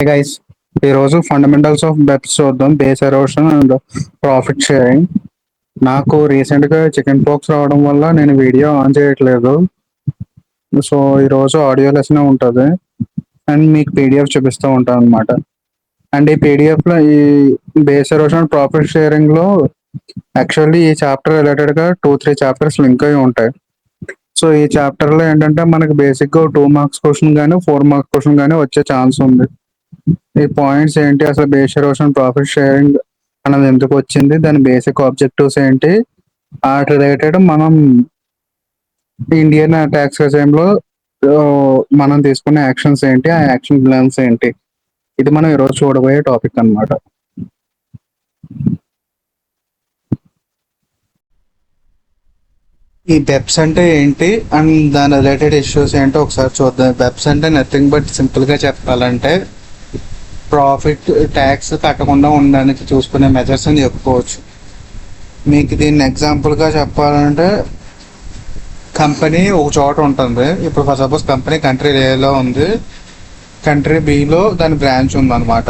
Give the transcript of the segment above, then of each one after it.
Guys, ఈరోజు fundamentals of బెప్స్ చూద్దాం. Base erosion and profit sharing. నాకు రీసెంట్ గా చికెన్ పాక్స్ రావడం వల్ల నేను వీడియో ఆన్ చేయట్లేదు. సో ఈరోజు ఆడియో లెసన్ ఉంటుంది అండ్ మీకు పీడిఎఫ్ చూపిస్తూ ఉంటాను అనమాట. అండ్ ఈ పీడిఎఫ్ లో ఈ base erosion and profit sharing లో యాక్చువల్లీ ఈ చాప్టర్ రిలేటెడ్ గా 2-3 చాప్టర్స్ లింక్ అయి ఉంటాయి. సో ఈ చాప్టర్ లో ఏంటంటే మనకి బేసిక్ గా 2 మార్క్స్ క్వశ్చన్ కానీ 4 మార్క్స్ క్వశ్చన్ కానీ వచ్చే ఛాన్స్ ఉంది. ఈ పాయింట్స్ ఏంటి, అసలు బేస్ ఎరోషన్ ప్రాఫిట్ షేరింగ్ అన్నది ఎందుకు వచ్చింది, దాని బేసిక్ ఆబ్జెక్టివ్స్ ఏంటి, వాటి రిలేటెడ్ మనం ఇండియన్ ట్యాక్స్ లో మనం తీసుకునే యాక్షన్స్ ఏంటి, ఆ యాక్షన్ ప్లాన్స్ ఏంటి, ఇది మనం ఈరోజు చూడబోయే టాపిక్ అన్నమాట. ఈ బెప్స్ అంటే ఏంటి అండ్ దాని రిలేటెడ్ ఇష్యూస్ ఏంటో ఒకసారి చూద్దాం. బెప్స్ అంటే నథింగ్ బట్ సింపుల్ గా చెప్పాలంటే ప్రాఫిట్ ట్యాక్స్ కట్టకుండా ఉండడానికి చూసుకునే మెజర్స్ అని చెప్పుకోవచ్చు. మీకు దీన్ని ఎగ్జాంపుల్గా చెప్పాలంటే కంపెనీ ఒక చోట ఉంటుంది. ఇప్పుడు ఫర్ సపోజ్ కంపెనీ కంట్రీ ఏలో ఉంది, కంట్రీ బిలో దాని బ్రాంచ్ ఉందన్నమాట.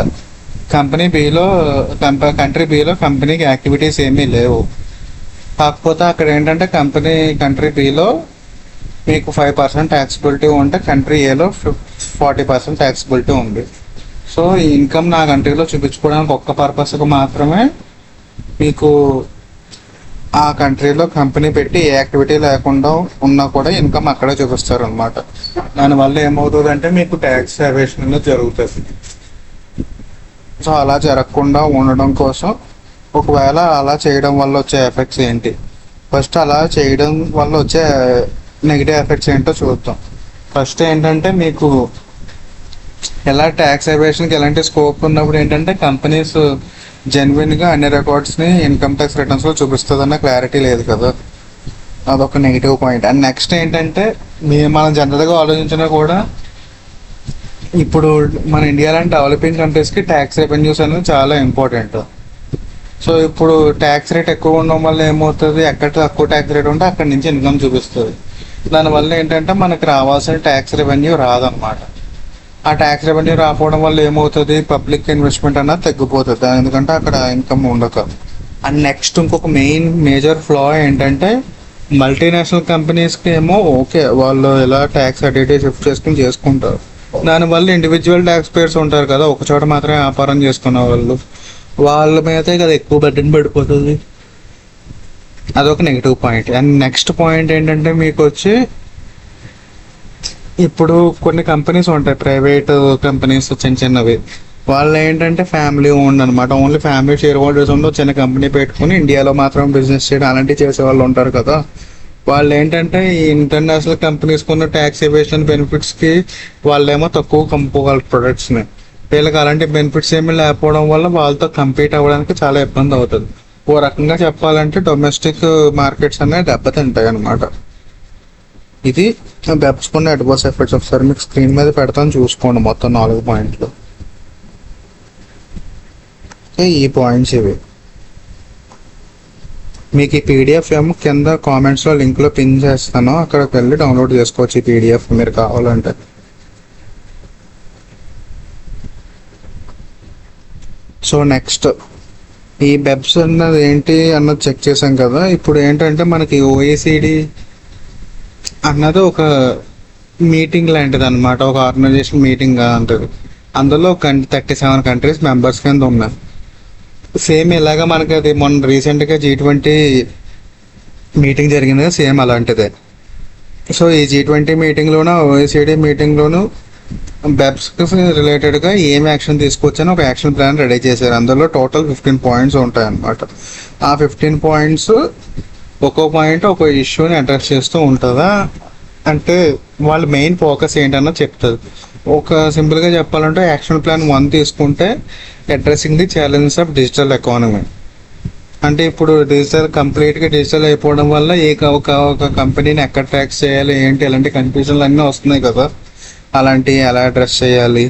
కంట్రీ బిలో కంపెనీకి యాక్టివిటీస్ ఏమీ లేవు. కాకపోతే అక్కడ ఏంటంటే కంట్రీ బిలో మీకు 5% ట్యాక్సిబిలిటీ ఉంటే కంట్రీ ఏలో 40% ట్యాక్సిబిలిటీ ఉంది. సో ఈ ఇన్కమ్ నా కంట్రీలో చూపించుకోవడానికి ఒక్క పర్పస్కి మాత్రమే మీకు ఆ కంట్రీలో కంపెనీ పెట్టి ఏ యాక్టివిటీ లేకుండా ఉన్నా కూడా ఇన్కమ్ అక్కడే చూపిస్తారు అనమాట. దానివల్ల ఏమవుతుంది అంటే మీకు ట్యాక్స్ ఎవేషన్ అనేది జరుగుతుంది. సో అలా జరగకుండా ఉండడం కోసం ఒకవేళ అలా చేయడం వల్ల వచ్చే ఎఫెక్ట్స్ ఏంటి, ఫస్ట్ అలా చేయడం వల్ల వచ్చే నెగిటివ్ ఎఫెక్ట్స్ ఏంటో చూద్దాం. ఫస్ట్ ఏంటంటే మీకు ఎలా ట్యాక్స్ ఎవేషన్కి ఎలాంటి స్కోప్ ఉన్నప్పుడు ఏంటంటే కంపెనీస్ జెన్యున్గా అన్ని రికార్డ్స్ని ఇన్కమ్ ట్యాక్స్ రిటర్న్స్లో చూపిస్తుందన్న క్లారిటీ లేదు కదా, అదొక నెగిటివ్ పాయింట్. అండ్ నెక్స్ట్ ఏంటంటే మనం జనరల్గా ఆలోచించినా కూడా ఇప్పుడు మన ఇండియా లాంటి డెవలపింగ్ కంట్రీస్కి ట్యాక్స్ రెవెన్యూస్ అనేది చాలా ఇంపార్టెంట్. సో ఇప్పుడు ట్యాక్స్ రేట్ ఎక్కువ ఉండడం వల్ల ఏమవుతుంది, ఎక్కడ తక్కువ ట్యాక్స్ రేట్ ఉంటే అక్కడి నుంచి ఇన్కమ్ చూపిస్తుంది. దానివల్ల ఏంటంటే మనకి రావాల్సిన ట్యాక్స్ రెవెన్యూ రాదన్నమాట. ఆ ట్యాక్స్ రెవెన్యూ రాకపోవడం వల్ల ఏమవుతుంది, పబ్లిక్ ఇన్వెస్ట్మెంట్ అన్నది తగ్గిపోతుంది, ఎందుకంటే అక్కడ ఇన్కమ్ ఉండక. అండ్ నెక్స్ట్ ఇంకొక మేజర్ ఫ్లా ఏంటంటే మల్టీనేషనల్ కంపెనీస్కి ఏమో ఓకే వాళ్ళు ఎలా ట్యాక్స్ అడిటీ షిఫ్ట్ చేసుకుంటారు. దానివల్ల ఇండివిజువల్ ట్యాక్స్ పేయర్స్ ఉంటారు కదా, ఒక చోట మాత్రమే వ్యాపారం చేసుకున్న వాళ్ళ మీదే కదా ఎక్కువ బడ్డెన్ పడిపోతుంది. అదొక negative point. And next point ఏంటంటే మీకు వచ్చి ఇప్పుడు కొన్ని కంపెనీస్ ఉంటాయి, ప్రైవేట్ కంపెనీస్ చిన్నవి, వాళ్ళు ఏంటంటే ఫ్యామిలీ ఓన్డ్ అనమాట. ఓన్లీ ఫ్యామిలీ షేర్ హోల్డర్స్ ఉండి చిన్న కంపెనీ పెట్టుకుని ఇండియాలో మాత్రం బిజినెస్ చేయడం అలాంటివి చేసే వాళ్ళు ఉంటారు కదా. వాళ్ళు ఏంటంటే ఈ ఇంటర్నేషనల్ కంపెనీస్ కొన్న ట్యాక్స్ ఎవేషన్ బెనిఫిట్స్కి వాళ్ళేమో తక్కువ కమ్ముకోగలరు ప్రొడక్ట్స్ని. వీళ్ళకి అలాంటి బెనిఫిట్స్ ఏమీ లేకపోవడం వల్ల వాళ్ళతో కంపీట్ అవ్వడానికి చాలా ఇబ్బంది అవుతుంది. ఓ రకంగా చెప్పాలంటే డొమెస్టిక్ మార్కెట్స్ అనేవి దెబ్బతింటాయి అనమాట. ఇది బెప్స్ కొన్ని అడ్వర్స్ ఎఫెక్ట్స్. ఒకసారి మీకు స్క్రీన్ మీద పెడతాను చూసుకోండి, మొత్తం 4 పాయింట్లు. ఈ పాయింట్స్ ఇవి. మీకు ఈ పీడిఎఫ్ ఏమో కింద కామెంట్స్లో లింక్లో పిన్ చేస్తాను, అక్కడికి వెళ్ళి డౌన్లోడ్ చేసుకోవచ్చు ఈ పీడిఎఫ్ మీరు కావాలంటే. సో నెక్స్ట్ ఈ బెప్స్ అన్నది ఏంటి అన్నది చెక్ చేసాం కదా. ఇప్పుడు ఏంటంటే మనకి OECD అన్నది ఒక మీటింగ్ లాంటిది అనమాట, ఒక ఆర్గనైజేషన్ మీటింగ్ అంటది. అందులో 37 కంట్రీస్ మెంబర్స్ కింద ఉన్నాయి. సేమ్ ఇలాగా మనకి అది మొన్న రీసెంట్గా G20 మీటింగ్ జరిగింది కదా, సేమ్ అలాంటిదే. సో ఈ G20 మీటింగ్లోనూ OECD మీటింగ్లోనూ బెప్స్కి రిలేటెడ్గా ఏం యాక్షన్ తీసుకొచ్చానో ఒక యాక్షన్ ప్లాన్ రెడీ చేశారు. అందులో టోటల్ 15 పాయింట్స్ ఉంటాయి అన్నమాట. ఆ 15 పాయింట్స్ ఒక్కో పాయింట్ ఒక ఇష్యూని అడ్రస్ చేస్తూ ఉంటుందా అంటే వాళ్ళ మెయిన్ ఫోకస్ ఏంటన్నా చెప్తుంది. ఒక సింపుల్గా చెప్పాలంటే యాక్షన్ ప్లాన్ 1 తీసుకుంటే addressing the challenges of digital economy. అంటే ఇప్పుడు కంప్లీట్గా డిజిటల్ అయిపోవడం వల్ల ఒక కంపెనీని ఎక్కడ ట్యాక్స్ చేయాలి ఏంటి ఇలాంటి కన్ఫ్యూజన్లు అన్నీ వస్తున్నాయి కదా, అలాంటివి ఎలా అడ్రస్ చేయాలి.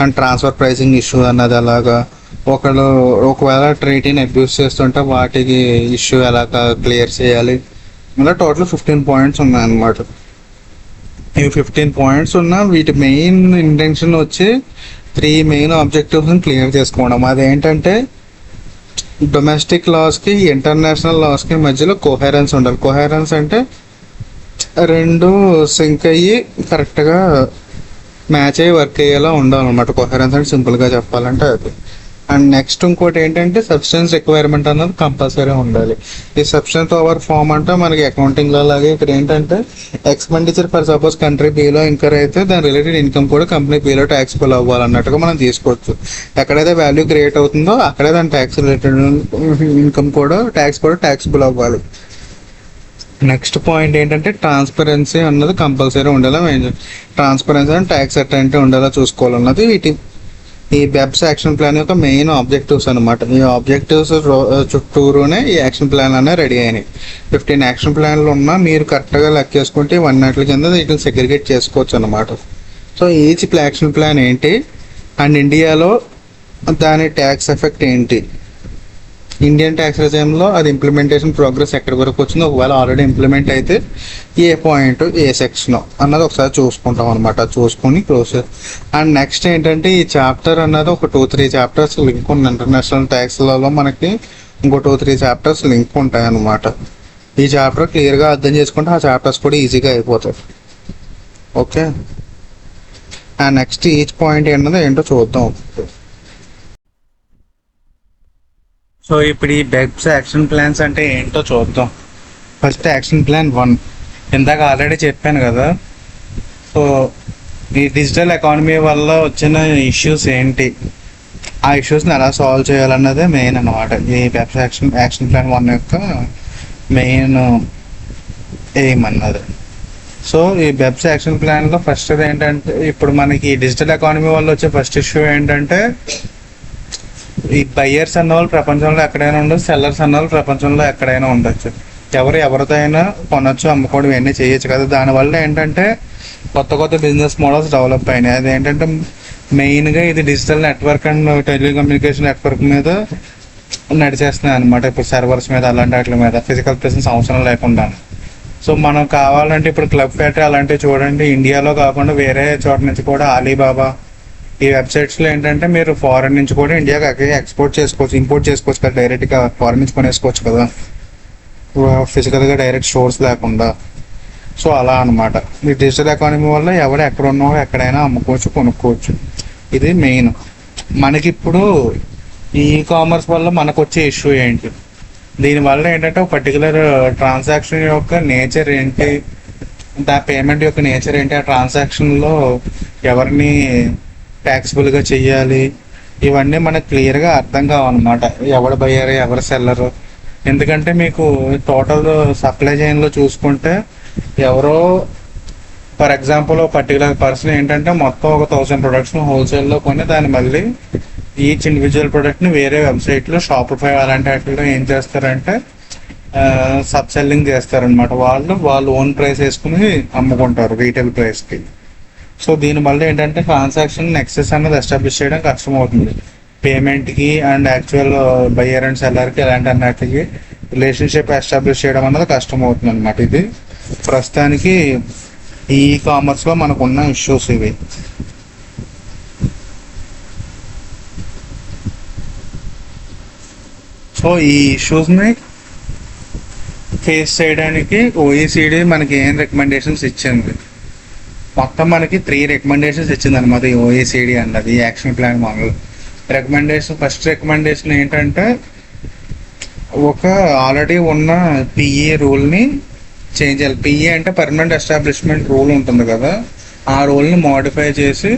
అండ్ ట్రాన్స్ఫర్ ప్రైసింగ్ ఇష్యూ అన్నది అలాగా, ఒకవేళ ట్రీటీని అబ్యూస్ చేస్తుంటే వాటికి ఇష్యూ ఎలా క్లియర్ చేయాలి. ఇలా టోటల్ 15 పాయింట్స్ ఉన్నాయన్నమాట. ఈ 15 పాయింట్స్ ఉన్న వీటి మెయిన్ ఇంటెన్షన్ వచ్చి త్రీ మెయిన్ ఆబ్జెక్టివ్స్ని క్లియర్ చేసుకోవడం. అదేంటంటే డొమెస్టిక్ లాస్కి ఇంటర్నేషనల్ లాస్కి మధ్యలో కోహెరెన్స్ ఉండాలి. కోహెరెన్స్ అంటే రెండు సింక్ అయ్యి కరెక్ట్గా మ్యాచ్ అయ్యి వర్క్ అయ్యేలా ఉండాలన్నమాట. కోహెరెన్స్ అంటే సింపుల్గా చెప్పాలంటే అది. అండ్ నెక్స్ట్ ఇంకోటి ఏంటంటే సబ్స్టెన్స్ రిక్వైర్మెంట్ అన్నది కంపల్సరీ ఉండాలి. ఈ సబ్స్టెన్స్ ఓవర్ ఫామ్ అంటే మనకి అకౌంటింగ్లో లాగే ఇక్కడ ఏంటంటే expenditure for suppose country below incur అయితే దాని రిలేటెడ్ ఇన్కమ్ కూడా కంపెనీ బిలో ట్యాక్స్బుల్ అవ్వాలన్నట్టుగా మనం తీసుకోవచ్చు. ఎక్కడైతే వాల్యూ క్రియేట్ అవుతుందో అక్కడే దాని ట్యాక్స్ రిలేటెడ్ ఇన్కమ్ కూడా ట్యాక్స్బుల్ అవ్వాలి. నెక్స్ట్ పాయింట్ ఏంటంటే ట్రాన్స్పరెన్సీ అన్నది కంపల్సరీ ఉండేలా ట్రాన్స్పరెన్సీ అండ్ ట్యాక్స్ అటెంట్ ఉండేలా చూసుకోవాలన్నది ఈ బెప్స్ యాక్షన్ ప్లాన్ యొక్క మెయిన్ ఆబ్జెక్టివ్స్ అనమాట. ఈ ఆబ్జెక్టివ్స్ చుట్టూరునే ఈ యాక్షన్ ప్లాన్ అనేవి రెడీ అయినాయి. 15 యాక్షన్ ప్లాన్లు ఉన్నా మీరు కరెక్ట్గా లెక్కేసుకుంటే ఇవన్నిటి కింద వీటిని సెగ్రిగేట్ చేసుకోవచ్చు అనమాట. సో ఈచ్ యాక్షన్ ప్లాన్ ఏంటి అండ్ ఇండియాలో దాని ట్యాక్స్ ఎఫెక్ట్ ఏంటి, ఇండియన్ ట్యాక్స్ రిజైమ్లో అది ఇంప్లిమెంటేషన్ ప్రోగ్రెస్ ఎక్కడి వరకు వచ్చిందో, ఒకవేళ ఆల్రెడీ ఇంప్లిమెంట్ అయితే ఏ పాయింట్ ఏ సెక్షన్ అన్నది ఒకసారి చూసుకుంటాం అనమాట. చూసుకుని ప్రొసెస్. అండ్ నెక్స్ట్ ఏంటంటే ఈ చాప్టర్ అన్నది ఒక 2-3 చాప్టర్స్ లింక్ ఉంది. ఇంటర్నేషనల్ ట్యాక్స్లలో మనకి ఇంకో 2-3 చాప్టర్స్ లింక్ ఉంటాయి అనమాట. ఈ చాప్టర్ క్లియర్గా అర్థం చేసుకుంటే ఆ చాప్టర్స్ కూడా ఈజీగా అయిపోతాయి. Okay. And next each point ఏంటో చూద్దాం. సో ఇప్పుడు ఈ బెప్స్ యాక్షన్ ప్లాన్స్ అంటే ఏంటో చూద్దాం. ఫస్ట్ యాక్షన్ ప్లాన్ 1 ఇందాక ఆల్రెడీ చెప్పాను కదా. సో ఈ డిజిటల్ ఎకానమీ వల్ల వచ్చిన ఇష్యూస్ ఏంటి, ఆ ఇష్యూస్ని ఎలా సాల్వ్ చేయాలన్నదే మెయిన్ అనమాట. ఈ బెప్స్ యాక్షన్ ప్లాన్ 1 యొక్క మెయిన్ ఎయిమ్ అన్నది. సో ఈ బెప్స్ యాక్షన్ ప్లాన్లో ఫస్ట్ ఏంటంటే ఇప్పుడు మనకి డిజిటల్ ఎకానమీ వల్ల వచ్చే ఫస్ట్ ఇష్యూ ఏంటంటే ఈ బయ్యర్స్ అన్న వాళ్ళు ప్రపంచంలో ఎక్కడైనా ఉండొచ్చు, సెల్లర్స్ అన్న వాళ్ళు ప్రపంచంలో ఎక్కడైనా ఉండొచ్చు. ఎవరితో అయినా కొనొచ్చు, అమ్ముకోవడం ఇవన్నీ చేయొచ్చు కదా. దానివల్ల ఏంటంటే కొత్త బిజినెస్ మోడల్స్ డెవలప్ అయినాయి. అదేంటంటే మెయిన్గా ఇది digital network and telecommunication network మీద నడిచేస్తున్నాయి అనమాట. ఇప్పుడు సర్వర్స్ మీద అలాంటి వాటి మీద ఫిజికల్ ప్రెసెన్స్ అవసరం లేకుండా. సో మనం కావాలంటే ఇప్పుడు క్లబ్ ఫ్యాక్టరీ అలాంటివి చూడండి, ఇండియాలో కాకుండా వేరే చోట నుంచి కూడా అలీబాబా ఈ వెబ్సైట్స్లో ఏంటంటే మీరు ఫారెన్ నుంచి కూడా ఇండియాకి ఎక్స్పోర్ట్ చేసుకోవచ్చు, ఇంపోర్ట్ చేసుకోవచ్చు కదా. డైరెక్ట్గా ఫారెన్ నుంచి కొనేసుకోవచ్చు కదా, ఫిజికల్గా డైరెక్ట్ స్టోర్స్ లేకుండా. సో అలా అనమాట. ఈ డిజిటల్ ఎకానమీ వల్ల ఎవరు ఎక్కడ ఉన్నారో ఎక్కడైనా అమ్ముకోవచ్చు, కొనుక్కోవచ్చు. ఇది మెయిన్. మనకి ఇప్పుడు ఈ కామర్స్ వల్ల మనకు వచ్చే ఇష్యూ ఏంటి, దీనివల్ల ఏంటంటే ఒక పర్టికులర్ ట్రాన్సాక్షన్ యొక్క నేచర్ ఏంటి, పేమెంట్ యొక్క నేచర్ ఏంటి, ఆ ట్రాన్సాక్షన్లో ఎవరిని ట్యాక్సిబుల్గా చెయ్యాలి, ఇవన్నీ మనకు క్లియర్గా అర్థం కావన్నమాట. ఎవరు బయ్యర్ ఎవరు సెల్లరు. ఎందుకంటే మీకు టోటల్ సప్లై చైన్లో చూసుకుంటే ఎవరో ఫర్ ఎగ్జాంపుల్ పర్టికులర్ పర్సన్ ఏంటంటే మొత్తం ఒక 1000 ప్రొడక్ట్స్ని హోల్సేల్లో కొని దాన్ని మళ్ళీ ఈచ్ ఇండివిజువల్ ప్రొడక్ట్ని వేరే వెబ్సైట్లో షాపిఫై అలాంటి వాటిలో ఏం చేస్తారంటే సబ్ సెల్లింగ్ చేస్తారనమాట. వాళ్ళు ఓన్ ప్రైస్ వేసుకుని అమ్ముకుంటారు రీటైల్ ప్రైస్కి. సో దీనివల్ల ఏంటంటే ట్రాన్సాక్షన్ నెక్సెస్ అనేది ఎస్టాబ్లిష్ చేయడం కష్టం అవుతుంది. పేమెంట్కి అండ్ యాక్చువల్ బయ్యర్ అండ్ సెల్లర్కి ఇలాంటి అన్నిటికి రిలేషన్షిప్ ఎస్టాబ్లిష్ చేయడం అన్నది కష్టం అవుతుంది అనమాట. ఇది ప్రస్తుతానికి ఈ కామర్స్లో మనకున్న ఇష్యూస్ ఇవి. సో ఈ ఇష్యూస్ని ఫేస్ చేయడానికి OECD మనకి ఏం రికమెండేషన్స్ ఇచ్చింది, మొత్తం మనకి 3 రికమెండేషన్స్ ఇచ్చింది అనమాట ఈ OECD అన్నది ఈ action plan model. First recommendation ఏంటంటే ఒక ఆల్రెడీ ఉన్న PE రూల్ని చేంజ్ చేయాలి. PE అంటే పర్మనెంట్ ఎస్టాబ్లిష్మెంట్ రూల్ ఉంటుంది కదా, ఆ రూల్ని మోడిఫై చేసి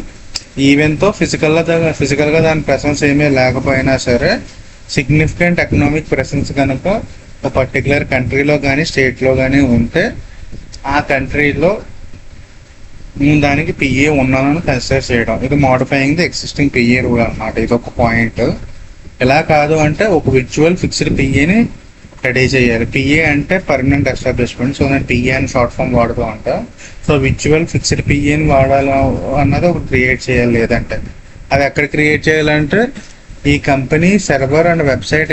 ఈవెన్తో ఫిజికల్గా దాని ప్రెసెన్స్ ఏమీ లేకపోయినా సరే సిగ్నిఫికెంట్ ఎకనామిక్ ప్రెసెన్స్ కనుక ఒక పర్టికులర్ కంట్రీలో కానీ స్టేట్లో కానీ ఉంటే ఆ కంట్రీలో దానికి PE ఉన్నదని కన్సిడర్ చేయడం. ఇది modifying the existing PE rule అనమాట. ఇది ఒక పాయింట్. ఎలా కాదు అంటే ఒక విర్చువల్ ఫిక్స్డ్ PEని రెడీ చేయాలి. PE అంటే పర్మనెంట్ ఎస్టాబ్లిష్మెంట్. సో నేను PE అని షార్ట్ ఫామ్ వాడుతూ ఉంటా. సో విర్చువల్ ఫిక్స్డ్ PEని వాడాలి అన్నది ఒకటి క్రియేట్ చేయాలి. లేదంటే అది ఎక్కడ క్రియేట్ చేయాలంటే ఈ కంపెనీ సర్వర్ అండ్ వెబ్సైట్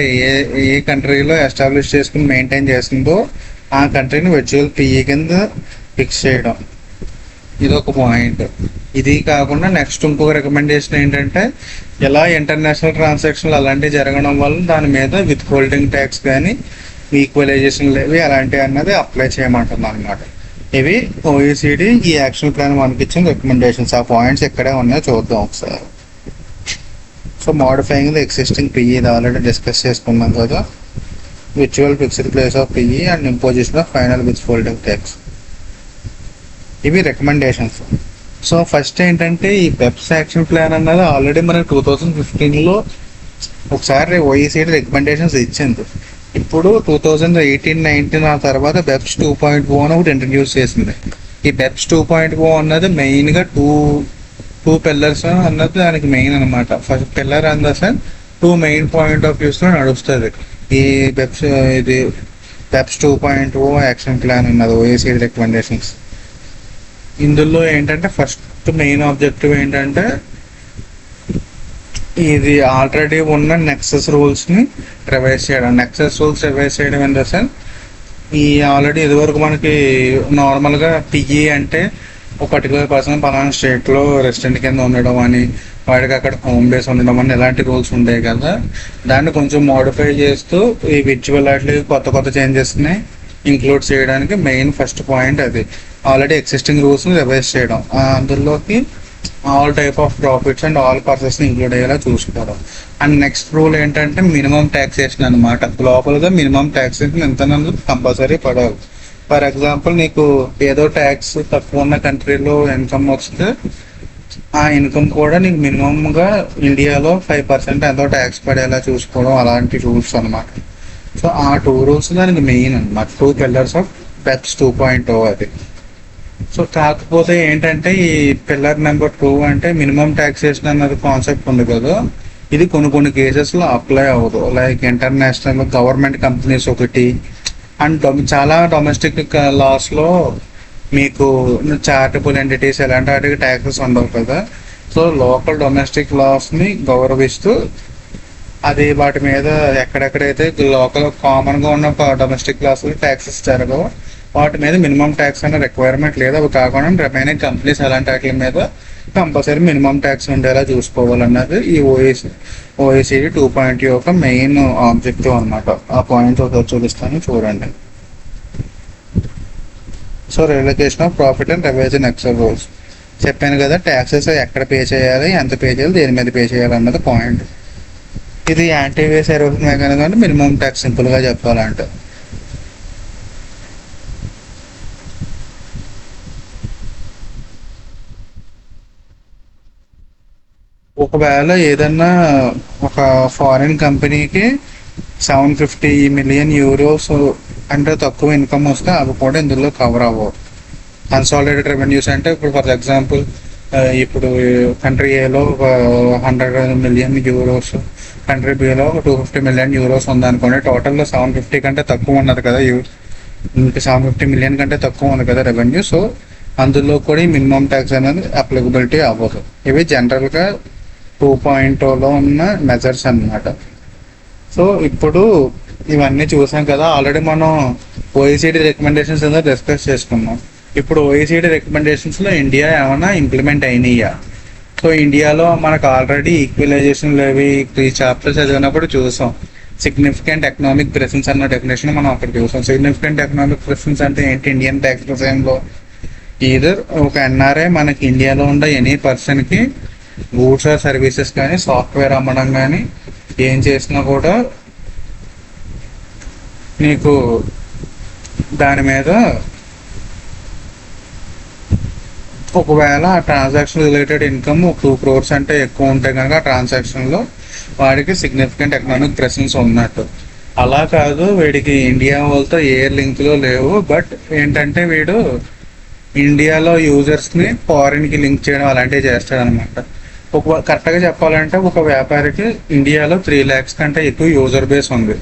ఏ కంట్రీలో ఎస్టాబ్లిష్ చేసుకుని మెయింటైన్ చేస్తుందో ఆ కంట్రీని విర్చువల్ PE కింద ఫిక్స్ చేయడం. ఇది ఒక పాయింట్. ఇది కాకుండా నెక్స్ట్ ఇంకొక రికమెండేషన్ ఏంటంటే, ఇలా ఇంటర్నేషనల్ ట్రాన్సాక్షన్లు అలాంటివి జరగడం వల్ల దాని మీద విత్ హోల్డింగ్ ట్యాక్స్ కానీ ఈక్వలైజేషన్ లేవి అలాంటివి అన్నది అప్లై చేయమంటుంది అనమాట. ఇవి ఓఈసీడీ ఈ యాక్షన్ ప్లాన్ మనకి ఇచ్చిన రికమెండేషన్స్. ఆ పాయింట్స్ ఎక్కడే ఉన్నాయో చూద్దాం ఒకసారి. So modifying the existing PE ఇది ఆల్రెడీ డిస్కస్ చేసుకున్నాం కదా. Virtual fixed place of PE and imposition of final with holding tax. ఇవి రికమెండేషన్స్. సో ఫస్ట్ ఏంటంటే ఈ బెప్స్ యాక్షన్ ప్లాన్ అన్నది ఆల్రెడీ మనకి 2015లో ఒకసారి ఓఈసీడీ రికమెండేషన్స్ ఇచ్చింది. ఇప్పుడు 2018-19 ఆ తర్వాత బెప్స్ 2.0 అని ఒకటి ఇంట్రడ్యూస్ చేసింది. ఈ బెప్స్ 2.0 అన్నది మెయిన్గా టూ పిల్లర్స్ అన్నది దానికి మెయిన్ అనమాట. ఫస్ట్ పిల్లర్ అన్న సార్ 2 మెయిన్ పాయింట్ ఆఫ్ వ్యూస్లో నడుస్తుంది ఈ ఇది బెప్స్ 2.0 యాక్షన్ ప్లాన్ అన్నది ఓఈసీడీ రికమెండేషన్స్. ఇందులో ఏంటంటే ఫస్ట్ మెయిన్ ఆబ్జెక్టివ్ ఏంటంటే ఇది ఆల్రెడీ ఉన్న నెక్సెస్ రూల్స్ని రివైజ్ చేయడం. నెక్సెస్ రూల్స్ రివైజ్ చేయడం ఇన్ ద సెన్స్, ఈ ఆల్రెడీ ఇదివరకు మనకి నార్మల్గా పిఈ అంటే ఒక పర్టికులర్ పర్సన్ పలానా స్టేట్లో రెసిడెంట్ కింద ఉండడం అని, వాడికి అక్కడ హోమ్ బేస్ ఉండడం అని ఇలాంటి రూల్స్ ఉంటాయి కదా. దాన్ని కొంచెం మోడిఫై చేస్తూ ఈ విర్చువల్ వాటికి కొత్త కొత్త చేంజెస్ని ఇంక్లూడ్ చేయడానికి మెయిన్ ఫస్ట్ పాయింట్ అది. ఆల్రెడీ ఎగ్జిస్టింగ్ రూల్స్ని రివైజ్ చేయడం, అందులోకి all type of profits and all పర్సెస్ని ఇంక్లూడ్ అయ్యేలా చూసుకోవడం. అండ్ నెక్స్ట్ రూల్ ఏంటంటే మినిమం ట్యాక్సేషన్ అనమాట. గ్లోబల్గా మినిమం ట్యాక్సేషన్ ఎంత కంపల్సరీ పడాలి. ఫర్ ఎగ్జాంపుల్ నీకు ఏదో ట్యాక్స్ తక్కువ ఉన్న కంట్రీలో ఇన్కమ్ వస్తే ఆ ఇన్కమ్ కూడా నీకు మినిమంగా ఇండియాలో 5% ఎంతో ట్యాక్స్ పడేలా చూసుకోవడం, అలాంటి రూల్స్ అనమాట. సో ఆ 2 రూల్స్ దానికి మెయిన్ అనమాట. 2 పిల్లర్స్ ఆఫ్ బెప్స్ 2.0 అది. సో కాకపోతే ఏంటంటే ఈ పిల్లర్ నెంబర్ 2 అంటే మినిమం ట్యాక్సేషన్ అన్నది కాన్సెప్ట్ ఉంది కదా, ఇది కొన్ని కేసెస్లో అప్లై అవ్వదు. లైక్ ఇంటర్నేషనల్ గవర్నమెంట్ కంపెనీస్ ఒకటి, అండ్ చాలా డొమెస్టిక్ లాస్లో మీకు చారిటబుల్ ఎంటిటీస్ ఎలాంటి వాటికి ట్యాక్సెస్ ఉండవు కదా. సో లోకల్ డొమెస్టిక్ లాస్ని గౌరవిస్తూ అది వాటి మీద ఎక్కడెక్కడైతే లోకల్ కామన్గా ఉన్న డొమెస్టిక్ లాస్లో ట్యాక్సెస్ జరగవు వాటి మీద మినిమం ట్యాక్స్ అనే రిక్వైర్మెంట్ లేదు. అవి కాకుండా రిమైనింగ్ కంపెనీస్ అలాంటి వాటి మీద కంపల్సరీ మినిమం ట్యాక్స్ ఉండేలా చూసుకోవాలన్నది ఈ ఓఈసీడీ 2.0 యొక్క మెయిన్ ఆబ్జెక్టివ్ అనమాట. ఆ పాయింట్ ఒకసారి చూపిస్తాను చూడండి. So relocation of profit and revise in excel rules చెప్పాను కదా. ట్యాక్సెస్ ఎక్కడ పే చేయాలి, ఎంత పే చేయాలి, దేని మీద పే చేయాలి అన్నది పాయింట్. ఇది యాంటీ-వేస్ ఎరోషన్ మెకానిజం అంటే మినిమం ట్యాక్స్ సింపుల్గా చెప్పాలంటే. ఒకవేళ ఏదన్నా ఒక ఫారిన్ కంపెనీకి 750 మిలియన్ యూరోస్ అంటే తక్కువ ఇన్కమ్ వస్తే అవి కూడా ఇందులో కవర్ అవ్వవు. కన్సాలిడేటెడ్ రెవెన్యూస్ అంటే ఇప్పుడు ఫర్ ఎగ్జాంపుల్ ఇప్పుడు కంట్రీ ఏలో 100 million euros, country below 250 million euros ఉందనుకోండి. టోటల్లో 750 కంటే తక్కువ ఉన్నది కదా, ఇంకా 750 మిలియన్ కంటే తక్కువ ఉంది కదా రెవెన్యూ. సో అందులో కూడా ఈ మినిమం ట్యాక్స్ అనేది అప్లికబిలిటీ అవ్వదు. ఇవి జనరల్గా 2.0లో ఉన్న మెజర్స్ అన్నమాట. సో ఇప్పుడు ఇవన్నీ చూసాం కదా. ఆల్రెడీ మనం ఓఈసీడీ రికమెండేషన్స్ ఏదో డిస్కస్ చేసుకున్నాం. ఇప్పుడు ఓఈసీడీ రికమెండేషన్స్లో ఇండియా ఏమైనా ఇంప్లిమెంట్ అయినాయా? సో ఇండియాలో మనకు ఆల్రెడీ ఈక్వలైజేషన్ లేవి 3 చాప్టర్స్ చదివినప్పుడు చూసాం. సిగ్నిఫికెంట్ ఎకనామిక్ ప్రెసెన్స్ అన్న డెఫినేషన్ మనం అక్కడ చూసాం. సిగ్నిఫికెంట్ ఎకనామిక్ ప్రెసెన్స్ అంటే ఏంటి? ఇండియన్ ట్యాక్స్ రిజైన్లో ఈధర్ ఒక ఎన్ఆర్ఐ మనకి ఇండియాలో ఉండే ఎనీ పర్సన్కి గూడ్స్ ఆర్ సర్వీసెస్ కానీ సాఫ్ట్వేర్ అమ్మడం కానీ ఏం చేసినా కూడా నీకు దాని మీద ఒకవేళ ఆ ట్రాన్సాక్షన్ రిలేటెడ్ ఇన్కమ్ 2 crores అంటే ఎక్కువ ఉంటే కనుక ఆ ట్రాన్సాక్షన్లో వాడికి సిగ్నిఫికెంట్ ఎకనామిక్ ప్రెసెన్స్ ఉన్నట్టు. అలా కాదు, వీడికి ఇండియా వాళ్ళతో ఏ లింక్లో లేవు, బట్ ఏంటంటే వీడు ఇండియాలో యూజర్స్ని ఫారిన్కి లింక్ చేయడం అలాంటివి చేస్తాడనమాట. కరెక్ట్గా చెప్పాలంటే ఒక వ్యాపారికి ఇండియాలో 3 lakhs కంటే ఎక్కువ యూజర్ బేస్ ఉంది.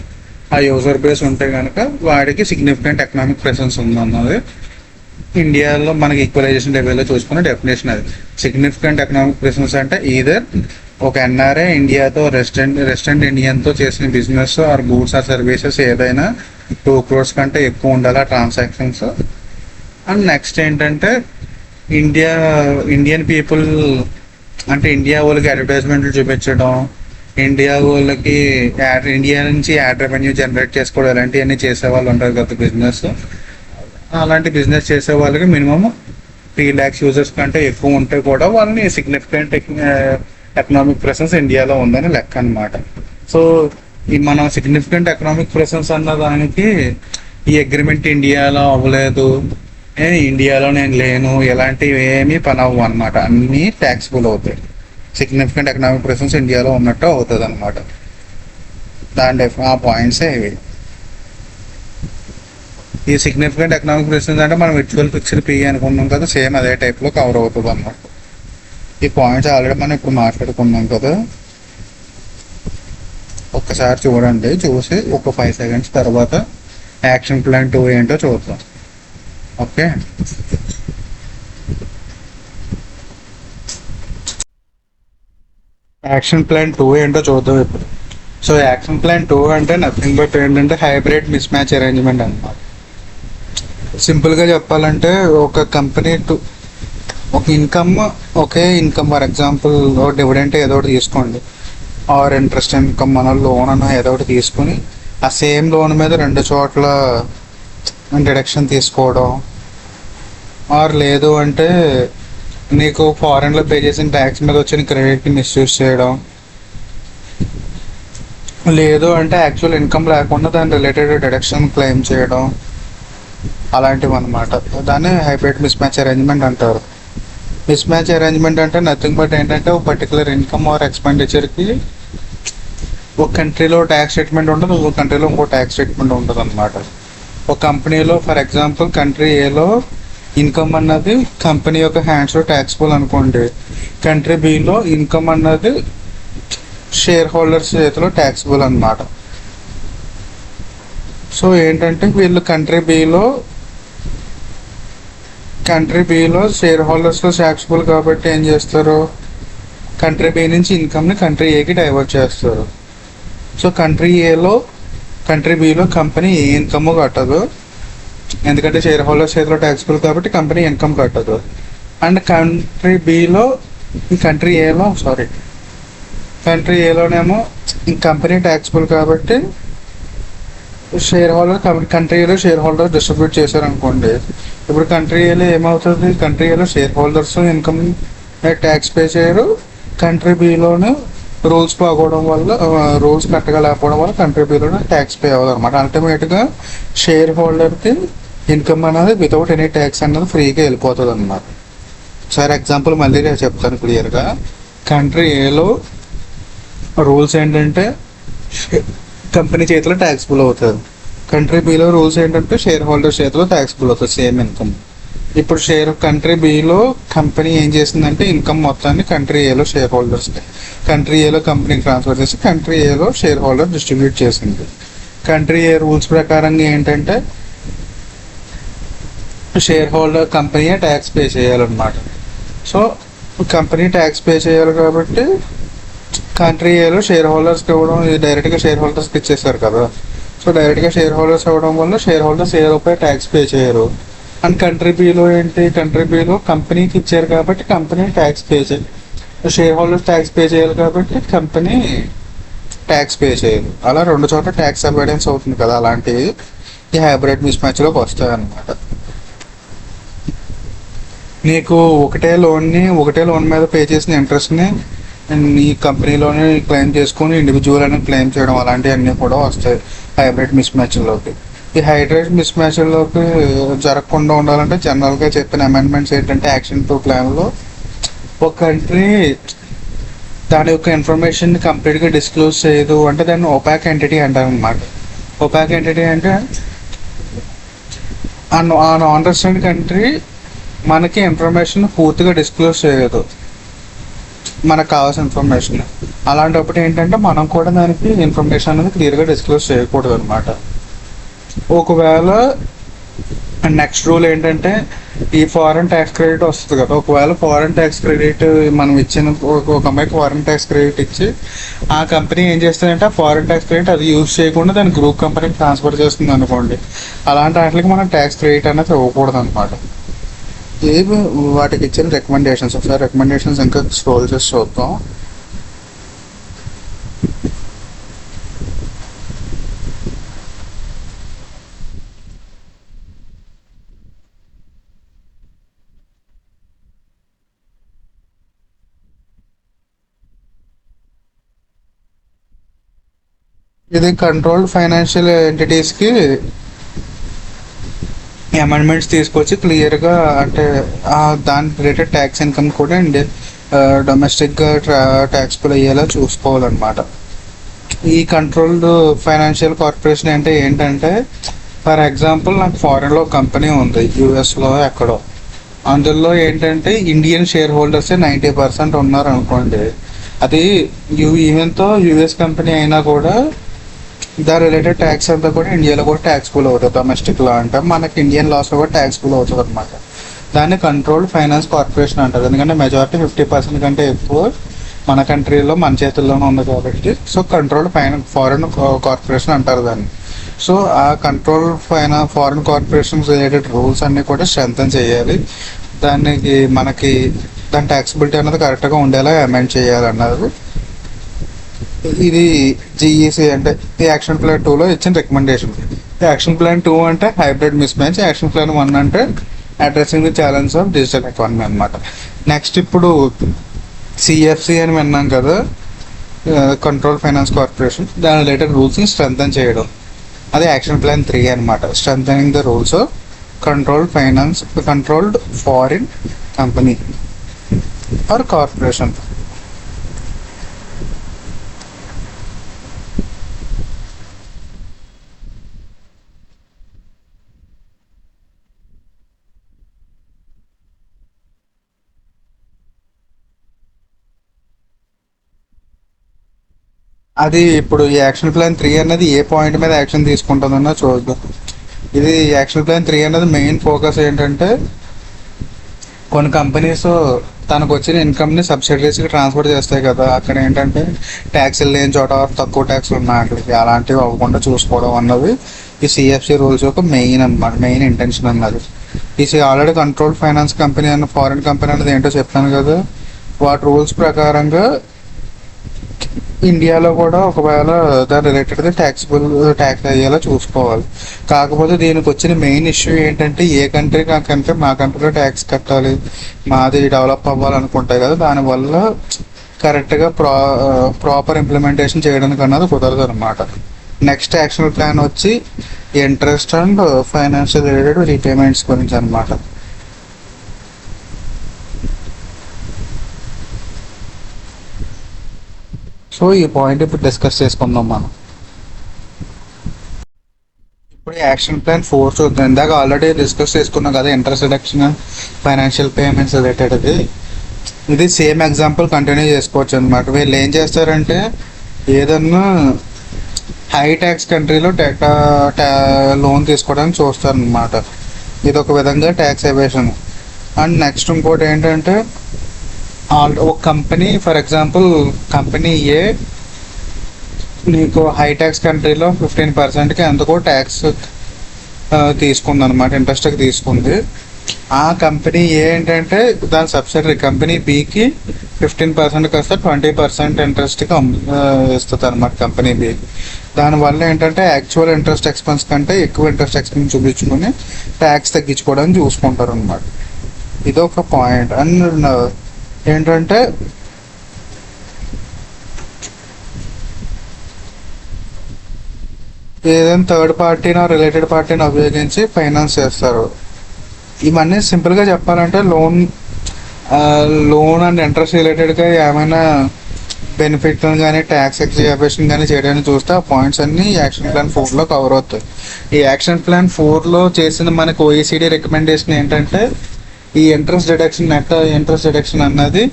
ఆ యూజర్ బేస్ ఉంటే కనుక వాడికి సిగ్నిఫికెంట్ ఎకనామిక్ ప్రెసెన్స్ ఉందన్నది ఇండియాలో మనకి ఈక్వలైజేషన్ లెవెల్లో చూసుకున్న డెఫినేషన్. అది సిగ్నిఫికెంట్ ఎకనామిక్ ప్రెసెన్స్ అంటే ఈధర్ ఒక ఎన్ఆర్ఐ ఇండియాతో రెసిడెంట్ ఇండియన్తో చేసిన business or goods or services ఏదైనా 2 crores కంటే ఎక్కువ ఉండాలి ట్రాన్సాక్షన్స్. అండ్ నెక్స్ట్ ఏంటంటే ఇండియా ఇండియన్ పీపుల్ అంటే ఇండియా వాళ్ళకి అడ్వర్టైజ్మెంట్లు చూపించడం, ఇండియా వాళ్ళకి ఇండియా నుంచి యాడ్ రెవెన్యూ జనరేట్ చేసుకోవడం ఇలాంటివన్నీ చేసే వాళ్ళు ఉంటారు కదా బిజినెస్. అలాంటి బిజినెస్ చేసే వాళ్ళకి మినిమం 3 lakhs యూజర్స్ కంటే ఎక్కువ ఉంటే కూడా వాళ్ళని సిగ్నిఫికెంట్ ఎకనామిక్ ప్రెసెన్స్ ఇండియాలో ఉందని లెక్క అనమాట. సో ఈ మనం సిగ్నిఫికెంట్ ఎకనామిక్ ప్రెసెన్స్ అన్న దానికి ఈ అగ్రిమెంట్ ఇండియాలో అవ్వలేదు, ఇండియాలో నేను లేను, ఇలాంటివి ఏమీ పని అవ్వు అనమాట. అన్నీ ట్యాక్సిబుల్ అవుతాయి. సిగ్నిఫికెంట్ ఎకనామిక్ ప్రెసెన్స్ ఇండియాలో ఉన్నట్టు అవుతుంది అనమాట. ఆ పాయింట్సే ఇవి. ఈ సిగ్నిఫికెంట్ ఎకనామిక్ ప్రెసెన్స్ అంటే మనం విర్చువల్ ఫిక్స్డ్ పీ అనుకున్నాం కదా, సేమ్ అదే టైప్లో కవర్ అవుతుంది అన్నమాట. ఈ పాయింట్స్ ఆల్రెడీ మనం ఇప్పుడు మాట్లాడుకున్నాం కదా. ఒక్కసారి చూడండి, చూసి ఒక 5 seconds తర్వాత యాక్షన్ ప్లాన్ 2 ఏంటో చూద్దాం. ఓకే, యాక్షన్ ప్లాన్ 2 ఏంటో చూద్దాం ఇప్పుడు. సో యాక్షన్ ప్లాన్ 2 అంటే నథింగ్ బట్ ఏంటంటే హైబ్రిడ్ మిస్ మ్యాచ్ అరేంజ్మెంట్ అనమాట. సింపుల్గా చెప్పాలంటే ఒక కంపెనీ ఒక ఒకే ఇన్కమ్, ఫర్ ఎగ్జాంపుల్ డివిడెంట్ ఏదో ఒకటి తీసుకోండి, ఆర్ ఇంట్రెస్ట్ ఇన్కమ్ మన లోన్ అన్న ఏదో ఒకటి తీసుకుని ఆ సేమ్ లోన్ మీద 2 చోట్ల డిడక్షన్ తీసుకోవడం, ఆర్ లేదు అంటే నీకు ఫారెన్లో పే చేసిన ట్యాక్స్ మీద వచ్చిన క్రెడిట్ని మిస్యూజ్ చేయడం, లేదు అంటే యాక్చువల్ ఇన్కమ్ లేకుండా దాని రిలేటెడ్ డిడక్షన్ క్లెయిమ్ చేయడం, అలాంటివి అనమాట. దాన్ని హైబ్రిడ్ మిస్ మ్యాచ్ అరేంజ్మెంట్ అంటారు. మిస్ మ్యాచ్ అరేంజ్మెంట్ అంటే నథింగ్ బట్ ఏంటంటే ఒక పర్టికులర్ ఇన్కమ్ ఆర్ ఎక్స్పెండిచర్కి ఒక కంట్రీలో ట్యాక్స్ ట్రీట్మెంట్ ఉంటుంది, ఒక కంట్రీలో ఇంకో ట్యాక్స్ ట్రీట్మెంట్ ఉంటుంది అనమాట. ఒక కంపెనీలో ఫర్ ఎగ్జాంపుల్ కంట్రీ ఏలో ఇన్కమ్ అన్నది కంపెనీ యొక్క హ్యాండ్స్లో ట్యాక్స్బుల్ అనుకోండి, కంట్రీ బిలో ఇన్కమ్ అన్నది షేర్ హోల్డర్స్ చేతిలో ట్యాక్స్బుల్ అనమాట. సో ఏంటంటే వీళ్ళు కంట్రీ బిలో షేర్ హోల్డర్స్లో ట్యాక్స్బుల్ కాబట్టి ఏం చేస్తారు, కంట్రీ బి నుంచి ఇన్కమ్ని కంట్రీ ఏకి డైవర్ట్ చేస్తారు. సో కంట్రీ బిలో కంపెనీ ఏ ఇన్కమ్ కట్టదు, ఎందుకంటే షేర్ హోల్డర్స్ చేతిలో ట్యాక్స్బుల్ కాబట్టి కంపెనీ ఇన్కమ్ కట్టదు. అండ్ కంట్రీ ఏలోనేమో కంపెనీ ట్యాక్స్బుల్ కాబట్టి కంట్రీలో షేర్ హోల్డర్స్ డిస్ట్రిబ్యూట్ చేశారనుకోండి. ఇప్పుడు కంట్రీ ఏలో ఏమవుతుంది, కంట్రీ ఏలో share holders income tax pay చేయరు, కంట్రీ బిలోనే రూల్స్ బాగోవడం వల్ల రూల్స్ కరెక్ట్గా లేకపోవడం వల్ల కంట్రీ బిలోనే ట్యాక్స్ పే అవ్వదు అనమాట. అల్టిమేట్గా షేర్ హోల్డర్కి ఇన్కమ్ అనేది వితౌట్ ఎనీ ట్యాక్స్ అన్నది ఫ్రీగా వెళ్ళిపోతుంది అనమాట. సార్ ఎగ్జాంపుల్ మళ్ళీ నేను చెప్తాను క్లియర్గా. కంట్రీ ఏలో రూల్స్ ఏంటంటే కంపెనీ చేతిలో ట్యాక్స్బుల్ అవుతుంది, కంట్రీ బిలో రూల్స్ ఏంటంటే షేర్ హోల్డర్ చేతిలో ట్యాక్స్బుల్ అవుతుంది సేమ్ ఇన్కమ్. ఇప్పుడు కంట్రీ బిలో కంపెనీ ఏం చేసిందంటే ఇన్కమ్ మొత్తాన్ని కంట్రీ ఏలో షేర్ హోల్డర్స్కి, కంట్రీ ఏలో కంపెనీకి ట్రాన్స్ఫర్ చేసి కంట్రీ ఏలో షేర్ హోల్డర్ డిస్ట్రిబ్యూట్ చేసింది. కంట్రీ ఏ రూల్స్ ప్రకారంగా ఏంటంటే షేర్ హోల్డర్ కంపెనీయే ట్యాక్స్ పే చేయాలన్నమాట. సో కంపెనీ ట్యాక్స్ పే చేయాలి కాబట్టి కంట్రీ ఏలో షేర్ హోల్డర్స్కి ఇవ్వడం, డైరెక్ట్గా షేర్ హోల్డర్స్కి ఇచ్చేసారు కదా. సో డైరెక్ట్గా షేర్ హోల్డర్స్ ఇవ్వడం వల్ల షేర్ హోల్డర్స్ ఏ రూపాయి ట్యాక్స్ పే చేయరు. And country below country below కంపెనీకి ఇచ్చారు కాబట్టి కంపెనీ ట్యాక్స్ పే చేయాలి, షేర్ హోల్డర్స్ ట్యాక్స్ పే చేయాలి కాబట్టి కంపెనీ ట్యాక్స్ పే చేయదు. అలా 2 చోట్ల ట్యాక్స్ అవాయిడెన్స్ అవుతుంది కదా. అలాంటివి ఈ హైబ్రిడ్ మిస్ మ్యాచ్లోకి వస్తాయి అన్నమాట. నీకు ఒకటే లోన్ మీద పే చేసిన ఇంట్రెస్ట్ని నీ కంపెనీలోనే క్లెయిమ్ చేసుకొని ఇండివిజువల్ అని క్లెయిమ్ చేయడం, అలాంటివన్నీ కూడా వస్తాయి హైబ్రిడ్ మిస్ మ్యాచ్లోకి. ఈ హైబ్రిడ్ మిస్ మ్యాచ్లోకి జరగకుండా ఉండాలంటే జనరల్గా చెప్పిన అమెండ్మెంట్స్ ఏంటంటే యాక్షన్ 2 ప్లాన్లో ఒక కంట్రీ దాని యొక్క ఇన్ఫర్మేషన్ కంప్లీట్గా డిస్క్లోజ్ చేయదు అంటే దాన్ని ఒపాక్ ఎంటిటీ అంటారు అనమాట. ఒపాక్ ఎంటిటీ అంటే ఆ నాన్ రెసిడెంట్ కంట్రీ మనకి ఇన్ఫర్మేషన్ పూర్తిగా డిస్క్లోజ్ చేయదు, మనకు కావాల్సిన ఇన్ఫర్మేషన్. అలాంటప్పుడు ఏంటంటే మనం కూడా దానికి ఇన్ఫర్మేషన్ అనేది క్లియర్గా డిస్క్లోజ్ చేయకూడదు అనమాట. ఒకవేళ నెక్స్ట్ రూల్ ఏంటంటే ఈ ఫారెన్ ట్యాక్స్ క్రెడిట్ వస్తుంది కదా, ఒకవేళ ఫారెన్ ట్యాక్స్ క్రెడిట్ మనం ఇచ్చిన ఒక అమ్మాయికి ఫారెన్ ట్యాక్స్ క్రెడిట్ ఇచ్చి ఆ కంపెనీ ఏం చేస్తుందంటే ఆ ఫారెన్ ట్యాక్స్ క్రెడిట్ అది యూజ్ చేయకుండా దాని గ్రూప్ కంపెనీకి ట్రాన్స్ఫర్ చేస్తుంది అనుకోండి, అలాంటి వాటికి మనం ట్యాక్స్ క్రెడిట్ అనేది ఇవ్వకూడదు అనమాట. ఏవి వాటికి ఇచ్చిన రికమెండేషన్స్, ఒకసారి రికమెండేషన్స్ ఇంకా స్క్రోల్ చేసి చూద్దాం. ఇది కంట్రోల్డ్ ఫైనాన్షియల్ ఎంటిటీస్కి అమెండ్మెంట్స్ తీసుకొచ్చి క్లియర్గా అంటే దాని రిలేటెడ్ ట్యాక్స్ ఇన్కమ్ కూడా డొమెస్టిక్గా ట్యాక్స్బుల్ అయ్యేలా చూసుకోవాలన్నమాట. ఈ కంట్రోల్డ్ ఫైనాన్షియల్ కార్పొరేషన్ అంటే ఏంటంటే, ఫర్ ఎగ్జాంపుల్ నాకు ఫారెన్లో కంపెనీ ఉంది, యూఎస్లో ఎక్కడో. అందులో ఏంటంటే ఇండియన్ షేర్ హోల్డర్సే 90% ఉన్నారు అనుకోండి. అది ఈవెన్తో యూఎస్ కంపెనీ అయినా కూడా దాని రిలేటెడ్ ట్యాక్స్ అంతా కూడా ఇండియాలో కూడా ట్యాక్స్బుల్ అవుతుంది. డొమెస్టిక్లో అంటే మనకి ఇండియన్ లాస్లో కూడా ట్యాక్స్బుల్ అవుతుంది అనమాట. దాన్ని కంట్రోల్డ్ ఫైనాన్స్ కార్పొరేషన్ అంటారు. ఎందుకంటే మెజారిటీ 50% కంటే ఎక్కువ మన కంట్రీలో మన చేతుల్లోనే ఉంది కాబట్టి. సో కంట్రోల్డ్ ఫారెన్ కార్పొరేషన్ అంటారు దాన్ని. సో ఆ control foreign corporations related rules అన్నీ కూడా స్ట్రెంథన్ చేయాలి. మనకి దాని ట్యాక్సిబిలిటీ అనేది కరెక్ట్గా ఉండేలా అమెండ్ చేయాలన్నారు. ఇది జిఈసి అంటే ఈ యాక్షన్ ప్లాన్ 2లో ఇచ్చిన రికమెండేషన్. యాక్షన్ ప్లాన్ 2 అంటే hybrid miss match, action plan 1 అంటే addressing the challenge of digital economy అనమాట. నెక్స్ట్ ఇప్పుడు సిఎఫ్సి అని విన్నాం కదా, కంట్రోల్ ఫైనాన్స్ కార్పొరేషన్. దాని రిలేటెడ్ రూల్స్ని స్ట్రెంథన్ చేయడం, అదే యాక్షన్ ప్లాన్ 3 అనమాట. Strengthening the rules of controlled foreign company are corporation. అది ఇప్పుడు ఈ యాక్షన్ ప్లాన్ 3 అనేది ఏ పాయింట్ మీద యాక్షన్ తీసుకుంటుందన్న చూద్దాం. ఇది యాక్షన్ ప్లాన్ 3 అనేది మెయిన్ ఫోకస్ ఏంటంటే, కొన్ని కంపెనీస్ తనకు వచ్చిన ఇన్కమ్ని సబ్సిడరీస్కి ట్రాన్స్ఫర్ చేస్తాయి కదా, అక్కడ ఏంటంటే ట్యాక్స్లు లేని చోట తక్కువ ట్యాక్స్లు ఉన్నాయి అక్కడికి, అలాంటివి అవ్వకుండా చూసుకోవడం అన్నది ఈ సిఎఫ్సి రూల్స్ యొక్క మెయిన్ అనమాట, మెయిన్ ఇంటెన్షన్ అన్నది. ఈ ఆల్రెడీ కంట్రోల్ ఫైనాన్స్ కంపెనీ అన్న ఫారిన్ కంపెనీ అనేది ఏంటో చెప్పాను కదా, వాటి రూల్స్ ప్రకారంగా ఇండియాలో కూడా ఒకవేళ దాని రిలేటెడ్గా ట్యాక్స్ అయ్యేలా చూసుకోవాలి. కాకపోతే దీనికి వచ్చిన మెయిన్ ఇష్యూ ఏంటంటే, ఏ కంట్రీ కాకంటే మా కంట్రీలో ట్యాక్స్ కట్టాలి, మాది డెవలప్ అవ్వాలనుకుంటాయి కదా, దానివల్ల కరెక్ట్గా ప్రాపర్ ఇంప్లిమెంటేషన్ చేయడానికి అన్నది కుదరదు అనమాట. నెక్స్ట్ యాక్షన్ ప్లాన్ వచ్చి interest and financial related repayments గురించి అనమాట. సో ఈ పాయింట్ ఇప్పుడు డిస్కస్ చేసుకుందాం మనం. ఇప్పుడు యాక్షన్ ప్లాన్ 4 చూద్దాం. ఇందాక ఆల్రెడీ డిస్కస్ చేసుకున్నాం కదా, interest reduction, financial payments related. ఇది సేమ్ ఎగ్జాంపుల్ కంటిన్యూ చేసుకోవచ్చు అనమాట. వీళ్ళు ఏం చేస్తారంటే, ఏదన్నా హై ట్యాక్స్ కంట్రీలో లోన్ తీసుకోవడానికి చూస్తారు అనమాట. ఇది ఒక విధంగా ట్యాక్స్ ఎవేషన్. అండ్ నెక్స్ట్ ఇంకోటి ఏంటంటే, ఒక కంపెనీ, ఫర్ ఎగ్జాంపుల్ కంపెనీ ఏ నీకు హై ట్యాక్స్ కంట్రీలో 15%కి ఎందుకో ట్యాక్స్ తీసుకుంది అనమాట, ఇంట్రెస్ట్కి తీసుకుంది. ఆ కంపెనీ ఏ ఏంటంటే దాని సబ్సిడరీ కంపెనీ బికి 15% కాస్త 20% ఇంట్రెస్ట్కి ఇస్తుంది అనమాట కంపెనీ బి. దానివల్ల ఏంటంటే యాక్చువల్ ఇంట్రెస్ట్ ఎక్స్పెన్స్ కంటే ఎక్కువ ఇంట్రెస్ట్ ఎక్స్పెన్స్ చూపించుకొని ట్యాక్స్ తగ్గించుకోవడానికి చూసుకుంటారు అనమాట. ఇదొక పాయింట్. అండ్ ఏంటంటే ఏదైనా థర్డ్ పార్టీని రిలేటెడ్ పార్టీని ఉపయోగించి ఫైనాన్స్ చేస్తారు. ఇవన్నీ సింపుల్గా చెప్పాలంటే లోన్ అండ్ ఇంట్రెస్ట్ రిలేటెడ్గా ఏమైనా బెనిఫిట్ కానీ ట్యాక్స్ ఎగ్జాబేషన్ కానీ చేయడానికి చూస్తే ఆ పాయింట్స్ అన్నీ యాక్షన్ ప్లాన్ 4లో కవర్ అవుతాయి. ఈ యాక్షన్ ప్లాన్ 4లో చేసిన మనకు OECD రికమెండేషన్ ఏంటంటే, ఈ ఇంట్రెస్ట్ డిడక్షన్ అన్నది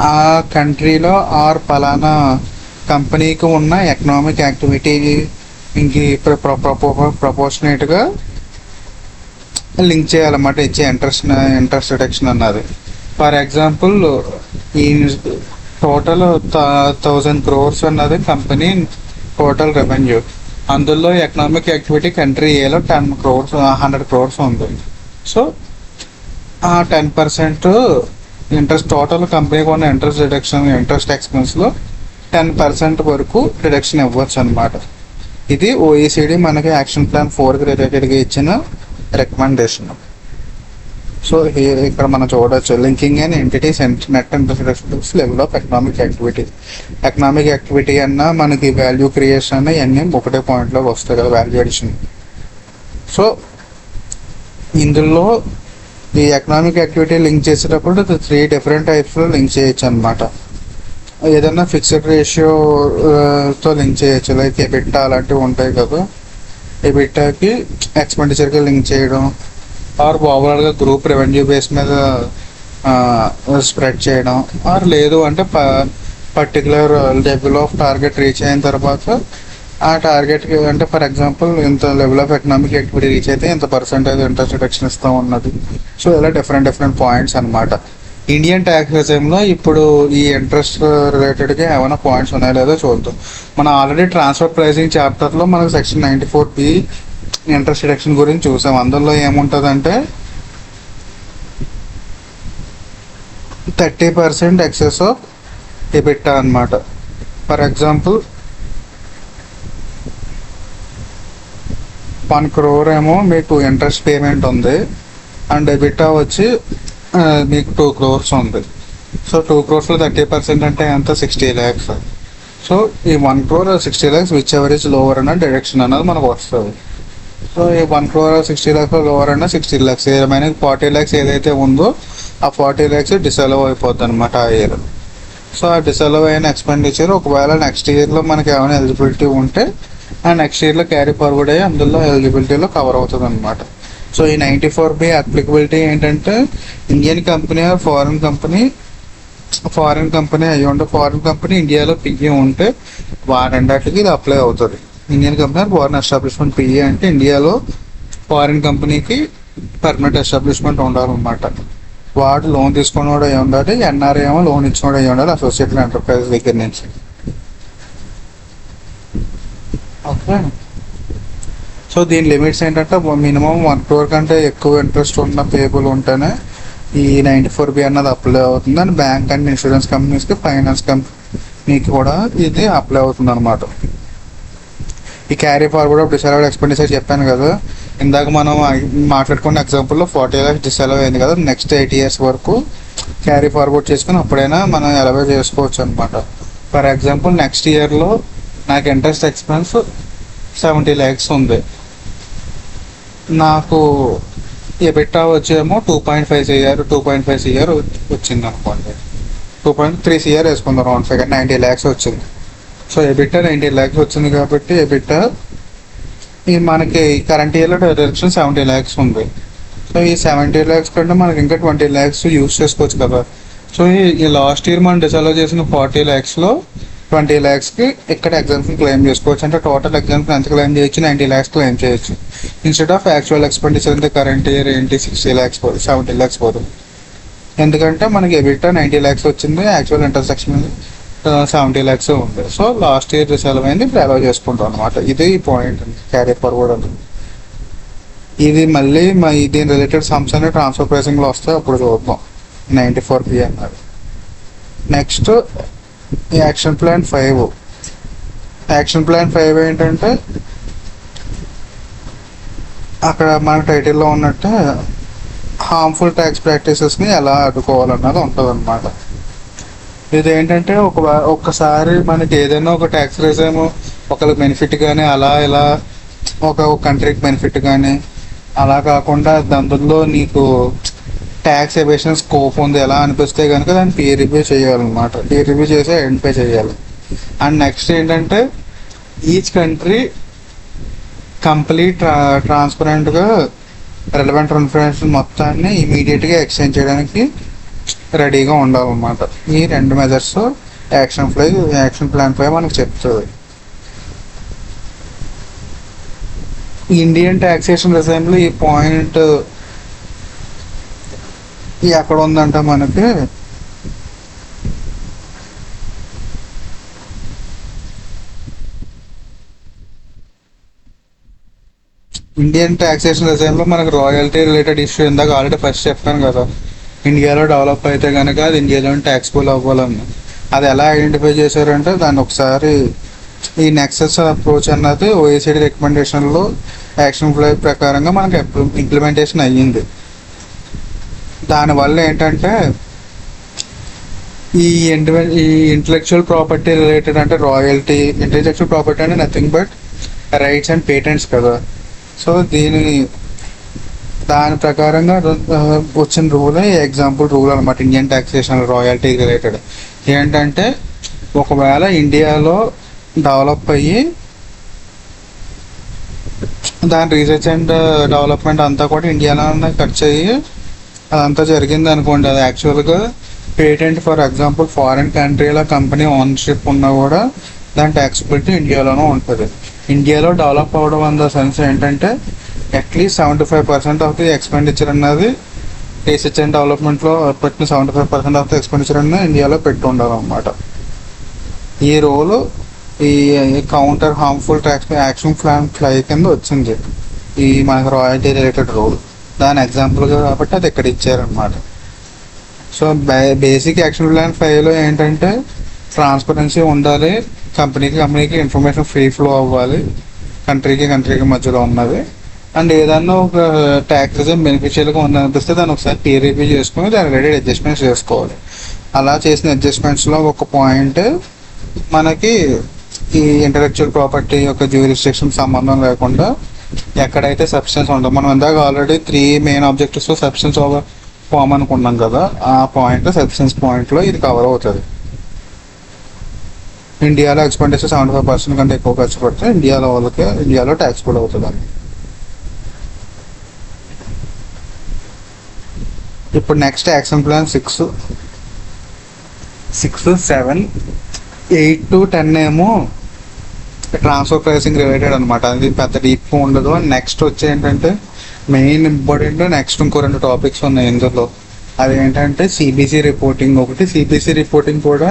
ఆ కంట్రీలో ఆర్ పలానా కంపెనీకి ఉన్న ఎకనామిక్ యాక్టివిటీ ఇంక ప్రపోర్షనేట్గా లింక్ చేయాలన్నమాట ఇచ్చే ఇంట్రెస్ట్ డిడక్షన్ అన్నది. ఫర్ ఎగ్జాంపుల్ ఈ టోటల్ 1000 crores అన్నది కంపెనీ టోటల్ రెవెన్యూ. అందులో ఎకనామిక్ యాక్టివిటీ కంట్రీ ఏలో 100 crores ఉంది. సో ఆ 10% ఇంట్రెస్ట్, టోటల్ కంపెనీకి ఉన్న ఇంట్రెస్ట్ డిడక్షన్, ఇంట్రెస్ట్ ఎక్స్పెన్స్లో 10% వరకు డిడక్షన్ ఇవ్వచ్చు అనమాట. ఇది ఓఈసీడీ మనకి యాక్షన్ ప్లాన్ 4కి రిలేటెడ్గా ఇచ్చిన రికమెండేషన్. సో ఇక్కడ మనం చూడవచ్చు, linking and entities net interest level of economic activity. Economic activity అన్నా మనకి వాల్యూ క్రియేషన్ అన్న ఇవన్నీ ఒకటే పాయింట్లో వస్తాయి కదా, వాల్యూ అడిషన్. సో ఇందులో ఈ ఎకనామిక్ యాక్టివిటీ లింక్ చేసేటప్పుడు 3 డిఫరెంట్ టైప్స్లో లింక్ చేయొచ్చు అనమాట. ఏదైనా ఫిక్స్డ్ రేషియోతో లింక్ చేయొచ్చు, లైక్ ఎబిట్టా అలాంటివి ఉంటాయి కదా. ఎబిట్టాకి ఎక్స్పెండిచర్కి లింక్ చేయడం, ఆర్ ఓవరాల్గా గ్రూప్ రెవెన్యూ బేస్ మీద స్ప్రెడ్ చేయడం, ఆర్ లేదు అంటే particular level of target reach అయిన తర్వాత ఆ టార్గెట్కి అంటే ఫర్ ఎగ్జాంపుల్ ఇంత level of economic activity reach అయితే ఇంత పర్సెంటేజ్ ఇంట్రెస్ట్ రిడక్షన్ ఇస్తాం ఉన్నది. సో ఇలా డిఫరెంట్ పాయింట్స్ అనమాట. ఇండియన్ ట్యాక్స్ రిజైమ్లో ఇప్పుడు ఈ ఇంట్రెస్ట్ రిలేటెడ్గా ఏమైనా పాయింట్స్ ఉన్నాయో లేదో చూద్దాం. మనం ఆల్రెడీ ట్రాన్స్ఫర్ ప్రైసింగ్ చాప్టర్లో మనకు సెక్షన్ 94B ఇంట్రెస్ట్ రిడక్షన్ గురించి చూసాం. అందులో ఏముంటుందంటే 30% ఎక్సెస్ ఆఫ్ ఎబిట్టా అనమాట. ఫర్ ఎగ్జాంపుల్ 1 crore ఏమో మీకు ఇంట్రెస్ట్ పేమెంట్ ఉంది, అండ్ ఎబిట్టా వచ్చి మీకు 2 crores ఉంది. సో 2 crores 30% అంటే ఎంత, 60 lakhs. సో ఈ 1 crore 60 lakhs which ever is lower అన్న డైరెక్షన్ అన్నది మనకు వస్తుంది. సో ఈ 1 crore 60 lakhs లోవర్ అన్న 60 lakhs, ఏమైనా 40 lakhs ఏదైతే ఉందో ఆ 40 lakhs డిసలవ్ అయిపోద్ది అనమాట ఆ ఇయర్. సో ఆ డిసలవ్ అయిన ఎక్స్పెండిచర్ ఒకవేళ నెక్స్ట్ ఇయర్లో మనకి ఏమైనా ఎలిజిబిలిటీ ఉంటే ఆ నెక్స్ట్ ఇయర్లో క్యారీ ఫార్వర్డ్ అయ్యి అందులో ఎలిజిబిలిటీలో కవర్ అవుతుంది అనమాట. సో ఈ 94B అప్లికబిలిటీ ఏంటంటే Indian company or foreign company అయ్యి ఉంటే, ఫారిన్ కంపెనీ ఇండియాలో పిఏ ఉంటే వారందరికీ ఇది అప్లై అవుతుంది. Indian company or foreign establishment PE అంటే ఇండియాలో ఫారిన్ కంపెనీకి పర్మనెంట్ ఎస్టాబ్లిష్మెంట్ ఉండాలన్నమాట. వాడు లోన్ తీసుకున్నవాడు అయ్యి ఉండాలి, ఎన్ఆర్ఐ ఏమో లోన్ ఇచ్చినవాడు అయ్యి ఉండాలి అసోసియేటెడ్ ఎంటర్ప్రైజ్ దగ్గర నుంచి. ఓకే. సో దీని లిమిట్స్ ఏంటంటే మినిమం 1 crore కంటే ఎక్కువ ఇంట్రెస్ట్ ఉన్న పేబుల్ ఉంటేనే ఈ 94B అన్నది అప్లై అవుతుంది. అండ్ బ్యాంక్ అండ్ ఇన్సూరెన్స్ కంపెనీస్కి, ఫైనాన్స్ కంపెనీకి కూడా ఇది అప్లై అవుతుంది అనమాట. ఈ carry forward of disallowed expenditure చెప్పాను కదా ఇందాక, మనం మాట్లాడుకున్న ఎగ్జాంపుల్లో 40 lakhs డిసలవ్ అయింది కదా, నెక్స్ట్ 8 years వరకు క్యారీ ఫార్వర్డ్ చేసుకుని అప్పుడైనా మనం ఎలవే చేసుకోవచ్చు అనమాట. ఫర్ ఎగ్జాంపుల్ నెక్స్ట్ ఇయర్లో నాకు ఇంట్రెస్ట్ ఎక్స్పెన్స్ 70 lakhs ఉంది, నాకు ఎబిట్టా వచ్చేమో 2.5 CR వచ్చింది అనుకోండి, 2.3 CR వేసుకుందాం రౌండ్ ఫిగర్, 90 lakhs వచ్చింది. సో ఎబిట్టా 90 lakhs వచ్చింది కాబట్టి ఎబిట్టా ఈ మనకి కరెంట్ ఇయర్లో డైరెక్షన్ 70 lakhs ఉంది. సో ఈ 70 lakhs కంటే మనకి ఇంకా 20 lakhs యూస్ చేసుకోవచ్చు కదా. సో ఈ లాస్ట్ ఇయర్ మనం డిసలవ్ చేసిన 40 lakhsలో 20 lakhsకి ఇక్కడ ఎగ్జామ్షన్ క్లెయిమ్ చేసుకోవచ్చు. అంటే టోటల్ ఎగ్జామ్షన్ ఎంత క్లెయిమ్ చేయొచ్చు, 90 lakhs క్లెయిమ్ చేయొచ్చు. Instead of actual expenditure in the current year ఏంటి 60 lakhs పోదు, 70 lakhs పోదు. ఎందుకంటే మనకి ఎబిట్టా 90 lakhs వచ్చింది, యాక్చువల్ ఇంట్రెస్ట్ ఎక్స్పెన్స్ 70 lakhs ఉంది. సో లాస్ట్ ఇయర్ రిసల్వ్ అయింది, ఇప్పుడు అలౌ చేసుకుంటాం అనమాట. ఇది ఈ పాయింట్ క్యారీ ఫార్వర్డ్ అని. ఇది మళ్ళీ దీని రిలేటెడ్ సమ్స్ అనే ట్రాన్స్ఫర్ ప్రైసింగ్లో వస్తాయి, అప్పుడు చూద్దాం 94B అన్నారు. Next action plan 5. Action plan 5 ఏంటంటే అక్కడ మన టైటిల్లో ఉన్నట్టు హార్మ్ఫుల్ ట్యాక్స్ ప్రాక్టీసెస్ని ఎలా అడ్డుకోవాలన్నది ఉంటుంది అనమాట. ఇదేంటంటే ఒక్కసారి మనకి ఏదైనా ఒక ట్యాక్స్ రిజైమ్ ఒకరికి బెనిఫిట్ కానీ అలా ఇలా ఒక కంట్రీకి బెనిఫిట్ కానీ అలా కాకుండా దాంట్లో నీకు ట్యాక్స్ ఎవేషన్ స్కోప్ ఉంది ఎలా అనిపిస్తే కనుక దాన్ని పీర్ రివ్యూ చేయాలన్నమాట. పీర్ రివ్యూ చేసి ఐడెంటిఫై చేయాలి. అండ్ నెక్స్ట్ ఏంటంటే ఈచ్ కంట్రీ కంప్లీట్ ట్రాన్స్పరెంట్గా రెలవెంట్ ఇన్ఫర్మేషన్ మొత్తాన్ని ఇమీడియట్గా ఎక్స్చేంజ్ చేయడానికి రెడీగా ఉండాలన్నమాట. ఈ 2 మెజర్స్ యాక్షన్ ప్లాన్ 5 మనకు చెప్తుంది. ఇండియన్ ట్యాక్సేషన్ రిజైమ్లో ఈ పాయింట్ ఎక్కడ ఉందంటే మనకి ఇండియన్ ట్యాక్సేషన్ విషయంలో మనకు రాయల్టీ రిలేటెడ్ ఇష్యూ ఇందాక ఆల్రెడీ ఫస్ట్ చెప్పాను కదా. ఇండియాలో డెవలప్ అయితే కనుక అది ఇండియాలో ట్యాక్స్బుల్ అవ్వాలని. అది ఎలా ఐడెంటిఫై చేశారంటే దాన్ని ఒకసారి ఈ నెక్సస్ అప్రోచ్ అన్నది ఓఎసిడి రికమెండేషన్లో యాక్షన్ ప్లాన్ ప్రకారంగా మనకి ఇంప్లిమెంటేషన్ అయ్యింది. దానివల్ల ఏంటంటే ఈ ఈ ఇంటలెక్చువల్ ప్రాపర్టీ రిలేటెడ్ అంటే రాయల్టీ, ఇంటలెక్చువల్ ప్రాపర్టీ అంటే nothing but rights and patents కదా. సో దాని ప్రకారంగా వచ్చిన రూలే ఎగ్జాంపుల్ రూల్ అనమాట ఇండియన్ ట్యాక్సేషన్ రాయల్టీ రిలేటెడ్. ఏంటంటే ఒకవేళ ఇండియాలో డెవలప్ అయ్యి దాని రీసెర్చ్ అండ్ డెవలప్మెంట్ అంతా కూడా ఇండియాలోనే ఖర్చు అయ్యి అదంతా జరిగింది అనుకోండి, అది యాక్చువల్గా పేటెంట్ ఫర్ ఎగ్జాంపుల్ ఫారిన్ కంట్రీలో కంపెనీ ఓనర్షిప్ ఉన్నా కూడా దాని ట్యాక్సిబిలిటీ ఇండియాలోనే ఉంటుంది. ఇండియాలో డెవలప్ అవ్వడం అన్న సెన్స్ ఏంటంటే అట్లీస్ట్ 75% ఆఫ్ ది ఎక్స్పెండిచర్ అన్నది రీసెర్చ్ అండ్ డెవలప్మెంట్లో పెట్టిన 75% ఆఫ్ ది ఎక్స్పెండిచర్ అన్నది ఇండియాలో పెట్టి ఉండాలన్నమాట. ఈ రోలు ఈ counter harmful tax action plan fly కింద వచ్చింది ఈ మనకు రాయల్టీ రిలేటెడ్ రోల్. దాని ఎగ్జాంపుల్గా కాబట్టి అది ఇక్కడ ఇచ్చారనమాట. సో బేసిక్ యాక్షన్ ప్లాన్ ఫైవ్లో ఏంటంటే ట్రాన్స్పరెన్సీ ఉండాలి, కంపెనీకి ఇన్ఫర్మేషన్ ఫ్రీ ఫ్లో అవ్వాలి, కంట్రీకి మధ్యలో ఉన్నది. అండ్ ఏదన్నా ఒక ట్యాక్స్ బెనిఫిషియల్గా ఉందనిపిస్తే దాన్ని ఒకసారి పీర్ రివ్యూ చేసుకుని దాని రిలేటెడ్ అడ్జస్ట్మెంట్స్ చేసుకోవాలి. అలా చేసిన అడ్జస్ట్మెంట్స్లో ఒక పాయింట్ మనకి ఈ ఇంటలెక్చువల్ ప్రాపర్టీ యొక్క జ్యూరిస్డిక్షన్ సంబంధం లేకుండా ఎక్కడైతే సబ్స్టెన్స్ ఉంటుందో, మనం ఇందాక ఆల్రెడీ 3 మెయిన్ ఆబ్జెక్టివ్స్లో సబ్స్టెన్స్ ఓవర్ ఫామ్ అనుకున్నాం కదా, ఆ పాయింట్ సబ్స్టెన్స్ పాయింట్లో ఇది కవర్ అవుతుంది. ఇండియాలో ఎక్స్పెండిచర్ 75% కంటే ఎక్కువ ఖర్చు పెడితే ఇండియాలో ట్యాక్స్ కూడా అవుతుంది. ఇప్పుడు నెక్స్ట్ యాక్షన్ ప్లాన్ 6, 7, 8 to 10 ఏమో ట్రాన్స్ఫర్ ప్రైసింగ్ రిలేటెడ్ అనమాట. అది పెద్ద డీప్ ఉండదు. నెక్స్ట్ వచ్చి ఏంటంటే మెయిన్ ఇంపార్టెంట్ నెక్స్ట్ ఇంకో 2 టాపిక్స్ ఉన్నాయి ఇందులో. అది ఏంటంటే సిబిసి రిపోర్టింగ్ ఒకటి. సిబిసి రిపోర్టింగ్ కూడా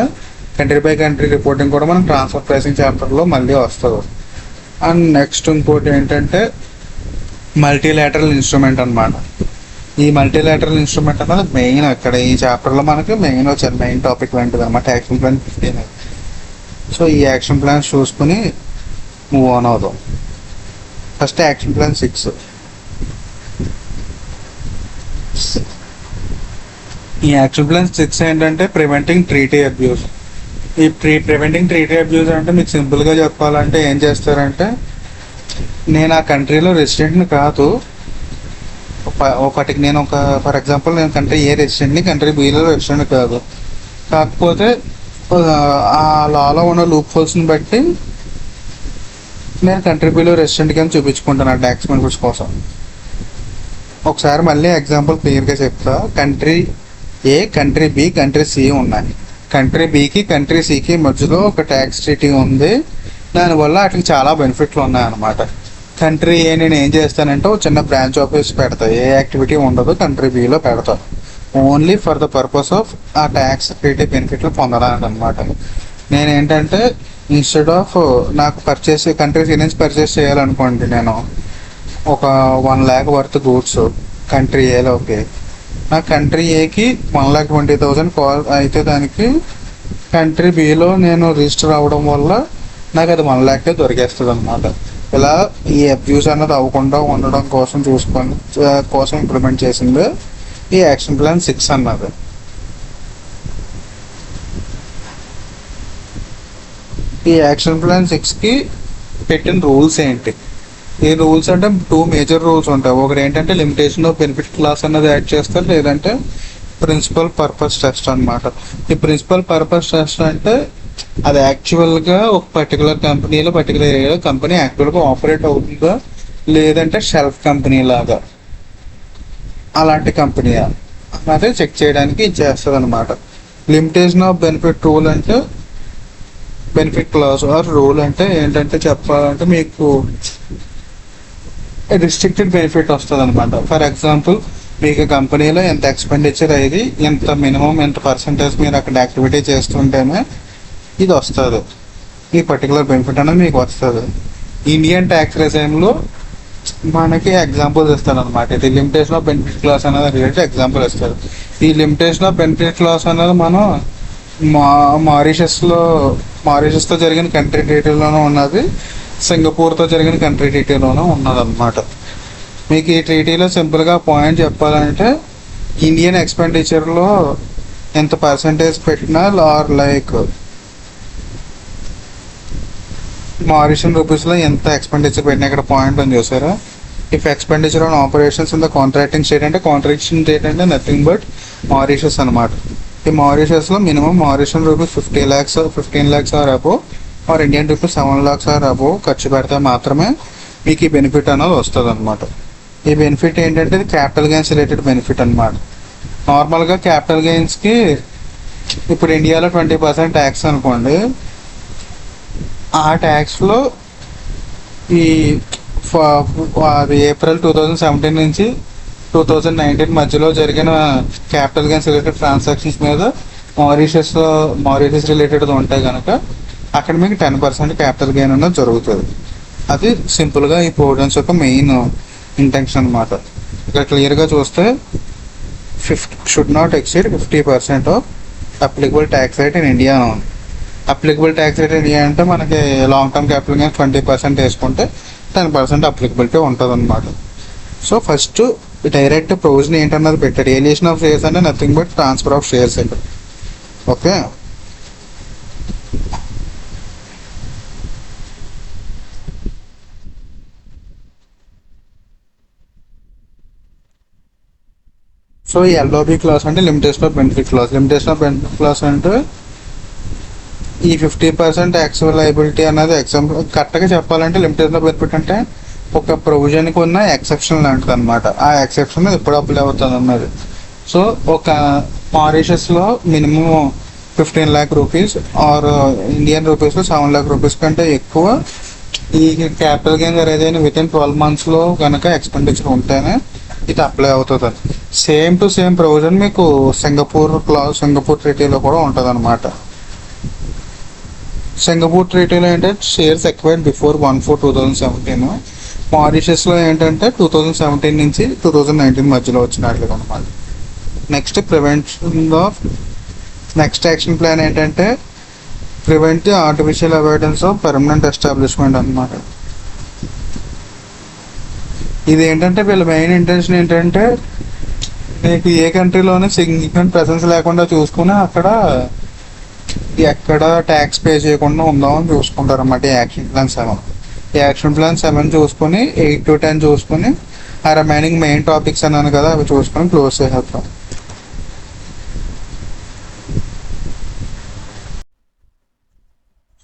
కంట్రీ బై కంట్రీ రిపోర్టింగ్ కూడా మనం ట్రాన్స్ఫర్ ప్రైసింగ్ చాప్టర్లో మళ్ళీ వస్తుంది. అండ్ నెక్స్ట్ ఇంకోటి ఏంటంటే మల్టీలాటరల్ ఇన్స్ట్రుమెంట్ అనమాట. ఈ మల్టీలాటరల్ ఇన్స్ట్రుమెంట్ అన్నది మెయిన్ ఇక్కడ ఈ చాప్టర్లో మనకి మెయిన్ టాపిక్ లాంటిది అనమాట యాక్షన్ ప్లాన్ 15. సో ఈ యాక్షన్ ప్లాన్స్ చూసుకుని మూవ్ ఆన్ అవుదాం. First action plan 6. ఈ యాక్షన్ ప్లాన్ 6 ఏంటంటే ప్రివెంటింగ్ ట్రీటీ అబ్యూస్. ఈ ప్రివెంటింగ్ ట్రీటీ అబ్యూస్ అంటే మీకు సింపుల్గా చెప్పాలంటే ఏం చేస్తారంటే, నేను ఆ కంట్రీలో రెసిడెంట్ని కాదు, ఒకటికి నేను ఫర్ ఎగ్జాంపుల్ నేను కంట్రీ ఏ రెసిడెంట్ని, కంట్రీ బిలో రెసిడెంట్ కాదు, కాకపోతే ఆ లాలో ఉన్న లూప్ హోల్స్ని బట్టి నేను కంట్రీ బిలో రెసిడెంట్ కింద చూపించుకుంటాను ఆ ట్యాక్స్ బెనిఫిట్స్ కోసం. ఒకసారి మళ్ళీ ఎగ్జాంపుల్ క్లియర్గా చెప్తా. Country A, country B, country C ఉన్నాయి. కంట్రీ బికి కంట్రీ సికి మధ్యలో ఒక ట్యాక్స్ ట్రీటీ ఉంది. దానివల్ల వాటికి చాలా బెనిఫిట్లు ఉన్నాయన్నమాట. కంట్రీ ఏ నేను ఏం చేస్తానంటే ఒక చిన్న బ్రాంచ్ ఆఫీస్ పెడతా, ఏ యాక్టివిటీ ఉండదు, కంట్రీ బిలో పెడతా, only for the purpose of ఆ ట్యాక్స్ ట్రీటీ బెనిఫిట్లు పొందడానికి అనమాట. నేనేంటంటే ఇన్స్టెడ్ ఆఫ్ నాకు కంట్రీ సి నుంచి పర్చేస్ చేయాలనుకోండి, నేను ఒక 1 lakh వర్త్ గూడ్స్ కంట్రీ ఏలోకి, నా కంట్రీ ఏకి 1,20,000 అయితే దానికి కంట్రీ బిలో నేను రిజిస్టర్ అవ్వడం వల్ల నాకు అది 1 lakh దొరికేస్తుంది అనమాట. ఇలా ఈ అబ్యూస్ అన్నది అవ్వకుండా ఉండడం కోసం ఇంప్లిమెంట్ చేసింది ఈ యాక్షన్ ప్లాన్ 6 అన్నది. ఈ యాక్షన్ ప్లాన్ 6కి పెట్టిన రూల్స్ ఏంటి? ఈ రూల్స్ అంటే 2 మేజర్ రూల్స్ ఉంటాయి. ఒకటి ఏంటంటే లిమిటేషన్ ఆఫ్ బెనిఫిట్ క్లాస్ అన్నది యాడ్ చేస్తారు, లేదంటే ప్రిన్సిపల్ పర్పస్ టెస్ట్ అనమాట. ఈ ప్రిన్సిపల్ పర్పస్ టెస్ట్ అంటే అది యాక్చువల్గా ఒక పర్టికులర్ కంపెనీలో పర్టికులర్ ఏరియాలో కంపెనీ యాక్చువల్గా ఆపరేట్ అవుతుందా లేదంటే షెల్ఫ్ కంపెనీ లాగా అలాంటి కంపెనీ అదే చెక్ చేయడానికి చేస్తుంది అనమాట. లిమిటేషన్ ఆఫ్ బెనిఫిట్ రూల్ అంటే బెనిఫిట్ క్లాస్ ఆర్ రూల్ అంటే ఏంటంటే చెప్పాలంటే మీకు రిస్ట్రిక్టెడ్ బెనిఫిట్ వస్తుంది అనమాట. ఫర్ ఎగ్జాంపుల్ మీకు కంపెనీలో ఎంత ఎక్స్పెండిచర్ అయ్యి ఎంత మినిమం ఎంత పర్సంటేజ్ మీరు అక్కడ యాక్టివిటీ చేస్తుంటేనే ఇది వస్తుంది, ఈ పర్టికులర్ బెనిఫిట్ అనేది మీకు వస్తుంది. ఇండియన్ ట్యాక్స్ రిజైమ్లో మనకి ఎగ్జాంపుల్స్ ఇస్తాను అనమాట. ఇది లిమిటేషన్ ఆఫ్ బెనిఫిట్ క్లాస్ అనేది రిలేటెడ్ ఎగ్జాంపుల్ ఇస్తారు. ఈ లిమిటేషన్ ఆఫ్ బెనిఫిట్ క్లాస్ అనేది మనం మా మారిషస్లో మారిషస్తో జరిగిన కంట్రీ ట్రీటీలోనూ ఉన్నది, సింగపూర్తో జరిగిన కంట్రీ ట్రీటీలోనూ ఉన్నది అనమాట. మీకు ఈ ట్రీటీలో సింపుల్గా పాయింట్ చెప్పాలంటే ఇండియన్ ఎక్స్పెండిచర్లో ఎంత పర్సంటేజ్ పెట్టినా ఆర్ లైక్ మారిషియన్ రూపీస్లో ఎంత ఎక్స్పెండిచర్ పెట్టినా ఇక్కడ పాయింట్ అని చూసారా. If expenditure on operations in the contracting state అంటే కాంట్రాక్టింగ్ స్టేట్ అంటే నథింగ్ బట్ మారిషస్ అనమాట. ఈ మారిషస్లో minimum Mauritian rupees 15 lakhs or above or Indian rupees 7 lakhs or above ఖర్చు పెడితే మాత్రమే మీకు ఈ బెనిఫిట్ అనేది వస్తుంది అనమాట. ఈ బెనిఫిట్ ఏంటంటే ఇది క్యాపిటల్ గెయిన్స్ రిలేటెడ్ బెనిఫిట్ అనమాట. నార్మల్గా క్యాపిటల్ గెయిన్స్కి ఇప్పుడు ఇండియాలో 20% ట్యాక్స్ అనుకోండి. ఆ ట్యాక్స్లో ఈ అది ఏప్రిల్ 2017 నుంచి 2019 మధ్యలో జరిగిన క్యాపిటల్ గెయిన్స్ రిలేటెడ్ ట్రాన్సాక్షన్స్ మీద మారిషస్ రిలేటెడ్ ఉంటాయి కనుక అక్కడ మీకు 10% క్యాపిటల్ గెయిన్ అనేది జరుగుతుంది. అది సింపుల్గా ఈ ప్రోవిజన్స్ యొక్క మెయిన్ ఇంటెన్షన్ అనమాట. ఇక్కడ క్లియర్గా చూస్తే should not exceed 50% of applicable tax rate in India ఉంది. అప్లికబుల్ ట్యాక్స్ రేట్ ఇండియా అంటే మనకి లాంగ్ టర్మ్ క్యాపిటల్ గెయిన్ 20% వేసుకుంటే 10% అప్లికబిలిటీ ఉంటుంది అనమాట. సో ఫస్ట్ డైరెక్ట్ ప్రొవిజన్ ఏంటన్నది పెట్టాడు. ఏలియేషన్ ఆఫ్ షేర్స్ అంటే nothing but transfer of shares అండి. ఓకే, సో ఈ ఎల్ఓబి క్లాస్ అంటే limitation of benefit class. Limitation of benefit class అంటే ఈ 50% యాక్చువల్ లయబిలిటీ అనేది ఎగ్జాంపుల్ కరెక్ట్గా చెప్పాలంటే లిమిటేషన్ ఆఫ్ బెనిఫిట్ అంటే ఒక ప్రొవిజన్కి ఉన్న ఎక్సెప్షన్ లాంటిది అనమాట. ఆ ఎక్సెప్షన్ ఎప్పుడు అప్లై అవుతుంది అన్నది. సో ఒక మారిషస్లో minimum 15 lakh rupees or Indian రూపీస్లో 7 lakh రూపీస్ కంటే ఎక్కువ ఈ క్యాపిటల్ గెయిన్ ఏదైనా వితిన్ 12 monthsలో కనుక ఎక్స్పెండిచర్ ఉంటేనే ఇది అప్లై అవుతుంది. సేమ్ టు సేమ్ ప్రొవిజన్ మీకు సింగపూర్ ట్రీటీలో కూడా ఉంటుంది అనమాట. సింగపూర్ ట్రీటీలో ఏంటంటే షేర్స్ ఎక్వైర్డ్ బిఫోర్ 1/4/2017. మారిషస్లో ఏంటంటే 2017 నుంచి 2019 మధ్యలో వచ్చినట్లుగా అనమాట. నెక్స్ట్ యాక్షన్ ప్లాన్ ఏంటంటే prevent the artificial avoidance of permanent establishment అనమాట. ఇది ఏంటంటే వీళ్ళ మెయిన్ ఇంటెన్షన్ ఏంటంటే మీకు ఏ కంట్రీలోనే సిగ్నిఫికెంట్ ప్రెసెన్స్ లేకుండా చూసుకుని అక్కడ ఎక్కడ ట్యాక్స్ పే చేయకుండా ఉందామని చూసుకుంటారు అన్నమాట. ఈ యాక్షన్ ప్లాన్ 7. ఈ యాక్షన్ ప్లాన్ 7 చూసుకొని 8 to 10 చూసుకొని ఆ రిమైనింగ్ మెయిన్ టాపిక్స్ అన్నాను కదా అవి చూసుకొని క్లోజ్ చేసేద్దాం.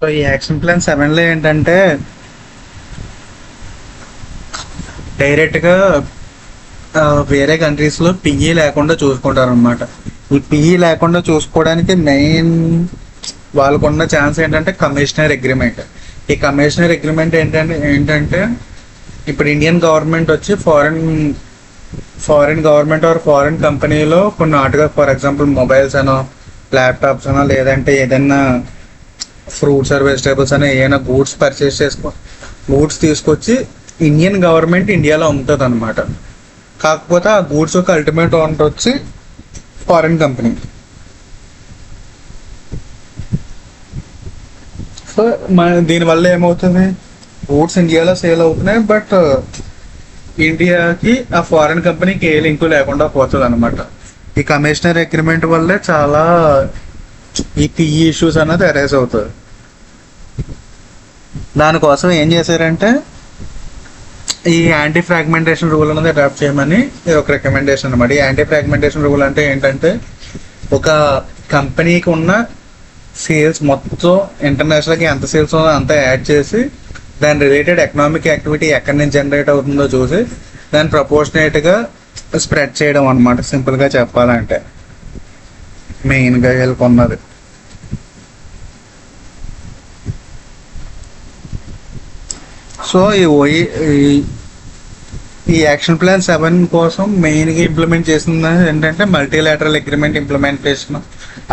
సో ఈ యాక్షన్ ప్లాన్ 7లో ఏంటంటే డైరెక్ట్గా వేరే కంట్రీస్లో పిఈ లేకుండా చూసుకుంటారు అనమాట. ఈ పిఈ లేకుండా చూసుకోవడానికి మెయిన్ వాళ్ళకున్న ఛాన్స్ ఏంటంటే కమిషనర్ అగ్రిమెంట్. ఈ కమిషనర్ అగ్రిమెంట్ ఏంటంటే ఇప్పుడు ఇండియన్ గవర్నమెంట్ వచ్చి ఫారిన్ గవర్నమెంట్ ఆర్ ఫారిన్ కంపెనీలో కొన్ని ఆటగా ఫర్ ఎగ్జాంపుల్ మొబైల్స్ అనో ల్యాప్టాప్స్ అనో లేదంటే ఏదైనా ఫ్రూట్స్ ఆర్ వెజిటేబుల్స్ అనో ఏదైనా గూడ్స్ తీసుకొచ్చి ఇండియన్ గవర్నమెంట్ ఇండియాలో అమ్ముతుంది అనమాట. కాకపోతే ఆ గూడ్స్ యొక్క అల్టిమేట్ ఓనర్ వచ్చి ఫారిన్ కంపెనీ. సో దీనివల్ల ఏమవుతుంది, గూడ్స్ ఇండియాలో సేల్ అవుతున్నాయి బట్ ఇండియాకి ఆ ఫారిన్ కంపెనీకి ఏ లింకు లేకుండా పోతుంది అనమాట. ఈ కమిషనర్ అగ్రిమెంట్ వల్లే చాలా ఈ పిఈ ఇష్యూస్ అనేది అరైజ్ అవుతుంది. దానికోసం ఏం చేశారంటే ఈ యాంటీ ఫ్రాగ్మెంటేషన్ రూల్ అనేది అడాప్ట్ చేయమని ఇది ఒక రికమెండేషన్ అనమాట. ఈ యాంటీ ఫ్రాగ్మెంటేషన్ రూల్ అంటే ఏంటంటే ఒక కంపెనీకి ఉన్న సేల్స్ మొత్తం ఇంటర్నేషనల్కి ఎంత సేల్స్ ఉందో అంతా యాడ్ చేసి దాని రిలేటెడ్ ఎకనామిక్ యాక్టివిటీ ఎక్కడి నుంచి జనరేట్ అవుతుందో చూసి దాన్ని ప్రపోర్షనేట్గా స్ప్రెడ్ చేయడం అనమాట. సింపుల్గా చెప్పాలంటే మెయిన్గా వెళ్ళుకున్నది. సో ఈ యాక్షన్ ప్లాన్ 7 కోసం మెయిన్గా ఇంప్లిమెంట్ చేసింది ఏంటంటే మల్టీలాటరల్ అగ్రిమెంట్ ఇంప్లిమెంటేషన్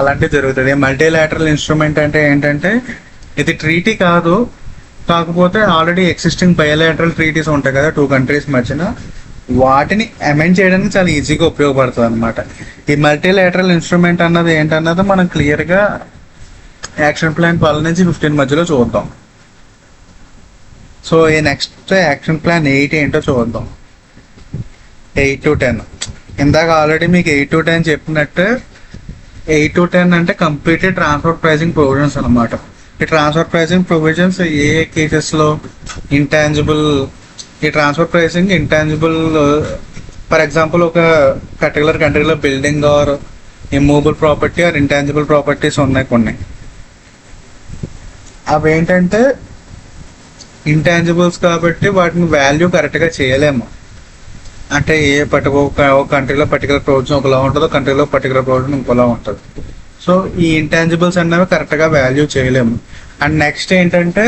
అలాంటివి జరుగుతుంది. మల్టీలాటరల్ ఇన్స్ట్రుమెంట్ అంటే ఏంటంటే ఇది ట్రీటీ కాదు కాకపోతే ఆల్రెడీ ఎగ్జిస్టింగ్ బయోలాటరల్ ట్రీటీస్ ఉంటాయి కదా 2 కంట్రీస్ మధ్యన, వాటిని అమెండ్ చేయడానికి చాలా ఈజీగా ఉపయోగపడుతుంది అనమాట. ఈ మల్టీలేటరల్ ఇన్స్ట్రుమెంట్ అన్నది ఏంటన్నది మనం క్లియర్గా యాక్షన్ ప్లాన్ 12 నుంచి 15 మధ్యలో చూద్దాం. సో ఈ నెక్స్ట్ యాక్షన్ ప్లాన్ 8 ఏంటో చూద్దాం. 8 to 10 ఇందాక ఆల్రెడీ మీకు 8 to 10 చెప్పినట్టు 8 to 10 అంటే కంప్లీటెడ్ ట్రాన్స్ఫర్ ప్రైసింగ్ ప్రొవిజన్స్ అనమాట. ఈ ట్రాన్స్ఫర్ ప్రైసింగ్ ప్రొవిజన్స్ ఏ కేసెస్లో ఇంటాంజిబుల్, ఈ transfer pricing intangible, for example ఒక పర్టికులర్ కంట్రీలో building or immovable property or intangible properties ఉన్నాయి కొన్ని. అవి ఏంటంటే ఇంటాంజిబుల్స్ కాబట్టి వాటిని వాల్యూ కరెక్ట్గా చేయలేము. అంటే ఒక కంట్రీలో పర్టికులర్ ప్రొవిజన్ ఒకలా ఉంటుంది, కంట్రీలో పర్టికులర్ ప్రొవిజన్ ఇంకోలా ఉంటుంది. సో ఈ ఇంటాంజిబుల్స్ అనేవి కరెక్ట్గా వాల్యూ చేయలేము. అండ్ నెక్స్ట్ ఏంటంటే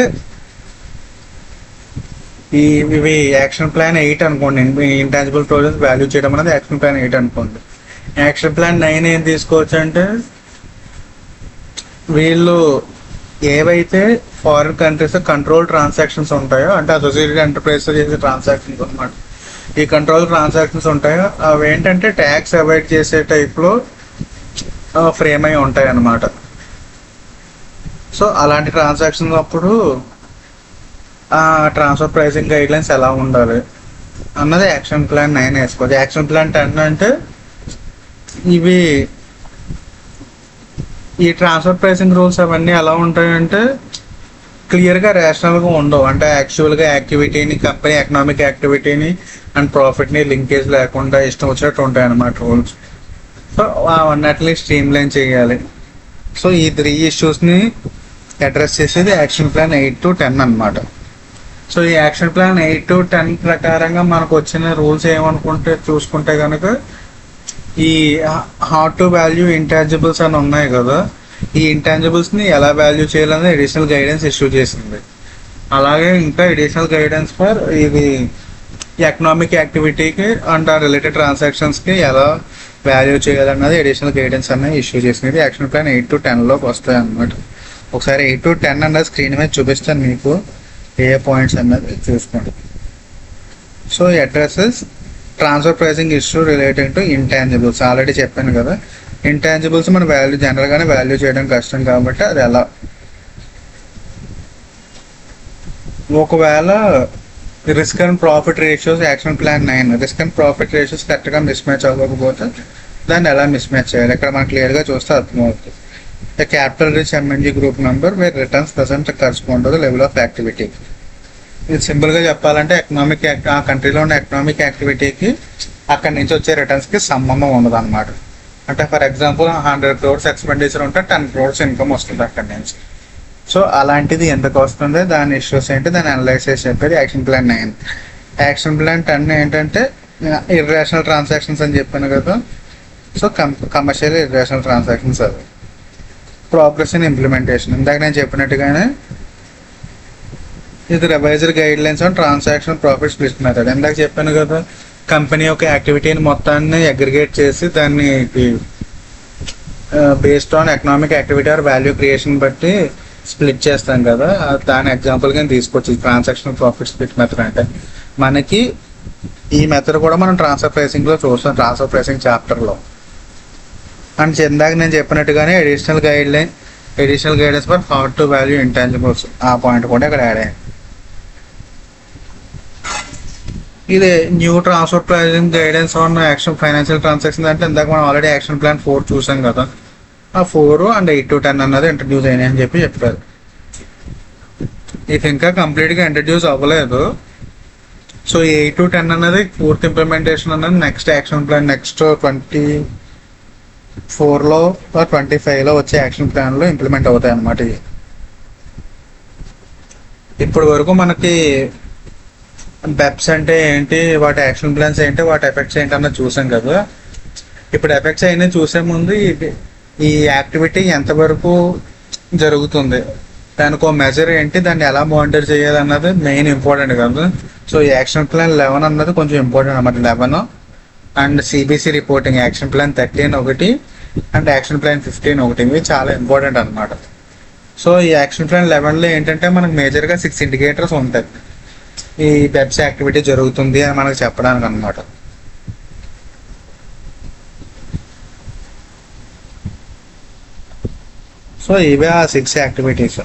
ఇవి యాక్షన్ ప్లాన్ 8 అనుకోండి. ఇంటాంజిబుల్ ప్రొవిజన్స్ వాల్యూ చేయడం అనేది యాక్షన్ ప్లాన్ 8 అనుకోండి. యాక్షన్ ప్లాన్ 9 ఏం తీసుకోవచ్చు అంటే వీళ్ళు ఏవైతే ఫారిన్ కంట్రీస్ కంట్రోల్ ట్రాన్సాక్షన్స్ ఉంటాయో, అంటే అసోసియేటెడ్ ఎంటర్ప్రైజెస్ చేసే ట్రాన్సాక్షన్స్ అనమాట. ఈ కంట్రోల్ ట్రాన్సాక్షన్స్ ఉంటాయో అవి ఏంటంటే ట్యాక్స్ అవాయిడ్ చేసే టైప్లో ఫ్రేమ్ అయి ఉంటాయి అన్నమాట. సో అలాంటి ట్రాన్సాక్షన్స్ అప్పుడు ట్రాన్స్ఫర్ ప్రైసింగ్ గైడ్ లైన్స్ ఎలా ఉండాలి అన్నది యాక్షన్ ప్లాన్ 9 వేసుకోవచ్చు. యాక్షన్ ప్లాన్ 10 అంటే ఇవి ఈ ట్రాన్స్ఫర్ ప్రైసింగ్ రూల్స్ అవన్నీ ఎలా ఉంటాయంటే క్లియర్గా రేషనల్గా ఉండవు. అంటే యాక్చువల్గా యాక్టివిటీని, కంపెనీ ఎకనామిక్ యాక్టివిటీని అండ్ ప్రాఫిట్ని లింకేజ్ లేకుండా ఇష్టం వచ్చినట్టు ఉంటాయి అన్నమాట రూల్స్. సో అవన్నిటిని స్ట్రీమ్ లైన్ చేయాలి. సో ఈ 3 ఇష్యూస్ని అడ్రస్ చేసేది యాక్షన్ ప్లాన్ 8 to 10 అనమాట. సో ఈ యాక్షన్ ప్లాన్ 8 to 10 ప్రకారంగా మనకు వచ్చిన రూల్స్ చూసుకుంటే కనుక ఈ హార్డ్ టు వాల్యూ ఇంటాంజిబుల్స్ అని ఉన్నాయి కదా, ఈ ఇంటాంజిబుల్స్ని ఎలా వాల్యూ చేయాలని అడిషనల్ గైడెన్స్ ఇష్యూ చేసింది. అలాగే ఇంకా అడిషనల్ గైడెన్స్ ఫర్ ఇది ఎకనామిక్ యాక్టివిటీకి అండ్ ఆ రిలేటెడ్ ట్రాన్సాక్షన్స్కి ఎలా వాల్యూ చేయాలన్నది అడిషనల్ గైడెన్స్ అనేది ఇష్యూ చేసింది. యాక్షన్ ప్లాన్ 8 to 10లోకి వస్తాయి అన్నమాట. ఒకసారి 8 to 10 అన్నది స్క్రీన్ మీద చూపిస్తాను మీకు, ఏ పాయింట్స్ అన్నది చూసుకోండి. So addresses transfer pricing issue relating to intangibles already చెప్పాను కదా. ఇంటాంజిబుల్స్ మన వాల్యూ జనరల్గానే వాల్యూ చేయడం కష్టం కాబట్టి అది ఎలా, ఒకవేళ risk and profit ratios action plan 9 risk and profit ratios కరెక్ట్గా మిస్ మ్యాచ్ అవ్వకపోతే దాన్ని ఎలా మిస్ మ్యాచ్ చేయాలి ఇక్కడ మనం క్లియర్గా చూస్తే అర్థమవుతుంది. The capital rich MNG group number where returns present correspond to the level of activity. ఇది సింపుల్గా చెప్పాలంటే ఆ కంట్రీలో ఉన్న ఎకనామిక్ యాక్టివిటీకి అక్కడి నుంచి వచ్చే రిటర్న్స్కి సంబంధం ఉండదు అనమాట. అంటే ఫర్ ఎగ్జాంపుల్ 100 crores ఎక్స్పెండిచర్ ఉంటే 10 crores ఇన్కమ్ వస్తుంది అక్కడి నుంచి. సో అలాంటిది ఎందుకు వస్తుంది, దాని ఇష్యూస్ ఏంటి, దాని అనలైసిస్ చెప్పేది యాక్షన్ ప్లాన్ 9. యాక్షన్ ప్లాన్ 10 ఏంటంటే ఇర్రేషనల్ ట్రాన్సాక్షన్స్ అని చెప్పాను కదా. సో కమర్షియల్ ఇర్రేషనల్ ట్రాన్సాక్షన్స్ అవి. ప్రోగ్రెస్ ఇన్ ఇంప్లిమెంటేషన్ ఇందాక నేను చెప్పినట్టుగానే ఇది revised guide lines on transaction profit split method. ఇందాక చెప్పాను కదా, కంపెనీ యొక్క యాక్టివిటీని మొత్తాన్ని అగ్రిగేట్ చేసి దాన్ని based on economic activity are value creation బట్టి స్ప్లిట్ చేస్తాం కదా, దాని ఎగ్జాంపుల్గా తీసుకొచ్చి ట్రాన్సాక్షన్ ప్రాఫిట్ స్ప్లిట్ మెథడ్. అంటే మనకి ఈ మెథడ్ కూడా మనం ట్రాన్స్ఫర్ ప్రైసింగ్లో చూస్తాం, ట్రాన్స్ఫర్ ప్రైసింగ్ చాప్టర్లో. అండ్ ఇందాక నేను చెప్పినట్టుగానే additional guidance for hard to value intangibles, ఆ పాయింట్ కూడా ఇక్కడ యాడ్ అయ్యింది. ఇది new transfer pricing guidance on action financial transaction అంటే ఇందాక మనం ఆల్రెడీ యాక్షన్ ప్లాన్ 4 చూసాం కదా, ఆ 4 and 8 to 10 అన్నది ఇంట్రడ్యూస్ అయినాయి అని చెప్పారు. ఇది ఇంకా కంప్లీట్గా ఇంట్రడ్యూస్ అవ్వలేదు. సో 8 to 10 అన్నది పూర్తి ఇంప్లిమెంటేషన్ అన్నది నెక్స్ట్ యాక్షన్ ప్లాన్ నెక్స్ట్ 24లో 25లో వచ్చే యాక్షన్ ప్లాన్లో ఇంప్లిమెంట్ అవుతాయి అన్నమాట. ఇప్పటి వరకు మనకి బెప్స్ అంటే ఏంటి, వాటి యాక్షన్ ప్లాన్స్ ఏంటి, వాటి ఎఫెక్ట్స్ ఏంటి అన్నది చూసాం కదా. ఇప్పుడు ఎఫెక్ట్స్ అయినా చూసే ముందు ఈ యాక్టివిటీ ఎంతవరకు జరుగుతుంది, దానికి ఒక మెజర్ ఏంటి, దాన్ని ఎలా మానిటర్ చేయాలి అన్నది మెయిన్ ఇంపార్టెంట్ కదా. సో ఈ యాక్షన్ ప్లాన్ 11 అన్నది కొంచెం ఇంపార్టెంట్ అన్నమాట. 11 and CBC reporting action plan 13 ఒకటి అండ్ యాక్షన్ ప్లాన్ 15 ఒకటి, ఇవి చాలా ఇంపార్టెంట్ అనమాట. సో ఈ యాక్షన్ ప్లాన్ 11లో ఏంటంటే మనకు మేజర్గా 6 ఇండికేటర్స్ ఉంటాయి ఈ పెప్సీ యాక్టివిటీ జరుగుతుంది అని మనకు చెప్పడానికి అనమాట. సో ఇవే ఆ 6 యాక్టివిటీస్.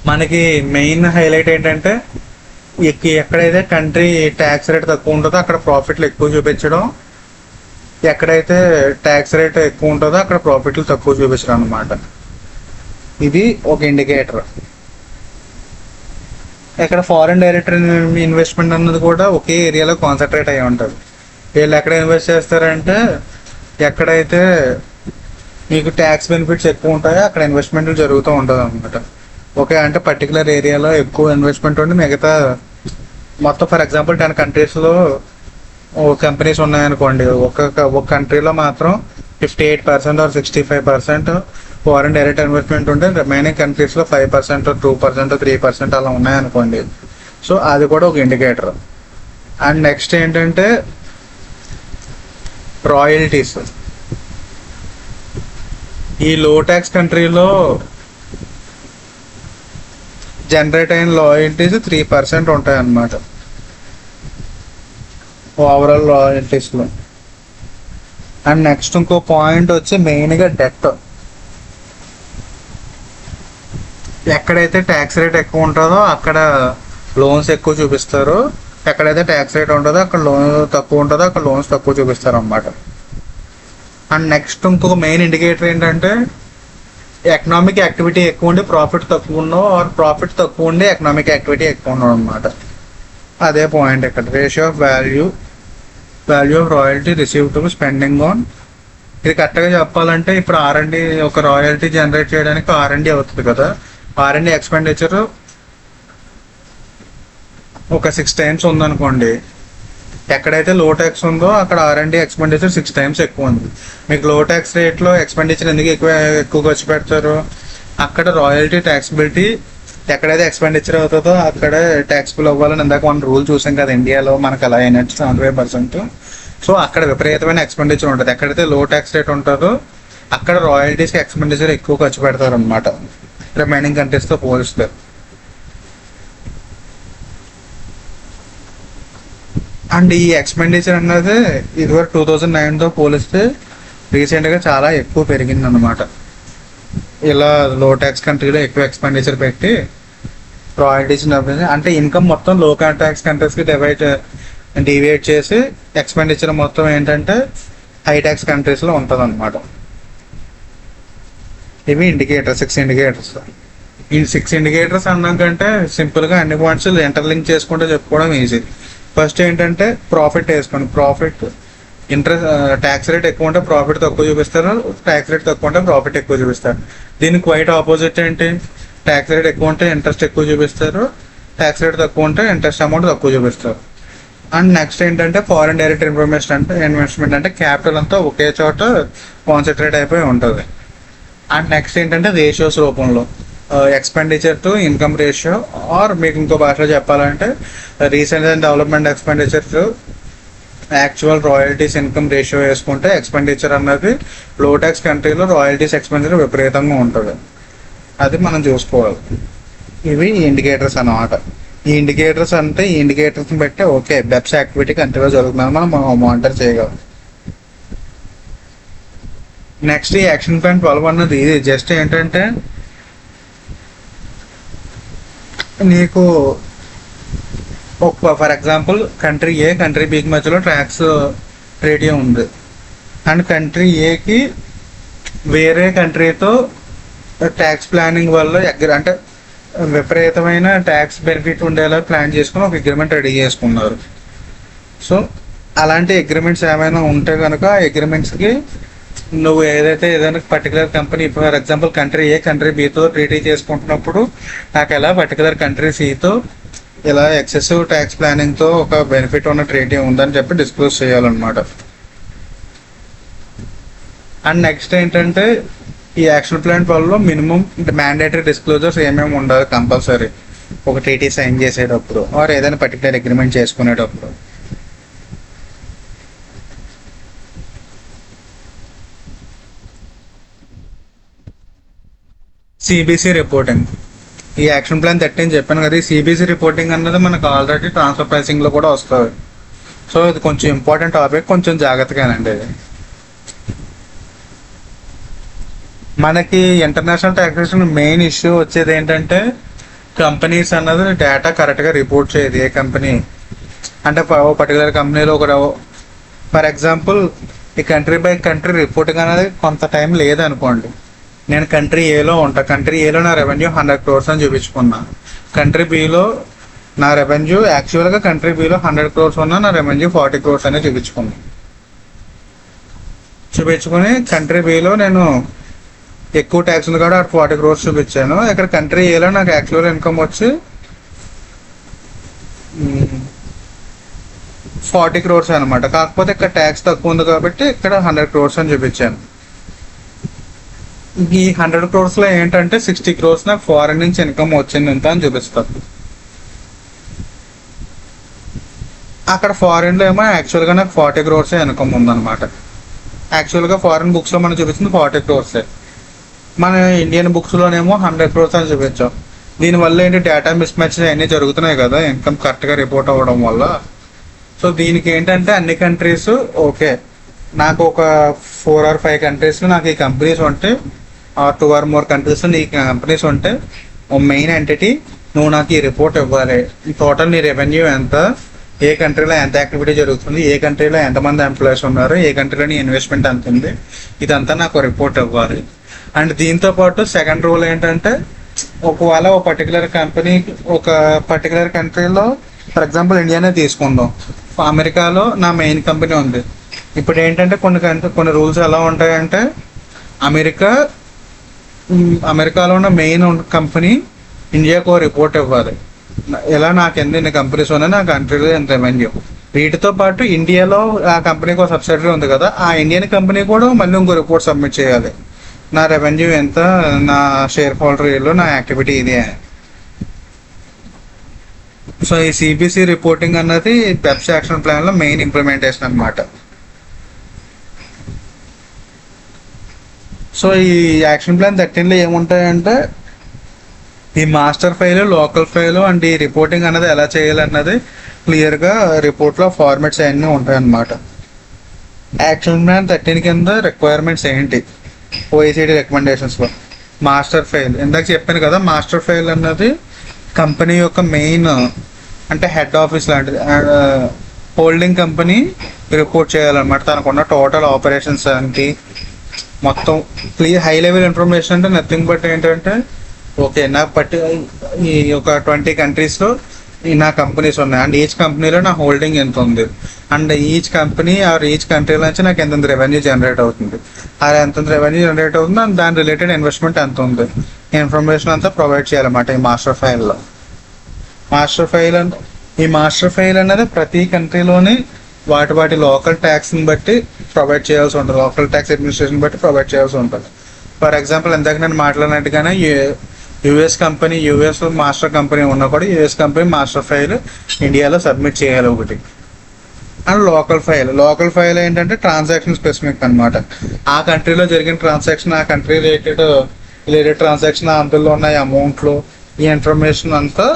మనకి మెయిన్ హైలైట్ ఏంటంటే ఎక్కడైతే కంట్రీ ట్యాక్స్ రేట్ తక్కువ ఉంటుందో అక్కడ ప్రాఫిట్లు ఎక్కువ చూపించడం, ఎక్కడైతే ట్యాక్స్ రేట్ ఎక్కువ ఉంటుందో అక్కడ ప్రాఫిట్లు తక్కువ చూపించడం అనమాట. ఇది ఒక ఇండికేటర్. ఇక్కడ ఫారిన్ డైరెక్ట్ ఇన్వెస్ట్మెంట్ అన్నది కూడా ఒకే ఏరియాలో కాన్సన్ట్రేట్ అయ్యి ఉంటుంది. వీళ్ళు ఎక్కడ ఇన్వెస్ట్ చేస్తారంటే ఎక్కడైతే మీకు ట్యాక్స్ బెనిఫిట్స్ ఎక్కువ ఉంటాయో అక్కడ ఇన్వెస్ట్మెంట్లు జరుగుతూ ఉంటుంది అనమాట. ఓకే, అంటే పర్టికులర్ ఏరియాలో ఎక్కువ ఇన్వెస్ట్మెంట్ ఉండి మిగతా మొత్తం ఫర్ ఎగ్జాంపుల్ 10 కంట్రీస్లో కంపెనీస్ ఉన్నాయనుకోండి, ఒక కంట్రీలో మాత్రం 58% ఆర్ 65% ఫారిన్ డైరెక్ట్ ఇన్వెస్ట్మెంట్ ఉంటే రిమైనింగ్ కంట్రీస్లో 5% 2% 3% అలా ఉన్నాయనుకోండి. సో అది కూడా ఒక ఇండికేటర్. అండ్ నెక్స్ట్ ఏంటంటే రాయల్టీస్. ఈ లో ట్యాక్స్ కంట్రీలో జనరేట్ అయిన రాయల్టీస్ 3% ఉంటాయి అన్నమాట ఓవరాల్ రాయల్టీస్లో. అండ్ నెక్స్ట్ ఇంకో పాయింట్ వచ్చి మెయిన్గా డెట్. ఎక్కడైతే ట్యాక్స్ రేట్ ఎక్కువ ఉంటుందో అక్కడ లోన్స్ ఎక్కువ చూపిస్తారు, ఎక్కడైతే ట్యాక్స్ రేట్ ఉంటుందో అక్కడ లోన్ తక్కువ ఉంటుందో అక్కడ లోన్స్ తక్కువ చూపిస్తారు అన్నమాట. అండ్ నెక్స్ట్ ఇంకొక మెయిన్ ఇండికేటర్ ఏంటంటే ఎకనామిక్ యాక్టివిటీ ఎక్కువ ఉండి ప్రాఫిట్ తక్కువ ఉండవు, ఆర్ ప్రాఫిట్ తక్కువ ఉండి ఎకనామిక్ యాక్టివిటీ ఎక్కువ ఉండవు అనమాట. అదే పాయింట్ ఇక్కడ. Ratio of value of royalty receive to spending on. ఇది కరెక్ట్గా చెప్పాలంటే ఇప్పుడు R&D ఒక రాయల్టీ జనరేట్ చేయడానికి R&D అవుతుంది కదా, R&D ఎక్స్పెండిచర్ ఒక 6 times ఉందనుకోండి, ఎక్కడైతే లో ట్యాక్స్ ఉందో అక్కడ R&D ఎక్స్పెండిచర్ 6 times ఎక్కువ ఉంది. మీకు లో ట్యాక్స్ రేట్లో ఎక్స్పెండిచర్ ఎందుకు ఎక్కువ ఖర్చు పెడతారు, అక్కడ రాయల్టీ ట్యాక్సిబిలిటీ ఎక్కడైతే ఎక్స్పెండిచర్ అవుతుందో అక్కడ ట్యాక్సిబుల్ అవ్వాలని ఇందాక మనం రూల్ చూసాం కదా ఇండియాలో మనకు అలా అయినట్టు 75%. సో అక్కడ విపరీతమైన ఎక్స్పెండిచర్ ఉంటుంది. ఎక్కడైతే లో ట్యాక్స్ రేట్ ఉంటుందో అక్కడ రాయల్టీస్కి ఎక్స్పెండిచర్ ఎక్కువ ఖర్చు పెడతారు అనమాట రిమైనింగ్ కంట్రీస్తో పోలిస్తే. అండ్ ఈ ఎక్స్పెండిచర్ అన్నది ఇదివరకు 2009తో పోలిస్తే రీసెంట్గా చాలా ఎక్కువ పెరిగింది అనమాట. ఇలా లో ట్యాక్స్ కంట్రీలో ఎక్కువ ఎక్స్పెండిచర్ పెట్టి రాయల్టీస్ అంటే ఇన్కమ్ మొత్తం లో ట్యాక్స్ కంట్రీస్కి డివైడ్ చేసి ఎక్స్పెండిచర్ మొత్తం ఏంటంటే హై ట్యాక్స్ కంట్రీస్లో ఉంటుంది అనమాట. ఇవి ఇండికేటర్స్, 6 ఇండికేటర్స్. ఈ 6 ఇండికేటర్స్ అన్నాం కంటే సింపుల్గా అన్ని పాయింట్స్ ఇంటర్లింక్ చేసుకుంటే చెప్పుకోవడం ఈజీ. ఫస్ట్ ఏంటంటే ప్రాఫిట్ వేసుకోండి. ప్రాఫిట్ ట్యాక్స్ రేట్ ఎక్కువ ఉంటే ప్రాఫిట్ తక్కువ చూపిస్తారు, ట్యాక్స్ రేట్ తక్కువ ఉంటే ప్రాఫిట్ ఎక్కువ చూపిస్తారు. దీనికి క్వైట్ ఆపోజిట్ ఏంటి, ట్యాక్స్ రేట్ ఎక్కువ ఉంటే ఇంట్రెస్ట్ ఎక్కువ చూపిస్తారు, ట్యాక్స్ రేట్ తక్కువ ఉంటే ఇంట్రెస్ట్ అమౌంట్ తక్కువ చూపిస్తారు. అండ్ నెక్స్ట్ ఏంటంటే ఫారిన్ డైరెక్ట్ ఇన్వెస్ట్మెంట్ అంటే క్యాపిటల్ అంతా ఒకే చోట కాన్సన్ట్రేట్ అయిపోయి ఉంటుంది. అండ్ నెక్స్ట్ ఏంటంటే రేషియోస్ రూపంలో expenditure to income ratio, or మీకు ఇంకో భాషలో చెప్పాలంటే research and development expenditure to actual royalties income ratio వేసుకుంటే ఎక్స్పెండిచర్ అన్నది లో ట్యాక్స్ కంట్రీలో రాయల్టీస్ ఎక్స్పెండిచర్ విపరీతంగా ఉంటుంది. అది మనం చూసుకోవాలి. ఇవి ఇండికేటర్స్ అన్నమాట. ఈ ఇండికేటర్స్ అంటే ఈ ఇండికేటర్స్ని బట్టి ఓకే బెప్స్ యాక్టివిటీ కంట్రీలో జరుగుతుందని మనం మానిటర్ చేయగలం. నెక్స్ట్ ఈ యాక్షన్ ప్లాన్ 12 అన్నది ఇది జస్ట్ ఏంటంటే నీకు ఒక for example country A country బికి మధ్యలో ట్యాక్స్ రేడియో ఉంది అండ్ కంట్రీ ఏకి వేరే కంట్రీతో ట్యాక్స్ ప్లానింగ్ వల్ల అంటే విపరీతమైన ట్యాక్స్ బెనిఫిట్ ఉండేలా ప్లాన్ చేసుకుని ఒక అగ్రిమెంట్ రెడీ చేసుకున్నారు. సో అలాంటి అగ్రిమెంట్స్ ఏమైనా ఉంటే కనుక ఆ అగ్రిమెంట్స్కి నువ్వు ఏదైనా particular company for example country A country బితో ట్రీటీ చేసుకుంటున్నప్పుడు నాకు ఎలా పర్టికులర్ కంట్రీ సితో ఇలా ఎక్సెసివ్ ట్యాక్స్ ప్లానింగ్తో ఒక బెనిఫిట్ ఉన్న ట్రీటీ ఉందని చెప్పి డిస్క్లోజ్ చేయాలన్నమాట. అండ్ నెక్స్ట్ ఏంటంటే ఈ యాక్షన్ ప్లాన్ 12లో మినిమం మ్యాండేటరీ డిస్క్లోజర్స్ ఏమేమి ఉండాలి కంపల్సరీ ఒక టీటీ సైన్ చేసేటప్పుడు ఆర్ ఏదైనా పర్టికులర్ అగ్రిమెంట్ చేసుకునేటప్పుడు. CBC reporting. ఈ యాక్షన్ ప్లాన్ 13 చెప్పాను కదా, ఈ సిబిసి రిపోర్టింగ్ అన్నది మనకు ఆల్రెడీ ట్రాన్స్ఫర్ ప్రైసింగ్లో కూడా వస్తుంది. సో ఇది కొంచెం ఇంపార్టెంట్ టాపిక్, కొంచెం జాగ్రత్తగానండి. ఇది మనకి ఇంటర్నేషనల్ ట్యాక్సేషన్ మెయిన్ ఇష్యూ వచ్చేది ఏంటంటే కంపెనీస్ అన్నది డేటా కరెక్ట్గా రిపోర్ట్ చేయదు. ఏ కంపెనీ అంటే పర్టికులర్ కంపెనీలో ఒక ఫర్ ఎగ్జాంపుల్ ఈ కంట్రీ బై కంట్రీ రిపోర్టింగ్ అనేది కొంత టైం లేదనుకోండి. నేను కంట్రీ ఏలో ఉంటా, కంట్రీ ఏలో నా రెవెన్యూ 100 crores అని చూపించుకున్నా. కంట్రీ బిలో నా రెవెన్యూ యాక్చువల్గా కంట్రీ బిలో 100 crores ఉన్నా నా రెవెన్యూ 40 crores అనే చూపించుకుని కంట్రీ బిలో నేను ఎక్కువ ట్యాక్స్ ఉంది కాబట్టి 40 crores చూపించాను. ఇక్కడ కంట్రీ ఏలో నాకు యాక్చువల్ ఇన్కమ్ వచ్చి 40 crores అనమాట. కాకపోతే ఇక్కడ ట్యాక్స్ తక్కువ ఉంది కాబట్టి ఇక్కడ 100 crores అని చూపించాను. ఈ 100 crores ఏంటంటే 60 crores నాకు ఫారెన్ నుంచి ఇన్కమ్ వచ్చింది ఎంత అని చూపిస్తారు. అక్కడ ఫారెన్లో ఏమో యాక్చువల్గా నాకు 40 crores ఇన్కమ్ ఉందన్నమాట. యాక్చువల్గా ఫారెన్ బుక్స్లో మనం చూపించింది 40 crores. మన ఇండియన్ బుక్స్లోనేమో 100 crores అని చూపించాం. దీనివల్ల ఏంటి డేటా మిస్ మ్యాచ్ అన్నీ జరుగుతున్నాయి కదా, ఇన్కమ్ కరెక్ట్గా రిపోర్ట్ అవ్వడం వల్ల. సో దీనికి ఏంటంటే అన్ని కంట్రీస్ ఓకే, నాకు ఒక 4 or 5 కంట్రీస్లో నాకు ఈ కంపెనీస్ ఉంటే, 2 or more కంట్రీస్లో నీ కంపెనీస్ ఉంటే ఓ మెయిన్ ఎంటిటీ నువ్వు నాకు ఈ రిపోర్ట్ ఇవ్వాలి. టోటల్ నీ రెవెన్యూ ఎంత, ఏ కంట్రీలో ఎంత యాక్టివిటీ జరుగుతుంది, ఏ కంట్రీలో ఎంతమంది ఎంప్లాయీస్ ఉన్నారు, ఏ కంట్రీలో నీ ఇన్వెస్ట్మెంట్ ఎంత ఉంది, ఇదంతా నాకు రిపోర్ట్ ఇవ్వాలి. అండ్ దీంతో పాటు సెకండ్ రూల్ ఏంటంటే ఒకవేళ ఒక పర్టికులర్ కంపెనీ ఒక పర్టికులర్ కంట్రీలో, ఫర్ ఎగ్జాంపుల్ ఇండియానే తీసుకుందాం, అమెరికాలో నా మెయిన్ కంపెనీ ఉంది. ఇప్పుడు ఏంటంటే కొన్ని రూల్స్ ఎలా ఉంటాయంటే అమెరికాలో ఉన్న మెయిన్ కంపెనీ ఇండియాకు రిపోర్ట్ ఇవ్వాలి. ఎలా నాకు ఎన్ని కంపెనీస్ ఉన్నాయి, నా కంట్రీలో ఎంత రెవెన్యూ. వీటితో పాటు ఇండియాలో ఆ కంపెనీకి ఒక సబ్సిడరీ ఉంది కదా, ఆ ఇండియన్ కంపెనీ కూడా మళ్ళీ ఇంకో రిపోర్ట్ సబ్మిట్ చేయాలి. నా రెవెన్యూ ఎంత, నా షేర్ హోల్డర్లో నా యాక్టివిటీ ఇది. సో ఈ సిబిసి రిపోర్టింగ్ అన్నది పెప్సీ యాక్షన్ ప్లాన్లో మెయిన్ ఇంప్లిమెంటేషన్ అనమాట. సో ఈ యాక్షన్ ప్లాన్ 13లో ఏముంటాయంటే ఈ master file, local file and ఈ రిపోర్టింగ్ అన్నది ఎలా చేయాలన్నది క్లియర్గా రిపోర్ట్లో ఫార్మాట్స్ అవన్నీ ఉంటాయన్నమాట. యాక్షన్ ప్లాన్ 13 కింద రిక్వైర్మెంట్స్ ఏంటి OECD రికమెండేషన్స్లో? మాస్టర్ ఫైల్ ఇందాక చెప్పాను కదా, మాస్టర్ ఫైల్ అన్నది కంపెనీ యొక్క మెయిన్ అంటే హెడ్ ఆఫీస్ లాంటిది. హోల్డింగ్ కంపెనీ రిపోర్ట్ చేయాలన్నమాట. తనకున్న టోటల్ ఆపరేషన్స్ ఏంటి మొత్తం క్లియర్ హై లెవెల్ ఇన్ఫర్మేషన్. అంటే నథింగ్ బట్ ఏంటంటే ఓకే, నాకు ఈ ఒక 20 కంట్రీస్లో నా కంపెనీస్ ఉన్నాయి అండ్ ఈచ్ కంపెనీలో నా హోల్డింగ్ ఎంత ఉంది and each company or each country నుంచి నాకు ఎంత రెవెన్యూ జనరేట్ అవుతుంది, అది ఎంత రెవెన్యూ జనరేట్ అవుతుంది అండ్ దాని రిలేటెడ్ ఇన్వెస్ట్మెంట్ ఎంత ఉంది, ఇన్ఫర్మేషన్ అంతా ప్రొవైడ్ చేయాలన్నమాట ఈ మాస్టర్ ఫైల్లో. ఈ మాస్టర్ ఫైల్ అనేది ప్రతి కంట్రీలోని వాటి లోకల్ ట్యాక్స్ని బట్టి ప్రొవైడ్ చేయాల్సి ఉంటుంది, లోకల్ ట్యాక్స్ అడ్మినిస్ట్రేషన్ బట్టి ప్రొవైడ్ చేయాల్సి ఉంటుంది. ఫర్ ఎగ్జాంపుల్ ఇందాక నేను మాట్లాడినట్టుగానే US company, US master company ఉన్నా కూడా యుఎస్ కంపెనీ మాస్టర్ ఫైల్ ఇండియాలో సబ్మిట్ చేయాలి ఒకటి. అండ్ లోకల్ ఫైల్ ఏంటంటే ట్రాన్సాక్షన్ స్పెసిఫిక్ అనమాట. ఆ కంట్రీలో జరిగిన ట్రాన్సాక్షన్, ఆ కంట్రీ రిలేటెడ్ ట్రాన్సాక్షన్, అందులో ఉన్న అమౌంట్లు, ఈ ఇన్ఫర్మేషన్ అంతా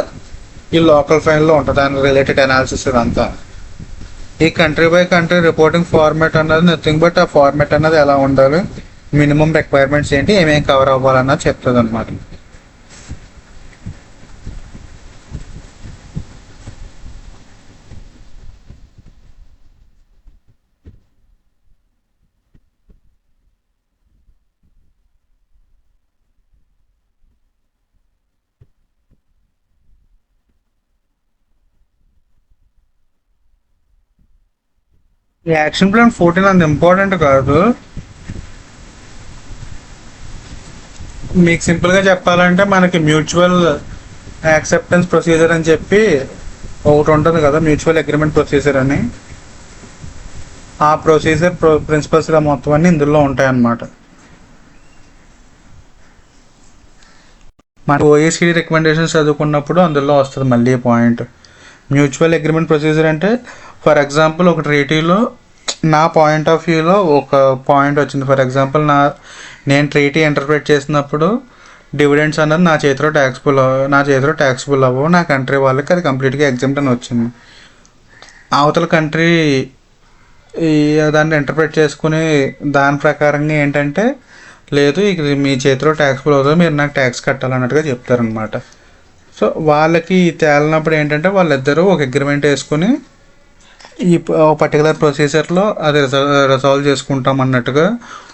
ఈ లోకల్ ఫైల్లో ఉంటుంది, దాని రిలేటెడ్ అనాలిసిస్ ఇదంతా. ఈ country by country reporting format అన్నది నథింగ్ బట్ ఆ ఫార్మాట్ అన్నది ఎలా ఉండాలి, మినిమం రిక్వైర్మెంట్స్ ఏంటి, ఏమేమి కవర్ అవ్వాలన్నది చెప్తుంది అనమాట. ఈ యాక్షన్ ప్లాన్ 14 అంత ఇంపార్టెంట్ కాదు. మీకు సింపుల్గా చెప్పాలంటే మనకి మ్యూచువల్ యాక్సెప్టెన్స్ ప్రొసీజర్ అని చెప్పి ఒకటి ఉంటుంది కదా, మ్యూచువల్ అగ్రిమెంట్ ప్రొసీజర్ అని. ఆ ప్రొసీజర్ ప్రిన్సిపల్స్గా మొత్తం అన్ని ఇందులో ఉంటాయన్నమాట. మన OECD రికమెండేషన్స్ చదువుకున్నప్పుడు అందులో వస్తుంది మళ్ళీ పాయింట్. మ్యూచువల్ అగ్రిమెంట్ ప్రొసీజర్ అంటే ఫర్ ఎగ్జాంపుల్ ఒక ట్రీటీలో నా పాయింట్ ఆఫ్ వ్యూలో ఒక పాయింట్ వచ్చింది. ఫర్ ఎగ్జాంపుల్ నేను ట్రీటీ ఇంటర్ప్రిట్ చేసినప్పుడు డివిడెండ్స్ అన్నది నా చేతిలో ట్యాక్స్బుల్ అవ్వవు, నా కంట్రీ వాళ్ళకి అది కంప్లీట్గా ఎగ్జామ్ట్ అని వచ్చింది. అవతల కంట్రీ ఈ దాన్ని ఇంటర్ప్రిట్ చేసుకుని దాని ప్రకారంగా ఏంటంటే లేదు ఇది మీ చేతిలో ట్యాక్స్బుల్ అవుతుంది, మీరు నాకు ట్యాక్స్ కట్టాలన్నట్టుగా చెప్తారనమాట. సో వాళ్ళకి తేలినప్పుడు ఏంటంటే వాళ్ళిద్దరూ ఒక అగ్రిమెంట్ వేసుకుని ఈ పర్టికులర్ ప్రొసీజర్లో అది రిజాల్వ్ చేసుకుంటాం అన్నట్టుగా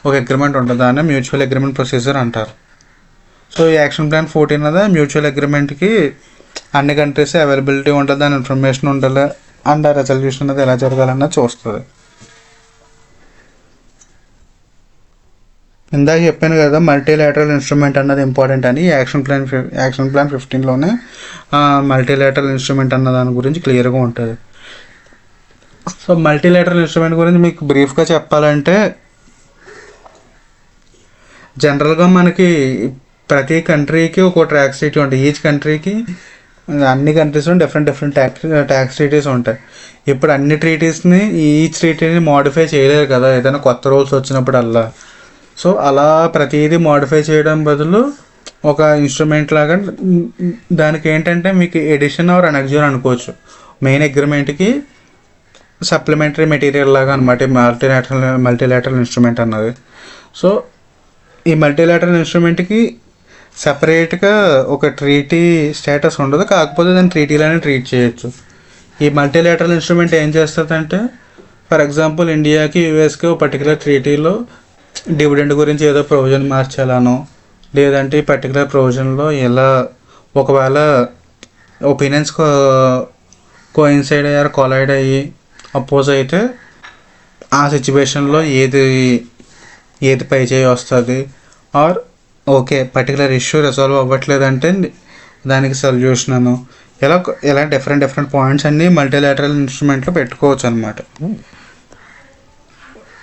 ఒక అగ్రిమెంట్ ఉంటుంది. దాన్ని మ్యూచువల్ అగ్రిమెంట్ ప్రొసీజర్ అంటారు. సో ఈ యాక్షన్ ప్లాన్ 14 అదే మ్యూచువల్ అగ్రిమెంట్కి అన్ని కంట్రీస్ అవైలబిలిటీ ఉంటుంది, దాని ఇన్ఫర్మేషన్ ఉండాలి అండ్ ఆ రెజల్యూషన్ అనేది ఎలా జరగాలన్నది చూస్తుంది. ఇందాక చెప్పాను కదా మల్టీలాటరల్ ఇన్స్ట్రుమెంట్ అన్నది ఇంపార్టెంట్ అని. యాక్షన్ ప్లాన్ 15లోనే మల్టీలాటరల్ ఇన్స్ట్రుమెంట్ అన్న దాని గురించి క్లియర్గా ఉంటుంది. సో మల్టీలాటరల్ ఇన్స్ట్రుమెంట్ గురించి మీకు బ్రీఫ్గా చెప్పాలంటే జనరల్గా మనకి ప్రతి కంట్రీకి ఒక ట్యాక్స్ ట్రీటీ ఉంటాయి. ఈచ్ కంట్రీకి అన్ని కంట్రీస్లో డిఫరెంట్ ట్యాక్స్ ట్రీటీస్ ఉంటాయి. ఇప్పుడు అన్ని ట్రీటీస్ని ఈచ్ ట్రీటీని మోడిఫై చేయలేరు కదా ఏదైనా కొత్త రూల్స్ వచ్చినప్పుడల్లా. సో అలా ప్రతిదీ మోడిఫై చేయడం బదులు ఒక ఇన్స్ట్రుమెంట్ లాగా దానికి ఏంటంటే మీకు ఎడిషన్ ఆర్ అనెక్షన్ అనుకోవచ్చు. మెయిన్ అగ్రిమెంట్కి సప్లిమెంటరీ మెటీరియల్ లాగా అనమాట మల్టీలాటరల్ ఇన్స్ట్రుమెంట్ అన్నది. సో ఈ మల్టీలాటరల్ ఇన్స్ట్రుమెంట్కి సపరేట్గా ఒక ట్రీటీ స్టేటస్ ఉండదు, కాకపోతే దాన్ని ట్రీటీలోనే ట్రీట్ చేయొచ్చు. ఈ మల్టీలాటరల్ ఇన్స్ట్రుమెంట్ ఏం చేస్తుందంటే ఫర్ ఎగ్జాంపుల్ ఇండియాకి యూఎస్కి ఒక పర్టికులర్ ట్రీటీలో డివిడెండ్ గురించి ఏదో ప్రొవిజన్ మార్చాలనో లేదంటే ఈ పర్టికులర్ ప్రొవిజన్లో ఎలా ఒకవేళ ఒపీనియన్స్ కోయిన్సైడ్ అయ్యారు కొలైడ్ అయ్యి అపోజ్ అయితే ఆ సిచ్యువేషన్లో ఏది పై చేయి వస్తుంది or okay particular issue resolve అవ్వట్లేదంటే దానికి సొల్యూషన్ ఇలా డిఫరెంట్ పాయింట్స్ అన్నీ మల్టీలాటరల్ ఇన్స్ట్రుమెంట్లో పెట్టుకోవచ్చు అనమాట.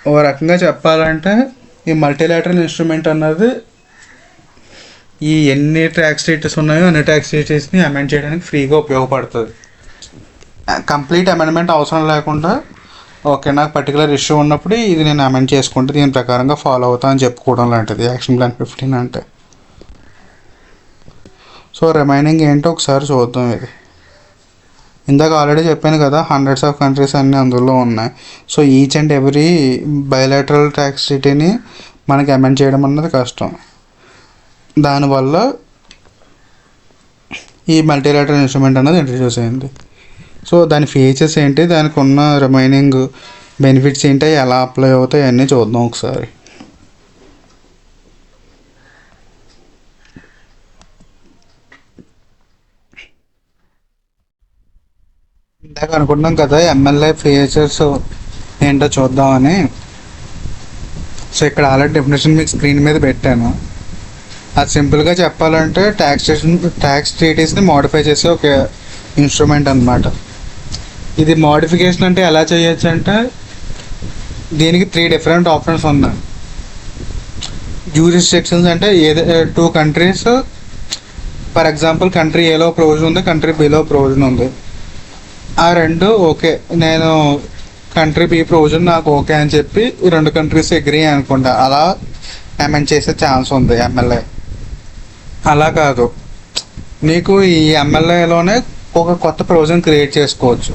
ఓ రకంగా చెప్పాలంటే ఈ మల్టీలాటరల్ ఇన్స్ట్రుమెంట్ అన్నది ఈ ఎన్ని ట్యాక్స్ ట్రీటీస్ ఉన్నాయో అన్ని ట్యాక్స్ ట్రీటీస్ని అమెండ్ చేయడానికి ఫ్రీగా ఉపయోగపడుతుంది. కంప్లీట్ అమెండ్మెంట్ అవసరం లేకుండా ఓకే నాకు పర్టికులర్ ఇష్యూ ఉన్నప్పుడు ఇది నేను అమెండ్ చేసుకుంటే దీని ప్రకారంగా ఫాలో అవుతా అని చెప్పుకోవడం లాంటిది యాక్షన్ ప్లాన్ 15 అంటే. సో రిమైనింగ్ ఏంటో ఒకసారి చూద్దాం. ఇది ఇందాక ఆల్రెడీ చెప్పాను కదా హండ్రెడ్స్ ఆఫ్ కంట్రీస్ అన్నీ అందులో ఉన్నాయి. So each and every bilateral tax ట్రీటీని మనకి అమెండ్ చేయడం అన్నది కష్టం. దానివల్ల ఈ మల్టీలాటరల్ ఇన్స్ట్రుమెంట్ అన్నది ఇంట్రడ్యూస్ అయింది. సో దాని ఫీచర్స్ ఏంటి, దానికి ఉన్న రిమైనింగ్ బెనిఫిట్స్ ఏంటి, ఎలా అప్లై అవుతాయి అన్నీ చూద్దాం ఒకసారి. ఇందాక అనుకుంటున్నాం కదా ఎంఎల్ఐ ఫీచర్స్ ఏంటో చూద్దామని. సో ఇక్కడ ఆల్రెడీ డెఫినేషన్ మీకు స్క్రీన్ మీద పెట్టాను. అది సింపుల్గా చెప్పాలంటే ట్యాక్స్ ట్రీటీస్ని మోడిఫై చేసే ఒక ఇన్స్ట్రుమెంట్ అనమాట. ఇది మోడిఫికేషన్ అంటే ఎలా చేయొచ్చు అంటే దీనికి 3 డిఫరెంట్ ఆప్షన్స్ ఉన్నాయి. జ్యూరిస్డిక్షన్స్ అంటే 2 కంట్రీస్ ఫర్ ఎగ్జాంపుల్ కంట్రీ ఏలో ప్రొవిజన్ ఉంది, కంట్రీ బిలో ప్రొవిజన్ ఉంది. ఆ రెండు ఓకే నేను కంట్రీ బి ప్రొవిజన్ నాకు ఓకే అని చెప్పి ఈ 2 కంట్రీస్ అగ్రీ అనుకుంటా అలా అమెండ్ చేసే ఛాన్స్ ఉంది ఎమ్మెల్యే. అలా కాదు, నీకు ఈ ఎమ్మెల్యేలోనే ఒక కొత్త ప్రొవిజన్ క్రియేట్ చేసుకోవచ్చు.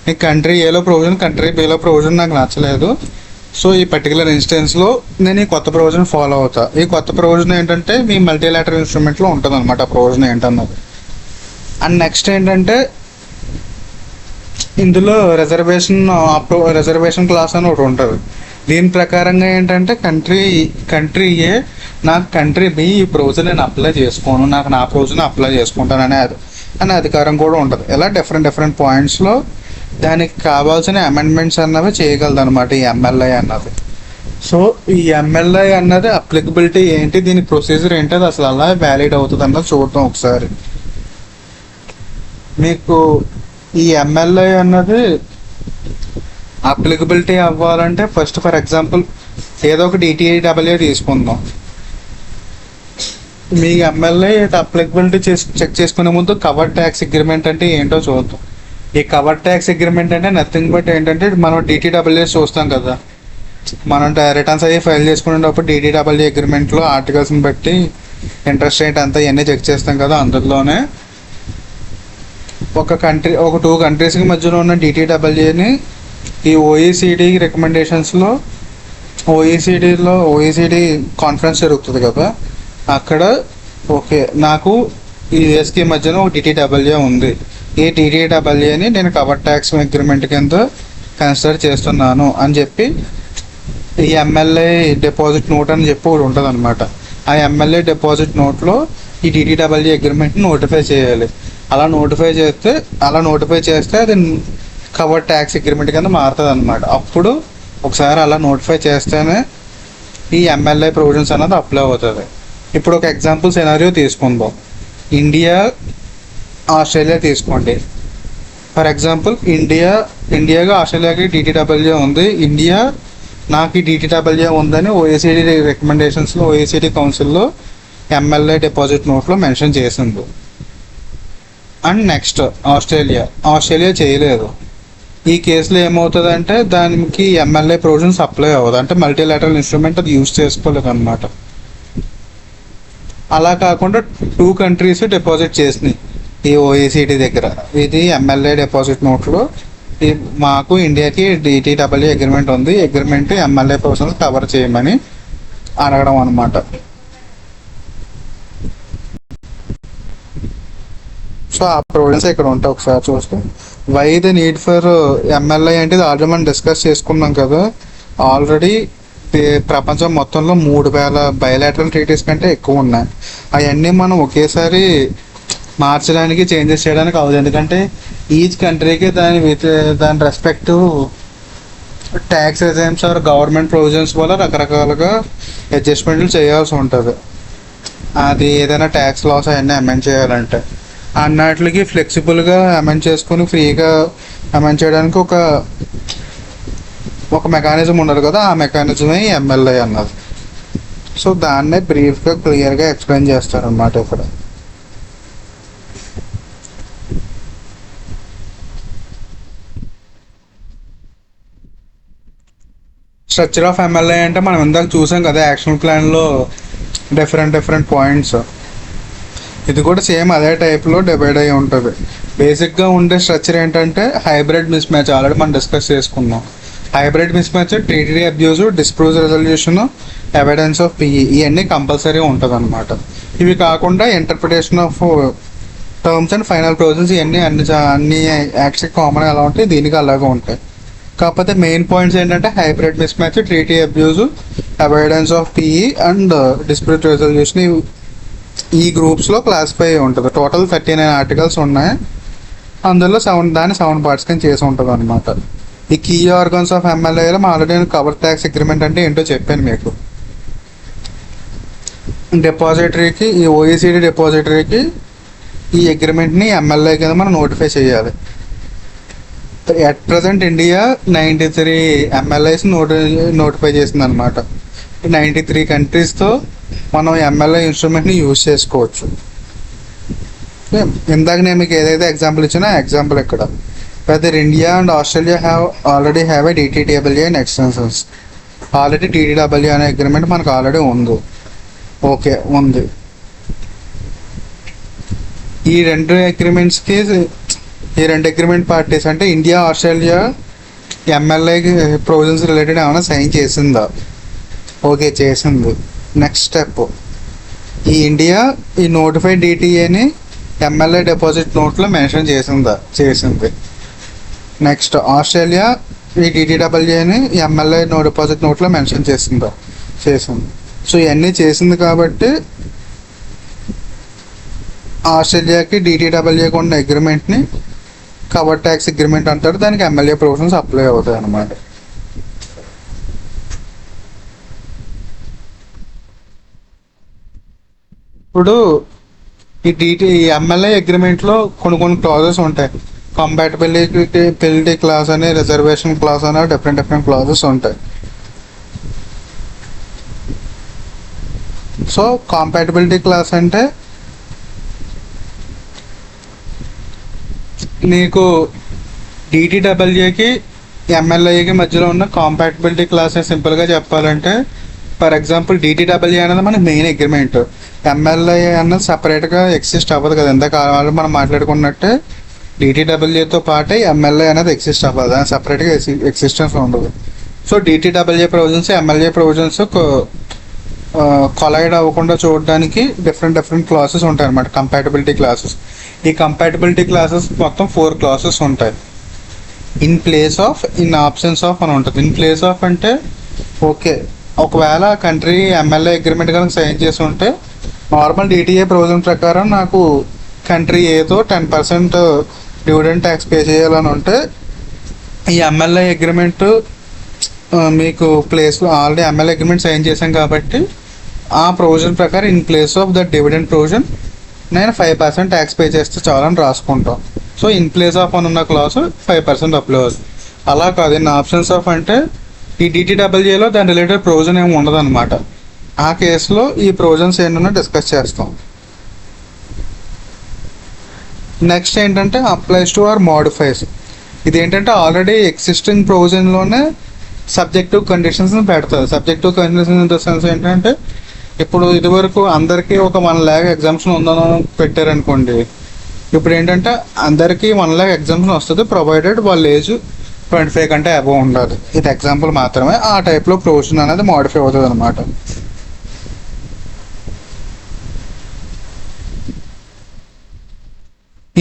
నీకు కంట్రీ ఏలో ప్రొవిజన్ కంట్రీ బిలో ప్రొవిజన్ నాకు నచ్చలేదు, సో ఈ పర్టికులర్ ఇన్స్టెన్స్లో నేను ఈ కొత్త ప్రొవిజన్ ఫాలో అవుతా. ఈ కొత్త ప్రొవిజన్ ఏంటంటే మీ మల్టీలాటరల్ ఇన్స్ట్రుమెంట్లో ఉంటుంది అనమాట ఆ ప్రొవిజన్ ఏంటన్నది. అండ్ నెక్స్ట్ ఏంటంటే ఇందులో రిజర్వేషన్ క్లాస్ అని ఒకటి ఉంటుంది. దీని ప్రకారంగా ఏంటంటే కంట్రీ ఏ నాకు కంట్రీ బి ఈ ప్రొవిజన్ నేను అప్లై చేసుకోను, నాకు నా ప్రొవిజన్ అప్లై చేసుకుంటాను అనే అధికారం కూడా ఉంటుంది. ఇలా డిఫరెంట్ పాయింట్స్లో దానికి కావాల్సిన అమెండ్మెంట్స్ అన్నవి చేయగలదు అనమాట ఈ ఎమ్మెల్యే అన్నది. సో ఈ ఎమ్మెల్యే అన్నది అప్లికబిలిటీ ఏంటి, దీని ప్రొసీజర్ ఏంటి, అది అసలు అలా వ్యాలిడ్ అవుతుంది అన్నది చూద్దాం ఒకసారి. మీకు ఈ ఎమ్మెల్యే అన్నది అప్లికబిలిటీ అవ్వాలంటే ఫస్ట్ ఫర్ ఎగ్జాంపుల్ ఏదో ఒక DTAA తీసుకుందాం. మీ ఎమ్మెల్యే అప్లికబిలిటీ చెక్ చేసుకునే ముందు కవర్ ట్యాక్స్ అగ్రిమెంట్ అంటే ఏంటో చూద్దాం. ఈ కవర్ ట్యాక్స్ అగ్రిమెంట్ అంటే నథింగ్ బట్ ఏంటంటే మనం DTAA చూస్తాం కదా, మనం రిటర్న్స్ అయ్యి ఫైల్ చేసుకునేటప్పుడు DTAA అగ్రిమెంట్లో ఆర్టికల్స్ని బట్టి ఇంట్రెస్ట్ రేట్ అంతా ఇవన్నీ చెక్ చేస్తాం కదా, అందులోనే ఒక 2 కంట్రీస్కి మధ్యలో ఉన్న డిటిడబ్ల్యూని ఈ ఓఈసీడీ రికమెండేషన్స్లో ఓఈసీడీ కాన్ఫరెన్స్ జరుగుతుంది కదా, అక్కడ ఓకే నాకు ఈ యుఎస్కి మధ్యన ఒక డిటిడబ్ల్యూ ఉంది, ఈ డిటిడబ్ల్యూని నేను కవర్ ట్యాక్స్ అగ్రిమెంట్ కింద కన్సిడర్ చేస్తున్నాను అని చెప్పి ఈ ఎంఎల్ఏ డిపాజిట్ నోట్ అని చెప్పి ఒకటి ఉంటుంది అనమాట. ఆ ఎంఎల్ఏ డిపాజిట్ నోట్లో ఈ డిటిడబ్ల్యూ అగ్రిమెంట్ని నోటిఫై చేయాలి. అలా నోటిఫై చేస్తే అది కవర్ ట్యాక్స్ అగ్రిమెంట్ కింద మారుతుంది అనమాట. అప్పుడు ఒకసారి అలా నోటిఫై చేస్తేనే ఈ ఎంఎల్ఏ ప్రొవిజన్స్ అన్నది అప్లై అవుతుంది. ఇప్పుడు ఒక ఎగ్జాంపుల్ సినారియో తీసుకుందాం. ఆస్ట్రేలియా తీసుకోండి. ఫర్ ఎగ్జాంపుల్ ఇండియాగా ఆస్ట్రేలియాకి డిటిడబ్ల్యూ ఉంది. ఇండియా నాకు ఈ డిటిడబ్ల్యూ ఉందని ఓఈసీడీ రికమెండేషన్స్లో ఓఈసీడీ కౌన్సిల్లో ఎంఎల్ఏ డిపాజిట్ నోట్లో మెన్షన్ చేసింది. అండ్ నెక్స్ట్ ఆస్ట్రేలియా చేయలేదు. ఈ కేసులో ఏమవుతుందంటే దానికి ఎంఎల్ఏ ప్రొవిజన్స్ అప్లై అవ్వదు, అంటే మల్టీలాటరల్ ఇన్స్ట్రుమెంట్ అది యూజ్ చేసుకోలేదు అనమాట. అలా కాకుండా 2 కంట్రీస్ డిపాజిట్ చేసినాయి ఈ ఓఈసీడీ దగ్గర. ఇది ఎంఎల్ఏ డిపాజిట్ నోట్లో మాకు ఇండియాకి డిటిడబ్ల్యూ అగ్రిమెంట్ ఉంది, అగ్రిమెంట్ ఎంఎల్ఏ ప్రొవిజన్స్ కవర్ చేయమని అడగడం అనమాట. సో ఆ ప్రొవిజన్స్ ఇక్కడ ఉంటాయి, ఒకసారి చూస్తే. Why the need for MLI అంటే ఆల్రెడీ మనం డిస్కస్ చేసుకున్నాం కదా. ఆల్రెడీ ప్రపంచం మొత్తంలో 3000 బయలాటరల్ ట్రీటీస్ కంటే ఎక్కువ ఉన్నాయి. అవన్నీ మనం ఒకేసారి మార్చడానికి చేంజెస్ చేయడానికి అవ్వదు, ఎందుకంటే ఈచ్ కంట్రీకి దాని respective tax regimes or government provisions వల్ల రకరకాలుగా అడ్జస్ట్మెంట్లు చేయాల్సి ఉంటుంది. అది ఏదైనా ట్యాక్స్ లాస్ అవన్నీ అమెండ్ చేయాలంటే అన్నట్లకి ఫ్లెక్సిబుల్గా అమెండ్ చేసుకుని ఫ్రీగా అమెండ్ చేయడానికి ఒక మెకానిజం ఉండదు కదా, ఆ మెకానిజమే ఎంఎల్ఐ అన్నది. సో దాన్నే బ్రీఫ్గా క్లియర్గా ఎక్స్ప్లెయిన్ చేస్తారనమాట ఇక్కడ. స్ట్రక్చర్ ఆఫ్ ఎంఎల్ఐ అంటే మనం ఇందాక చూసాం కదా యాక్షన్ ప్లాన్లో డిఫరెంట్ పాయింట్స్. ఇది కూడా సేమ్ అదే టైప్లో డివైడ్ అయ్యి ఉంటుంది. బేసిక్గా ఉండే స్ట్రక్చర్ ఏంటంటే హైబ్రిడ్ మిస్ మ్యాచ్, ఆల్రెడీ మనం డిస్కస్ చేసుకున్నాం. Hybrid miss match, treaty abuse, dispute resolution, evidence of PE, ఇవన్నీ కంపల్సరీ ఉంటుంది అనమాట. ఇవి కాకుండా interpretation of terms and final provisions, ఇవన్నీ అన్ని యాక్ట్స్కి కామన్ ఎలా ఉంటాయి, దీనికి అలాగే ఉంటాయి. కాకపోతే మెయిన్ పాయింట్స్ ఏంటంటే hybrid miss match, treaty abuse, evidence of PE and dispute resolution, ఈ గ్రూప్స్లో క్లాసిఫై అయి ఉంటుంది. టోటల్ 39 ఆర్టికల్స్ ఉన్నాయి, అందులో 7 పార్ట్స్ కింద చేసి ఉంటుంది అనమాట. ఈ కీ ఆర్గన్స్ ఆఫ్ ఎంఎల్ఏలో ఆల్రెడీ నేను కవర్ ట్యాక్స్ అగ్రిమెంట్ అంటే ఏంటో చెప్పాను మీకు. డిపాజిటరీకి, ఈ ఓఈసీడీ డిపాజిటరీకి ఈ అగ్రిమెంట్ని ఎంఎల్ఏ కింద మనం నోటిఫై చేయాలి. ఎట్ ప్రజెంట్ ఇండియా 93 ఎంఎల్ఐస్ నోటిఫై చేసింది అనమాట. 93 కంట్రీస్తో మనం ఎంఎల్ఐ ఇన్స్ట్రుమెంట్ని యూజ్ చేసుకోవచ్చు. ఇందాక నేను మీకు ఏదైతే ఎగ్జాంపుల్ ఇచ్చినా ఎగ్జాంపుల్ ఇక్కడ. Whether India and Australia already have a DTW and extensions. Already DTW అనే అగ్రిమెంట్ మనకు ఆల్రెడీ ఉంది. ఓకే, ఉంది. ఈ రెండు అగ్రిమెంట్ పార్టీస్ అంటే India Australia MLI provisions related ఏమైనా సైన్ చేసిందా? ఓకే, చేసింది. నెక్స్ట్ స్టెప్, ఈ ఇండియా ఈ నోటిఫైడ్ డిటిఏని ఎంఎల్ఐ డిపాజిట్ నోట్లో మెన్షన్ చేసింది. నెక్స్ట్ ఆస్ట్రేలియా ఈ డిటిడబ్ల్యూని ఎంఎల్ఐ డిపాజిట్ నోట్లో మెన్షన్ చేసింది. సో ఇవన్నీ చేసింది కాబట్టి ఆస్ట్రేలియాకి డిటిడబ్ల్యూకి ఉన్న అగ్రిమెంట్ని కవర్ ట్యాక్స్ అగ్రిమెంట్ అంటారు. దానికి ఎంఎల్ఏ ప్రొవిజన్స్ అప్లై అవుతాయి అన్నమాట. ఇప్పుడు ఈ ఎంఎల్ఏ అగ్రిమెంట్లో కొన్ని క్లాజెస్ ఉంటాయి. కంపాటబిలిటీ క్లాస్ అని, రిజర్వేషన్ క్లాస్ అని, డిఫరెంట్ క్లాజెస్ ఉంటాయి. సో కంపాటబిలిటీ క్లాస్ అంటే నీకు డిటిడబ్ల్యూకి ఎంఎల్ఐకి మధ్యలో ఉన్న కాంపాటబిలిటీ క్లాస్ సింపుల్గా చెప్పాలంటే, ఫర్ ఎగ్జాంపుల్ డిటిడబ్ల్యూ అనేది మనకి మెయిన్ అగ్రిమెంట్. ఎమ్మెల్యే అన్నది సపరేట్గా ఎగ్జిస్ట్ అవ్వదు కదా. ఇందాక మనం మాట్లాడుకున్నట్టే డిటిడబ్ల్యూతో పాటే ఎమ్మెల్యే అనేది ఎగ్జిస్ట్ అవ్వదు, అది సపరేట్గా ఎగ్జిస్టెన్స్ ఉండదు. So DTW provisions MLA provisions collide అవ్వకుండా చూడడానికి డిఫరెంట్ క్లాసెస్ ఉంటాయి అన్నమాట, కంపాటబిలిటీ క్లాసెస్. ఈ కంపాటబిలిటీ క్లాసెస్ మొత్తం 4 క్లాసెస్ ఉంటాయి. In place of, in absence of అని ఉంటుంది. ఇన్ ప్లేస్ ఆఫ్ అంటే ఓకే, ఒకవేళ కంట్రీ ఎమ్మెల్యే అగ్రిమెంట్ కనుక సైన్ చేసి ఉంటే నార్మల్ డిటిఏ ప్రొవిజన్ ప్రకారం నాకు కంట్రీ ఏదో 10% డివిడెండ్ ట్యాక్స్ పే చేయాలని ఉంటే, ఈ ఎమ్మెల్యే అగ్రిమెంట్ మీకు ప్లేస్లో ఆల్రెడీ ఎమ్మెల్యే అగ్రిమెంట్ సైన్ చేశాం కాబట్టి ఆ ప్రొవిజన్ ప్రకారం in place of the dividend provision నేను 5% ట్యాక్స్ పే చేస్తే చాలని రాసుకుంటాం. సో ఇన్ ప్లేస్ ఆఫ్ అని ఉన్న క్లాసు 5% అప్లై అవుతుంది. అలా కాదు, ఇన్ ఆప్షన్స్ ఆఫ్ అంటే ఈ డిటిడబ్ల్యూఏలో దాని రిలేటెడ్ ప్రొవిజన్ ఏమి ఉండదు అనమాట. ఆ కేసులో ఈ ప్రొవిజన్స్ ఏంటన్నా డిస్కస్ చేస్తాం. నెక్స్ట్ ఏంటంటే అప్లైస్ టు ఆర్ మోడిఫైస్. ఇదేంటంటే ఆల్రెడీ ఎగ్జిస్టింగ్ ప్రొవిజన్లోనే సబ్జెక్టివ్ కండిషన్స్ని పెడతారు. Subjective conditions in the sense ఏంటంటే ఇప్పుడు ఇదివరకు అందరికీ ఒక 1 lakh ఎగ్జామ్షన్ ఉందని పెట్టారనుకోండి, ఇప్పుడు ఏంటంటే అందరికీ 1 lakh ఎగ్జామ్షన్ వస్తుంది ప్రొవైడెడ్ వాళ్ళ ఏజ్ 25 కంటే అబవ్ ఉండాలి. ఇది ఎగ్జాంపుల్ మాత్రమే. ఆ టైప్లో ప్రొవిజన్ అనేది మోడిఫై అవుతుంది అనమాట.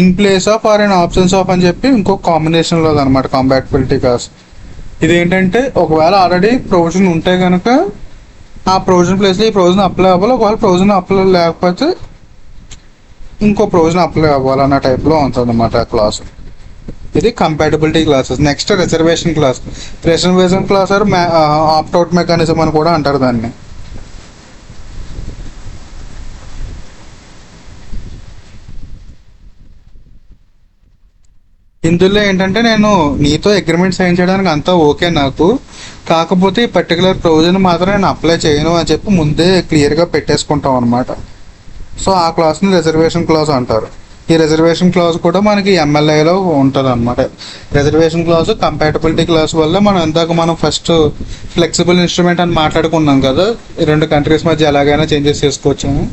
In place of or in options of అని చెప్పి ఇంకో కాంబినేషన్లో అనమాట కంపాటబిలిటీ క్లాస్. ఇదేంటంటే ఒకవేళ ఆల్రెడీ ప్రొవిజన్ ఉంటే కనుక ఆ ప్రొవిజన్ ప్లేస్లో ఈ ప్రొవిజన్ అప్లై అవ్వాలి, ఒకవేళ ప్రొవిజన్ అప్లై లేకపోతే ఇంకో ప్రొవిజన్ అప్లై అవ్వాలన్న టైప్లో ఉంటుంది అన్నమాట క్లాస్. ఇది compatibility clauses. Next reservation clause. Reservation clause or opt out mechanism అని కూడా అంటారు దాన్ని. ఇందులో ఏంటంటే నేను నీతో అగ్రిమెంట్ సైన్ చేయడానికి అంతా ఓకే నాకు, కాకపోతే ఈ పర్టికులర్ ప్రొవిజన్ మాత్రం నేను అప్లై చేయను అని చెప్పి ముందే క్లియర్గా పెట్టేసుకుంటాం అనమాట. సో ఆ క్లాస్ని రిజర్వేషన్ క్లాస్ అంటారు. ఈ రిజర్వేషన్ క్లాస్ కూడా మనకి ఎమ్మెల్యేలో ఉంటుంది అనమాట. రిజర్వేషన్ క్లాస్ కంపాటబిలిటీ క్లాస్ వల్ల మనం ఫస్ట్ ఫ్లెక్సిబుల్ ఇన్స్ట్రుమెంట్ అని మాట్లాడుకున్నాం కదా, ఈ 2 కంట్రీస్ మధ్య ఎలాగైనా చేంజెస్ చేసుకోవచ్చాము,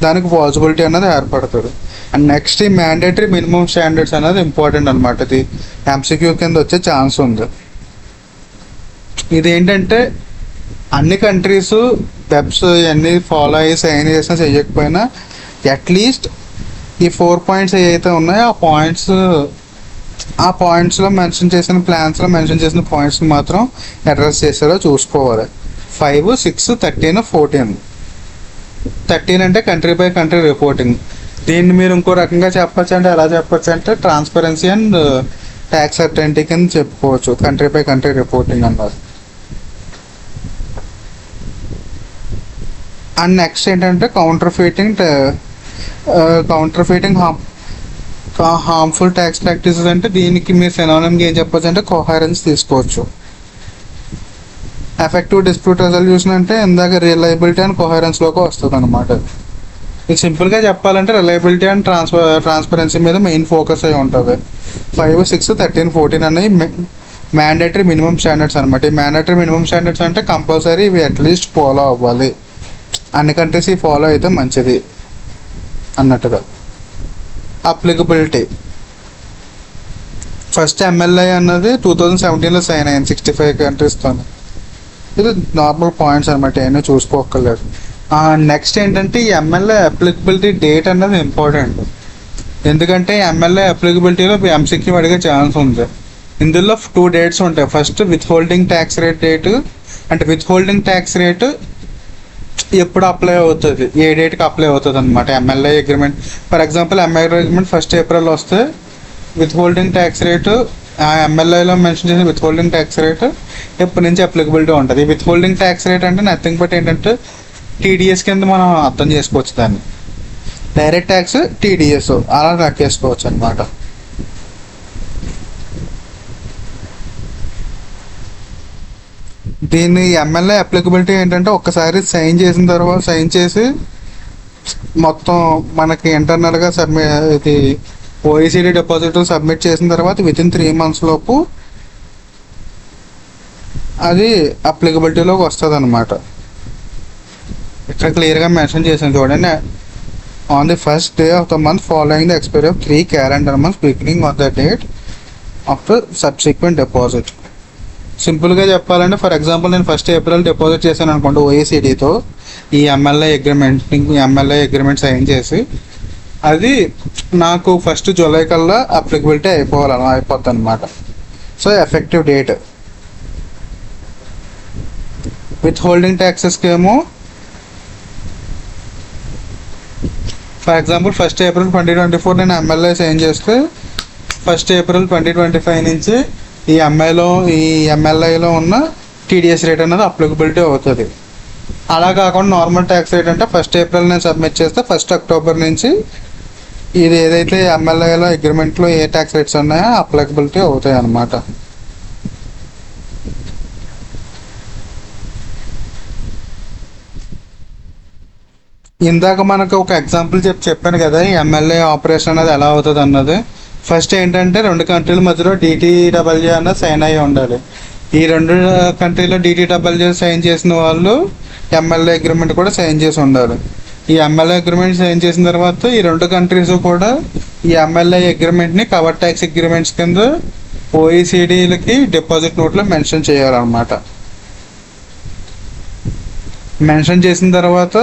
దానికి పాసిబిలిటీ అనేది ఏర్పడుతుంది. అండ్ నెక్స్ట్ ఈ మ్యాండేటరీ మినిమం స్టాండర్డ్స్ అనేది ఇంపార్టెంట్ అనమాట. ఇది ఎంసీక్యూ కింద వచ్చే ఛాన్స్ ఉంది. ఇదేంటంటే అన్ని కంట్రీస్ వెబ్స్ ఇవన్నీ ఫాలో అయ్యి సైన్ చేసినా చేయకపోయినా అట్లీస్ట్ ఈ 4 పాయింట్స్ ఏవైతే ఉన్నాయో ఆ పాయింట్స్లో మెన్షన్ చేసిన ప్లాన్స్లో మెన్షన్ చేసిన పాయింట్స్ని మాత్రం అడ్రస్ చేసారో చూసుకోవాలి. 5, 6, 13, 14. 13 అంటే కంట్రీ బై కంట్రీ రిపోర్టింగ్. దీన్ని మీరు ఇంకో రకంగా చెప్పచ్చు అంటే ఎలా చెప్పచ్చు అంటే ట్రాన్స్పరెన్సీ అండ్ ట్యాక్స్ సర్టెనిటీ కింద చెప్పుకోవచ్చు, కంట్రీ బై కంట్రీ రిపోర్టింగ్ అన్నారు. అండ్ నెక్స్ట్ ఏంటంటే కౌంటర్ ఫీటింగ్ హార్మ్ఫుల్ ట్యాక్స్ ప్రాక్టీసెస్. అంటే దీనికి మీరు సినోనిమ్గా ఏం చెప్పొచ్చు అంటే కోహరెన్స్ తీసుకోవచ్చు. ఎఫెక్టివ్ డిస్ప్యూట్ రెజల్యూషన్ అంటే ఇందాక రిలయబిలిటీ అండ్ కోహరెన్స్లోకి వస్తుంది అనమాట. ఇది సింపుల్గా చెప్పాలంటే రిలయబిలిటీ అండ్ ట్రాన్స్పరెన్సీ మీద మెయిన్ ఫోకస్ అయి ఉంటుంది. 5, 6, 13, 14 అనేవి మ్యాండేటరీ మినిమం స్టాండర్డ్స్ అనమాట. ఈ మ్యాండేటరీ మినిమం స్టాండర్డ్స్ అంటే కంపల్సరీ ఇవి అట్లీస్ట్ ఫాలో అవ్వాలి, అన్ని కంట్రీస్ ఈ ఫాలో అయితే మంచిది అన్నట్టుగా. అప్లికబిలిటీ ఫస్ట్ ఎంఎల్ఐ అన్నది 2017లో సైన్ అయింది 65 కంట్రీస్తో. ఇది నార్మల్ పాయింట్స్ అనమాట, ఏమీ చూసుకోక్కర్లేదు. నెక్స్ట్ ఏంటంటే ఈ ఎమ్మెల్యే అప్లికబిలిటీ డేట్ అన్నది ఇంపార్టెంట్. ఎందుకంటే ఎమ్మెల్యే అప్లికబిలిటీలో ఎంసీక్యూ అడిగే ఛాన్స్ ఉంది. ఇందులో 2 డేట్స్ ఉంటాయి. First with holding tax rate date, అంటే విత్ హోల్డింగ్ ట్యాక్స్ రేటు ఎప్పుడు అప్లై అవుతుంది, ఏ డేట్కి అప్లై అవుతుంది అనమాట MLA agreement. For example MLA agreement 1 April వస్తే విత్ హోల్డింగ్ ట్యాక్స్ రేటు ఆ ఎమ్మెల్యేలో మెన్షన్ చేసిన విత్ హోల్డింగ్ ట్యాక్స్ రేటు ఎప్పటి నుంచి అప్లికబిలిటీ ఉంటుంది. విత్ హోల్డింగ్ ట్యాక్స్ రేట్ అంటే నథింగ్ బట్ ఏంటంటే టీడీఎస్ కింద మనం అర్థం చేసుకోవచ్చు దాన్ని. డైరెక్ట్ ట్యాక్స్ టీడీఎస్ అలా లెక్కేసుకోవచ్చు అనమాట. దీన్ని ఎమ్మెల్యే అప్లికబిలిటీ ఏంటంటే ఒక్కసారి సైన్ చేసి మొత్తం మనకి ఇంటర్నల్గా ఇది ఓఈసీడీ డిపాజిట్ సబ్మిట్ చేసిన తర్వాత వితిన్ 3 months లోపు అది అప్లికబిలిటీలోకి వస్తుంది అనమాట. ఇక్కడ క్లియర్గా మెన్షన్ చేసాను చూడండి. on the first day of the month following the expiry of 3 calendar months beginning on the date of the subsequent deposit. సింపుల్గా చెప్పాలంటే ఫర్ ఎగ్జాంపుల్ నేను ఫస్ట్ ఏప్రిల్ డిపాజిట్ చేశాను అనుకోండి ఓఏసీడీతో ఈ ఎంఎల్ఐ అగ్రిమెంట్ సైన్ చేసి అది నాకు ఫస్ట్ జూలై కల్లా అప్లికబిలిటీ అయిపోద్ది అనమాట. So effective date withholding ట్యాక్సెస్కి ఏమో ఫర్ ఎగ్జాంపుల్ ఫస్ట్ ఏప్రిల్ 2024 నేను ఎంఎల్ఐ సైన్ చేస్తే ఫస్ట్ ఏప్రిల్ 2025 నుంచి ఈ ఎంఎల్ఐలో ఉన్న టీడీఎస్ రేట్ అనేది అప్లికబిలిటీ అవుతుంది. అలా కాకుండా నార్మల్ ట్యాక్స్ రేట్ అంటే ఫస్ట్ ఏప్రిల్ నేను సబ్మిట్ చేస్తే ఫస్ట్ అక్టోబర్ నుంచి ఇది ఏదైతే ఎంఎల్ఐలో అగ్రిమెంట్లో ఏ ట్యాక్స్ రేట్స్ ఉన్నాయో అప్లికబిలిటీ అవుతాయి అన్నమాట. ఇందాక మనకు ఒక ఎగ్జాంపుల్ చెప్పాను కదా ఈ ఎంఎల్ఏ ఆపరేషన్ అనేది ఎలా అవుతుంది అన్నది. ఫస్ట్ ఏంటంటే 2 కంట్రీల మధ్యలో డిటిడబ్ల్యూ అన్నది సైన్ అయ్యి ఉండాలి. ఈ 2 కంట్రీలో డిటిడబ్ల్యూ సైన్ చేసిన వాళ్ళు ఎంఎల్ఏ అగ్రిమెంట్ కూడా సైన్ చేసి ఉండాలి. ఈ ఎంఎల్ఏ అగ్రిమెంట్ సైన్ చేసిన తర్వాత ఈ 2 కంట్రీస్ కూడా ఈ ఎంఎల్ఏ అగ్రిమెంట్ని కవర్ ట్యాక్స్ అగ్రిమెంట్స్ కింద ఓఈసీడీలకి డిపాజిట్ నోట్లో మెన్షన్ చేయాలన్నమాట. మెన్షన్ చేసిన తర్వాత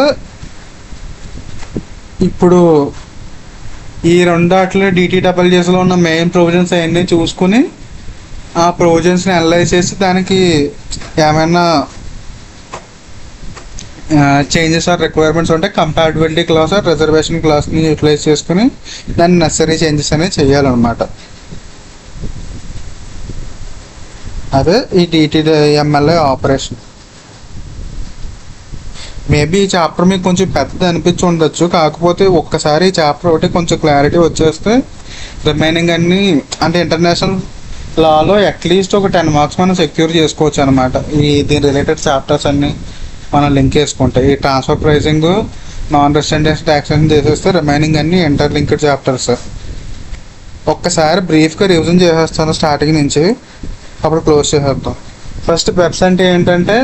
ఇప్పుడు ఈ 2 వాటిలో డిటిడబ్ల్యూఎస్లో ఉన్న మెయిన్ ప్రొవిజన్స్ అవన్నీ చూసుకుని ఆ ప్రొవిజన్స్ని అనలైజ్ చేసి దానికి ఏమైనా చేంజెస్ ఆర్ రిక్వైర్మెంట్స్ ఉంటే కంపాటబిలిటీ క్లాస్ ఆర్ రిజర్వేషన్ క్లాస్ని యూటిలైజ్ చేసుకుని దాన్ని నెసరీ చేంజెస్ అనేవి చేయాలన్నమాట. అదే ఈ ఎంఎల్ఏ ఆపరేషన్. మేబీ ఈ చాప్టర్ మీకు కొంచెం పెద్దది అనిపించి ఉండొచ్చు, కాకపోతే ఒక్కసారి ఈ చాప్టర్ ఒకటి కొంచెం క్లారిటీ వచ్చేస్తే రిమైనింగ్ అన్నీ అంటే ఇంటర్నేషనల్ లాలో అట్లీస్ట్ ఒక 10 మార్క్స్ మనం సెక్యూర్ చేసుకోవచ్చు అనమాట. దీని రిలేటెడ్ చాప్టర్స్ అన్నీ మనం లింక్ చేసుకుంటే ఈ transfer pricing non resident taxation చేసేస్తే రిమైనింగ్ అన్నీ ఇంటర్లింక్డ్ చాప్టర్స్. ఒక్కసారి బ్రీఫ్గా రివిజన్ చేసేస్తాను స్టార్టింగ్ నుంచి, అప్పుడు క్లోజ్ చేసేద్దాం. ఫస్ట్ బెప్స్ అంటే ఏంటంటే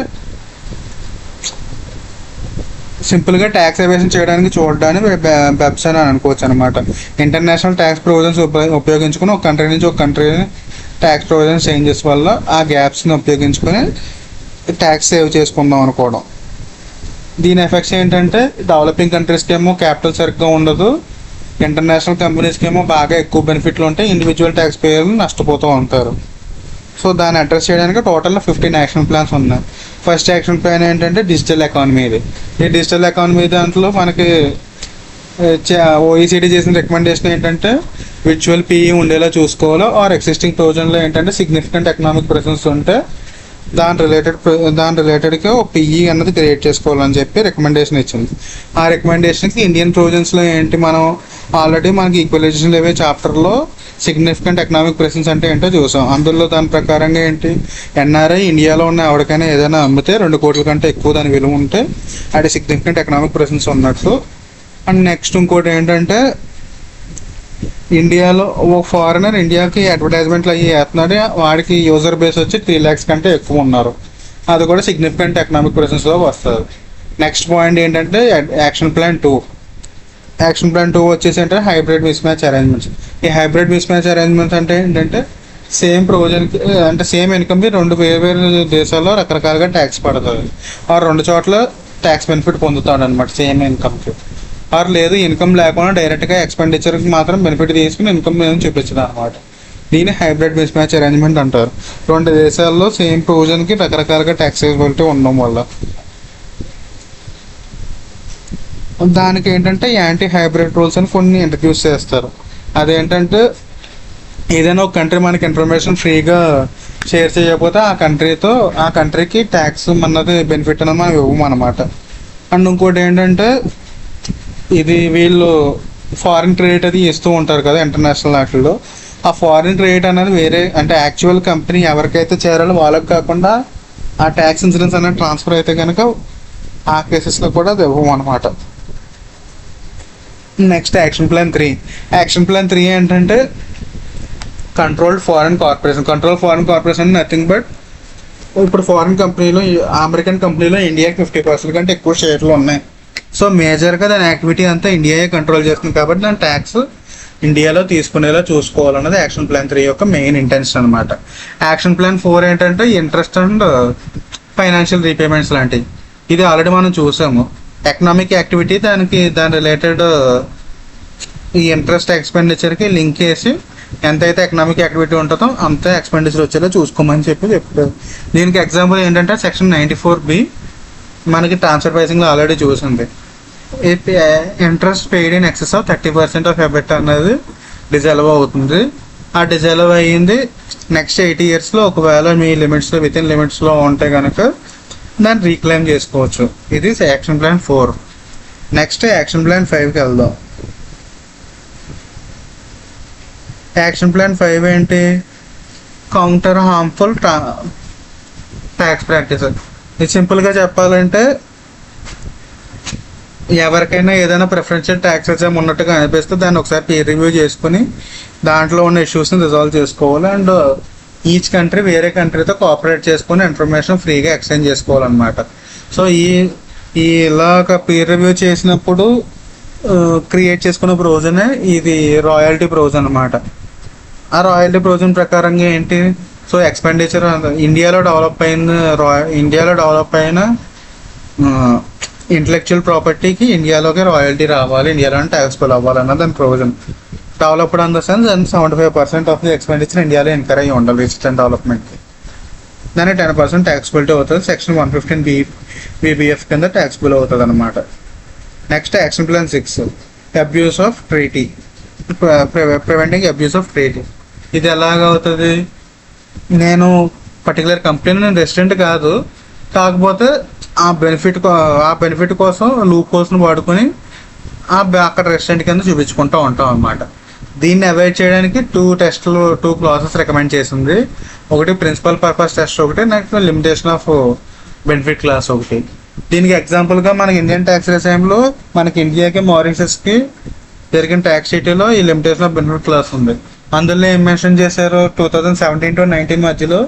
సింపుల్గా ట్యాక్స్ ఎవేషన్ చేయడానికి చూడడానికి బెప్స్ అని అనుకోవచ్చు అనమాట. ఇంటర్నేషనల్ ట్యాక్స్ ప్రొవిజన్స్ ఉపయోగించుకుని ఒక కంట్రీ నుంచి ఒక కంట్రీ ట్యాక్స్ ప్రొవిజన్స్ చేంజెస్ వల్ల ఆ గ్యాప్స్ని ఉపయోగించుకొని ట్యాక్స్ సేవ్ చేసుకుందాం అనుకోవడం. దీని ఎఫెక్ట్స్ ఏంటంటే డెవలపింగ్ కంట్రీస్కి ఏమో క్యాపిటల్ సరిగ్గా ఉండదు, ఇంటర్నేషనల్ కంపెనీస్కి ఏమో బాగా ఎక్కువ బెనిఫిట్లు ఉంటాయి, ఇండివిజువల్ ట్యాక్స్ పేయర్లు నష్టపోతూ ఉంటారు. సో దాన్ని అడ్రస్ చేయడానికి టోటల్గా 15 యాక్షన్ ప్లాన్స్ ఉన్నాయి. ఫస్ట్ యాక్షన్ ప్లాన్ ఏంటంటే డిజిటల్ ఎకానమీది. ఈ డిజిటల్ ఎకానమీ దాంట్లో మనకి ఓఈసీడీ చేసిన రికమెండేషన్ ఏంటంటే విర్చువల్ పీఈ ఉండేలా చూసుకోవాలో ఆర్ ఎగ్జిస్టింగ్ ప్రొవిజన్లో ఏంటంటే సిగ్నిఫికెంట్ ఎకనామిక్ ప్రెసెన్స్ ఉంటే దాని రిలేటెడ్గా ఒక పీఈ అన్నది క్రియేట్ చేసుకోవాలని చెప్పి రికమెండేషన్ ఇచ్చింది. ఆ రికమెండేషన్కి ఇండియన్ ప్రొవిజన్స్లో ఏంటి మనం ఆల్రెడీ మనకి ఈక్వలైజేషన్ లెవెల్ చాప్టర్లో సిగ్నిఫికెంట్ ఎకనామిక్ ప్రెసెన్స్ అంటే ఏంటో చూసాం. అందులో దాని ప్రకారంగా ఏంటి ఎన్ఆర్ఐ ఇండియాలో ఉన్న ఎవరికైనా ఏదైనా అమ్మితే 2 కోట్ల కంటే ఎక్కువ దాని విలువ ఉంటే అది సిగ్నిఫికెంట్ ఎకనామిక్ ప్రెసెన్స్ ఉన్నట్టు. అండ్ నెక్స్ట్ ఇంకోటి ఏంటంటే ఇండియాలో ఒక ఫారినర్ ఇండియాకి అడ్వర్టైజ్మెంట్లు అయ్యి వేస్తున్నాడు, వాడికి యూజర్ బేస్ వచ్చి 3 lakhs కంటే ఎక్కువ ఉన్నారు, అది కూడా సిగ్నిఫికెంట్ ఎకనామిక్ ప్రెసెన్స్లో వస్తుంది. నెక్స్ట్ పాయింట్ ఏంటంటే యాక్షన్ ప్లాన్ 2. యాక్షన్ ప్లాన్ 2 వచ్చేసి ఏంటంటే హైబ్రిడ్ మిస్ మ్యాచ్ అరేంజ్మెంట్స్. ఈ హైబ్రిడ్ మిస్ మ్యాచ్ అరేంజ్మెంట్స్ అంటే ఏంటంటే సేమ్ ప్రొవిజన్కి అంటే సేమ్ ఇన్కమ్కి 2 వేరు దేశాల్లో రకరకాలుగా ట్యాక్స్ పడుతుంది, ఆ 2 చోట్ల ట్యాక్స్ బెనిఫిట్ పొందుతాడు అనమాట సేమ్ ఇన్కమ్కి. ఆర్ లేదు ఇన్కమ్ లేకుండా డైరెక్ట్గా ఎక్స్పెండిచర్కి మాత్రం బెనిఫిట్ తీసుకుని ఇన్కమ్ మీద చూపించడం అనమాట. దీన్ని హైబ్రిడ్ మిస్ మ్యాచ్ అరేంజ్మెంట్ అంటారు. 2 దేశాల్లో సేమ్ ప్రొవిజన్కి రకరకాలుగా ట్యాక్స్ ఎలిజిబిలిటీ ఉండడం వల్ల. దానికి ఏంటంటే యాంటీ హైబ్రిడ్ రూల్స్ అని కొన్ని ఇంట్రడ్యూస్ చేస్తారు. అదేంటంటే ఏదైనా ఒక కంట్రీ మనకి ఇన్ఫర్మేషన్ ఫ్రీగా షేర్ చేయకపోతే ఆ కంట్రీకి ట్యాక్స్ అన్నది బెనిఫిట్ అనేది మనం ఇవ్వము అనమాట. అండ్ ఇంకోటి ఏంటంటే ఇది వీళ్ళు ఫారిన్ క్రెడిట్ అది ఇస్తూ ఉంటారు కదా ఇంటర్నేషనల్ వాటిల్లో, ఆ ఫారిన్ క్రెడిట్ అనేది వేరే అంటే యాక్చువల్ కంపెనీ ఎవరికైతే చేరాలో వాళ్ళకి కాకుండా ఆ ట్యాక్స్ ఇన్సూరెన్స్ అనేది ట్రాన్స్ఫర్ అయితే కనుక ఆ కేసెస్లో కూడా అది ఇవ్వము అనమాట. Next action plan 3. Action plan 3 ఏంటంటే controlled foreign corporation nothing but ఇప్పుడు ఫారిన్ కంపెనీలో అమెరికన్ కంపెనీలో ఇండియాకి 50% కంటే ఎక్కువ షేర్లు ఉన్నాయి. సో మేజర్గా దాని యాక్టివిటీ అంతా ఇండియాయే కంట్రోల్ చేస్తుంది కాబట్టి దాని ట్యాక్స్ ఇండియాలో తీసుకునేలా చూసుకోవాలన్నది యాక్షన్ ప్లాన్ 3 యొక్క మెయిన్ ఇంటెన్షన్ అనమాట. యాక్షన్ ప్లాన్ 4 ఏంటంటే ఇంట్రెస్ట్ అండ్ ఫైనాన్షియల్ రీపేమెంట్స్ లాంటివి. ఇది ఆల్రెడీ మనం చూసాము. ఎకనామిక్ యాక్టివిటీ దాని రిలేటెడ్ ఈ ఇంట్రెస్ట్ ఎక్స్పెండిచర్కి లింక్ చేసి ఎంతైతే ఎకనామిక్ యాక్టివిటీ ఉంటుందో అంత ఎక్స్పెండిచర్ వచ్చేలా చూసుకోమని చెప్తారు. దీనికి ఎగ్జాంపుల్ ఏంటంటే సెక్షన్ 94B మనకి ట్రాన్స్ఫర్ ప్రైసింగ్లో ఆల్రెడీ చూసింది. Interest paid in excess of 30% of EBIT అనేది డిజాల్వ్ అవుతుంది. ఆ డిజాల్వ్ అయ్యింది నెక్స్ట్ 80 yearsలో ఒకవేళ మీ లిమిట్స్లో విత్ ఇన్ లిమిట్స్లో ఉంటే కనుక దాన్ని రీక్లెయిమ్ చేసుకోవచ్చు. ఇది action plan 4. Next action plan 5కి వెళ్దాం. యాక్షన్ ప్లాన్ 5 ఏంటి? Counter harmful tax practice. ఇది సింపుల్గా చెప్పాలంటే ఎవరికైనా ఏదైనా ప్రిఫరెన్షియల్ ట్యాక్స్ ఎగ్జామ్ ఉన్నట్టుగా అనిపిస్తే దాన్ని ఒకసారి పీర్ రివ్యూ చేసుకుని దాంట్లో ఉన్న ఇష్యూస్ని రిజాల్వ్ చేసుకోవాలి. అండ్ ఈచ్ కంట్రీ వేరే కంట్రీతో కోఆపరేట్ చేసుకుని ఇన్ఫర్మేషన్ ఫ్రీగా ఎక్స్చేంజ్ చేసుకోవాలన్నమాట. సో ఇలాగ పీర్ రివ్యూ చేసినప్పుడు క్రియేట్ చేసుకున్న ప్రొవిజనే ఇది రాయల్టీ ప్రొవిజన్ అనమాట. ఆ రాయల్టీ ప్రొవిజన్ ప్రకారంగా ఏంటి? సో ఎక్స్పెండిచర్ ఇండియాలో డెవలప్ అయిన ఇంటలెక్చువల్ ప్రాపర్టీకి ఇండియాలోకి రాయల్టీ రావాలి, ఇండియాలోనే ట్యాక్స్బుల్ అవ్వాలన్నది దాని provision. Developed on the sense and 75% of the expenditure ఇండియాలో ఎన్కర్ అయ్యి ఉండాలి రీసెర్చ్ అండ్ డెవలప్మెంట్కి. దాన్ని 10% ట్యాక్స్బిలిటీ అవుతుంది. సెక్షన్ 115BBF కింద ట్యాక్స్బుల్ అవుతుంది అనమాట. Next action plan 6 abuse of treaty, preventing abuse of treaty. ఇది ఎలాగవుతుంది? నేను పర్టికులర్ కంపెనీ నేను రెసిడెంట్ కాదు, కాకపోతే ఆ బెనిఫిట్ కోసం లూప్ హోల్స్ని వాడుకొని అక్కడ రెసిడెంట్ కింద చూపించుకుంటూ ఉంటాం అనమాట. దీన్ని అవాయిడ్ చేయడానికి 2 క్లాసెస్ రికమెండ్ చేసింది. ఒకటి ప్రిన్సిపల్ పర్పస్ టెస్ట్, ఒకటి next limitation of benefit class ఒకటి. దీనికి ఎగ్జాంపుల్గా మనకి ఇండియన్ ట్యాక్స్ రిజైమ్లో మనకి ఇండియాకి మారిషస్కి జరిగిన ట్యాక్స్ షీట్లో ఈ లిమిటేషన్ ఆఫ్ బెనిఫిట్ క్లాస్ ఉంది. అందులో ఏం మెన్షన్ చేశారు? 2017 to 19 మధ్యలో